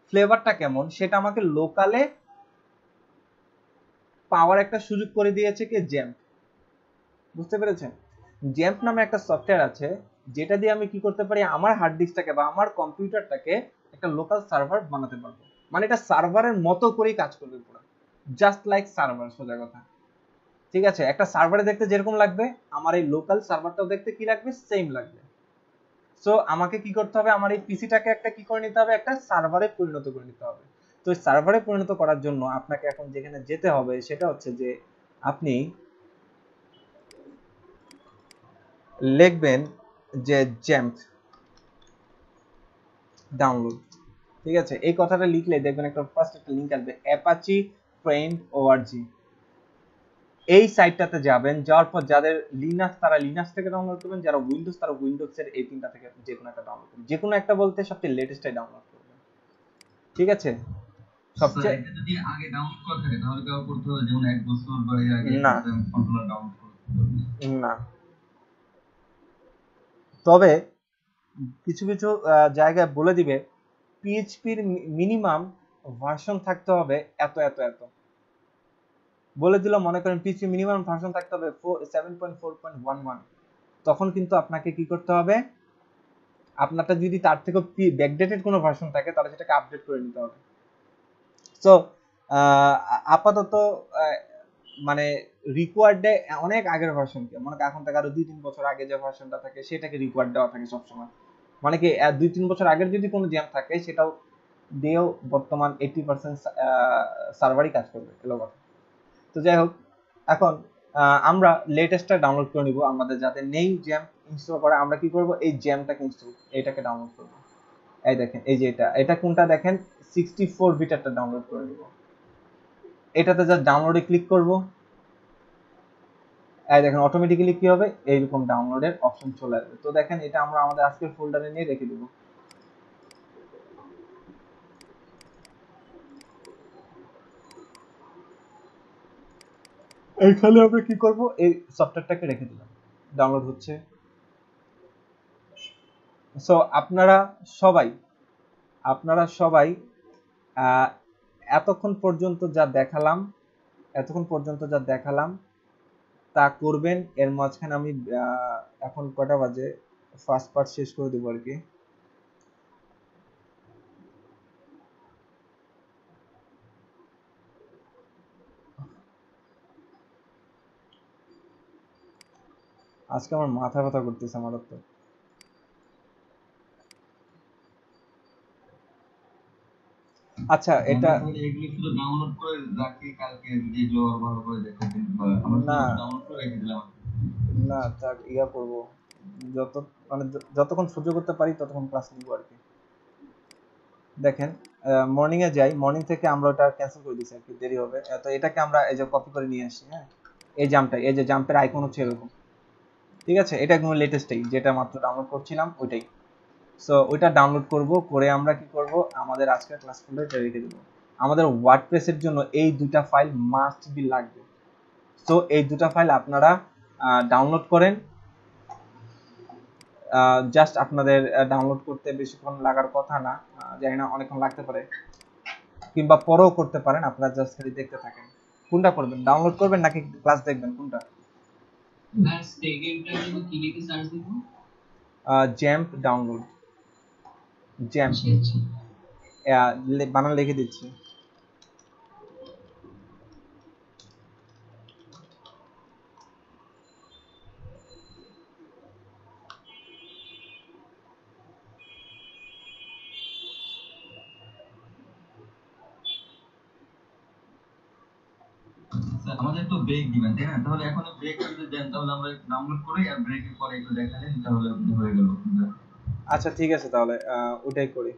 ফ্লেভারটা কেমন, সেটা আমাকে লোকালে পাওয়ার একটা সুযোগ করে দিয়েছে কে, জ্যাম্প। বুঝতে পেরেছেন? জ্যাম্প নামে একটা সফটওয়্যার আছে যেটা দিয়ে আমি কি করতে পারি, আমার হার্ড ডিস্কটাকে বা আমার কম্পিউটারটাকে একটা লোকাল সার্ভার বানাতে পারবো। মানে এটা সার্ভারের মতো করেই কাজ করবে পুরো, জাস্ট লাইক সার্ভার, সোজা কথা। ঠিক আছে, একটা সার্ভারে দেখতে যেরকম লাগবে আমার এই লোকাল সার্ভারটাও দেখতে কি লাগবে, সেম লাগবে। সো আমাকে কি করতে হবে, আমার এই পিসিটাকে একটা কি করে নিতে হবে, একটা সার্ভারে পরিণত করে নিতে হবে। তো এই সার্ভারে পরিণত করার জন্য আপনাকে এখন যেখানে যেতে হবে সেটা হচ্ছে যে আপনি লিখবেন যে জ্যাম্প ডাউনলোড। ঠিক আছে, এই কথাটা লিখলে দেখবেন একটা ফার্স্ট একটা লিংক আসবে, অ্যাপাচি ফ্রেন্ড org। এই সাইটটাতে যাবেন, যাওয়ার পর যাদের লিনাক্স তারা লিনাক্স থেকে ডাউনলোড করবেন, যারা উইন্ডোজ তারা উইন্ডোজের এই তিনটা থেকে যে কোনো একটা ডাউনলোড করবেন, যে কোনো একটা বলতে সবচেয়ে লেটেস্টটাই ডাউনলোড করবেন। ঠিক আছে, সবচেয়ে যদি আগে ডাউনলোড করা থাকে তাহলে কেউ করতে হবে, যেমন 1 বছর বা এর আগে না কন্ট্রোলার ডাউনলোড করতে হবে না। তবে কিছু কিছু জায়গায় বলে দিবে পিএইচপির মিনিমাম ভার্সন থাকতে হবে এত এত এত, বলে দিল মনে করেন পিএইচপি মিনিমাম ভার্সন থাকতে হবে 7.4.11, তখন কিন্তু আপনাকে কি করতে হবে, আপনারটা যদি তার থেকে ব্যাকডেটেড কোনো ভার্সন থাকে তাহলে সেটাকে আপডেট করে নিতে হবে। সো আপাতত মানে রিকোয়ার্ডে অনেক আগের ভার্সনকে, মনে করেন এখন থেকে আরো 2-3 বছর আগে যে ভার্সনটা থাকে সেটাকে রিকোয়ার্ড দেওয়া থাকে সবসময়। মানে কি 2-3 বছর আগের যদি কোনো জ্যাম থাকে সেটাও দিয়েও বর্তমান 80% সার্ভারই কাজ করবে, এলো কথা। তো যাই হোক, এখন আমরা লেটেস্টটা ডাউনলোড করে নিব। আমাদের যাতে নেই জ্যাম ইনস্টল করা, আমরা কি করব, এই জ্যামটাকে ইনস্টল, এটাকে ডাউনলোড করব। এই দেখেন, এই যে এটা কোনটা দেখেন, 64 বিটারটা ডাউনলোড করে নিব। এটাতে যা ডাউনলোডে ক্লিক করব, এই দেখেন অটোমেটিক্যালি কি হবে, এইরকম ডাউনলোডের অপশন চলে আসবে। তো দেখেন এটা আমরা আমাদের আজকের ফোল্ডারে নিয়ে রেখে দেব। এইখানে আমরা কি করব, এই সফটওয়্যারটাকে রেখে দিলাম, ডাউনলোড হচ্ছে। সো আপনারা সবাই এতক্ষণ পর্যন্ত যা দেখালাম তা করবেন। এর মাঝখানে আমি এখন কটা বাজে, ফার্স্ট পার্ট শেষ করে দেবো আর কি। আজকে আমার মাথা ব্যথা করতেছে আমার তো। আচ্ছা এটা এগুলো শুধু ডাউনলোড করে রাখি, কালকে যেগুলো ভালো করে দেখাবেন বা আমরা ডাউনলোড করে রেখে দিলাম। না থাক, ইয়া করব, যতক্ষণ সহ্য করতে পারি ততক্ষণ ক্লাস নিব আর কি। দেখেন মর্নিং এ যাই, মর্নিং থেকে আমরা ওটা ক্যান্সেল করে দিয়েছি, একটু দেরি হবে। তো এটাকে আমরা এই যে কপি করে নিয়ে আসি। হ্যাঁ, এই যে জাম্পের আইকন হচ্ছে এরকম, ঠিক আছে? এটা একদম লেটেস্টই, যেটা মাত্র ডাউনলোড করছিলাম ওইটাই। সো ওইটা ডাউনলোড করব, করে আমরা কি করব, আমাদের আজকের ক্লাস ফোল্ডারে রেখে দেব। আমাদের ওয়ার্ডপ্রেসের জন্য এই দুটা ফাইল মাস্ট বি লাগবে। সো এই দুটা ফাইল আপনারা ডাউনলোড করেন। জাস্ট আপনাদের ডাউনলোড করতে বেশিক্ষণ লাগার কথা না, জানি না অনেকক্ষণ লাগতে পারে, কিংবা পরেও করতে পারেন। আপনারা জাস্ট খালি দেখতে থাকেন। কোনটা করবেন, ডাউনলোড করবেন নাকি ক্লাস দেখবেন, কোনটা? ব্যাস টেগেলটা আমি কি লিখে সার্চ দেব? জ্যাম্প ডাউনলোড, জ্যাম্প বানান লিখে দিচ্ছি। আমাদের তো ব্রেক দিবেন তাই না? তাহলে এখন ব্রেক যদি দেন তাহলে আমরা ডাউনলোড করে আর ব্রেকের পরে একটু দেখালেন তাহলে হয়ে গেল। আচ্ছা ঠিক আছে, তাহলে ওটাই করি।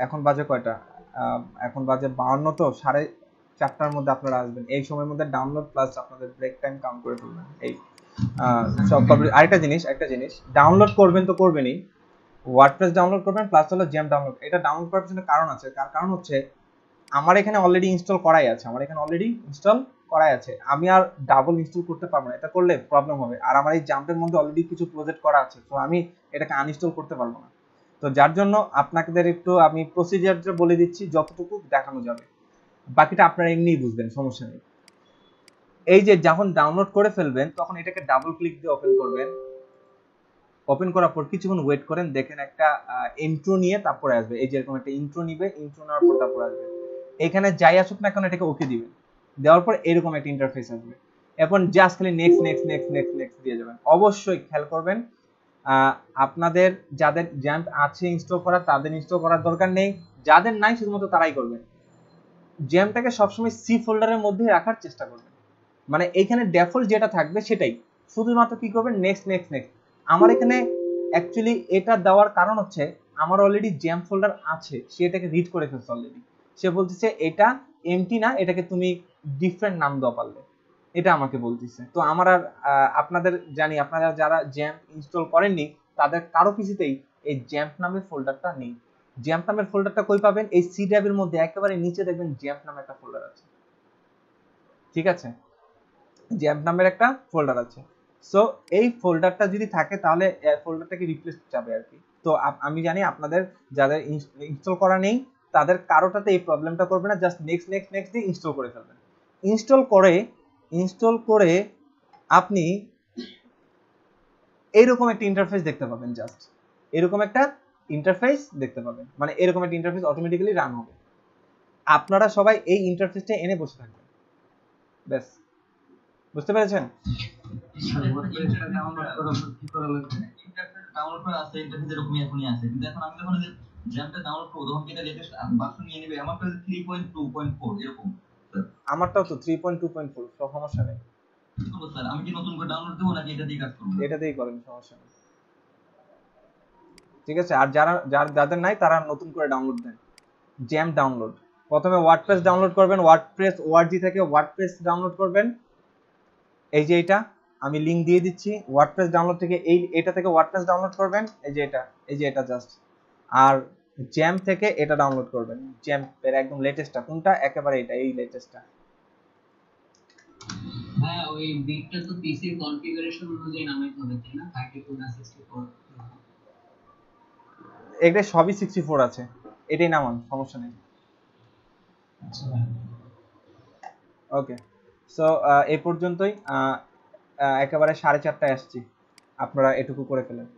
এখন বাজে কয়টা? এখন বাজে 52, তো 4:30টার মধ্যে আপনারা আসবেন। এই সময়ের মধ্যে ডাউনলোড প্লাস আপনাদের ব্রেক টাইম কাউন্ট করে ফেলবেন। এই সব কমপ্লিট। আরেকটা জিনিস ডাউনলোড করবেন তো করবেনই, ওয়ার্ডপ্রেস ডাউনলোড করবেন প্লাস হলো জ্যাম্প ডাউনলোড। এটা ডাউনলোড করার পিছনে কারণ আছে, কারণ হচ্ছে আমার এখানে অলরেডি ইনস্টল করাই আছে, আমি আর ডাবল ইনস্টল করতে পারবো না। এটা করলে প্রবলেম হবে, আর আমার এই জাম্পের মধ্যে অলরেডি কিছু প্রজেক্ট করা আছে, তো আমি এটাকে আনইনস্টল করতে পারবো না। তো যার জন্য আপনাদের একটু আমি প্রসিজারটা বলে দিচ্ছি, যতটুকু দেখানো যাবে, বাকিটা আপনারা এমনিই বুঝবেন, সমস্যা নেই। এই যে যখন ডাউনলোড করে ফেলবেন তখন এটাকে ডাবল ক্লিক দিয়ে ওপেন করবেন। ওপেন করার পর কিছুক্ষণ ওয়েট করেন, দেখেন একটা ইন্ট্রো নিয়ে তারপরে আসবে। এই যে এরকম একটা ইন্ট্রো নিবে, ইন্ট্রো নেওয়ার পর তারপরে আসবে। এখানে যাই আসুক না কেন এটাকে ওকে দিবেন, দেওয়ার পর এরকম একটা ইন্টারফেস আসবে। এখন জাস্ট খালি নেক্সট দিয়ে যাবেন। অবশ্যই খেয়াল করবেন, আপনাদের যাদের জ্যাম্প আছে ইনস্টল করা তাদের ইনস্টল করার দরকার নেই, যাদের নাই শুধুমাত্র তারাই করবেন। জ্যাম্পটাকে সবসময় সি ফোল্ডারের মধ্যে রাখার চেষ্টা করবেন, মানে এইখানে ডিফল্ট যেটা থাকবে সেটাই, শুধুমাত্র কি করবেন নেক্সট। আমার এখানে অ্যাকচুয়ালি এটা দেওয়ার কারণ হচ্ছে আমার অলরেডি জ্যাম্প ফোল্ডার আছে, সে এটাকে রিড করে ফেলছে অলরেডি। সে বলতেছে এটা এমটি না, এটাকে তুমি ডিফারেন্ট নাম দাও পারলে, এটা আমাকে বলতেছে। তো আমার আর আপনাদের জানি আপনারা যারা জ্যাম্প ইনস্টল করেননি তাদের কারো কিছুতেই এই জ্যাম্প নামের ফোল্ডারটা নেই। জ্যাম্প নামের ফোল্ডারটা কই পাবেন? এই সি ড্রাইভের মধ্যে একেবারে নিচে দেখবেন জ্যাম্প নামে একটা ফোল্ডার আছে, ঠিক আছে? জ্যাম্প নামের একটা ফোল্ডার আছে। সো এই ফোল্ডারটা যদি থাকে তাহলে ফোল্ডারটাকে রিপ্লেস যাবে আর কি। তো আমি জানি আপনাদের যাদের ইনস্টল করা নেই তাদের কারোটাতে এই প্রবলেমটা করবে না, জাস্ট নেক্সট দিয়ে ইনস্টল করে ফেলবেন। ইনস্টল করে আপনি এইরকম একটা ইন্টারফেস দেখতে পাবেন, জাস্ট এরকম একটা ইন্টারফেস দেখতে পাবেন, মানে এরকম একটা ইন্টারফেস অটোমেটিক্যালি রান হবে। আপনারা সবাই এই ইন্টারফেসটা এনে বসে থাকবেন, ব্যাস। বুঝতে পেরেছেন? ডাউনলোড করা আছে, ইন্টারফেস এরকমই এখনই আছে, কিন্তু এখন আমি যখন জ্যামটা ডাউনলোড করব তখন কি এটা লেটেস্ট ভার্সন নিয়ে নেবে? আমার কাছে 3.2.4 এরকম। আমারটাও তো 3.2.4, সব সমস্যা নেই। স্যার আমি কি নতুন করে ডাউনলোড দেব নাকি এটা দিয়ে কাজ করব? এটাতেই করেন, সমস্যা নেই, ঠিক আছে? আর যাদের নাই তারা নতুন করে ডাউনলোড দেন। জ্যাম্প ডাউনলোড, প্রথমে ওয়ার্ডপ্রেস ডাউনলোড করবেন, ওয়ার্ডপ্রেস ওআরজি থেকে ওয়ার্ডপ্রেস ডাউনলোড করবেন। এই যে এটা আমি লিংক দিয়ে দিচ্ছি ওয়ার্ডপ্রেস ডাউনলোড থেকে, এটা থেকে ওয়ার্ডপ্রেস ডাউনলোড করবেন, এই যে এটা জাস্ট, আর জ্যাম্প থেকে এটা ডাউনলোড করবেন, জ্যাম্পের একদম লেটেস্টটা কোনটা, একেবারে এটা, এই লেটেস্টটা। হ্যাঁ ওই বিটটা তো পিসি কনফিগারেশন অনুযায়ী নামাইতে হবে তাই না, 32 না 64? এটা সবই 64 আছে, এটাই নামান, সমস্যা নেই। আচ্ছা ওকে, সো এই পর্যন্তই, একেবারে 4:30টায় আসছি, আপনারা এটুকু করে ফেলেন।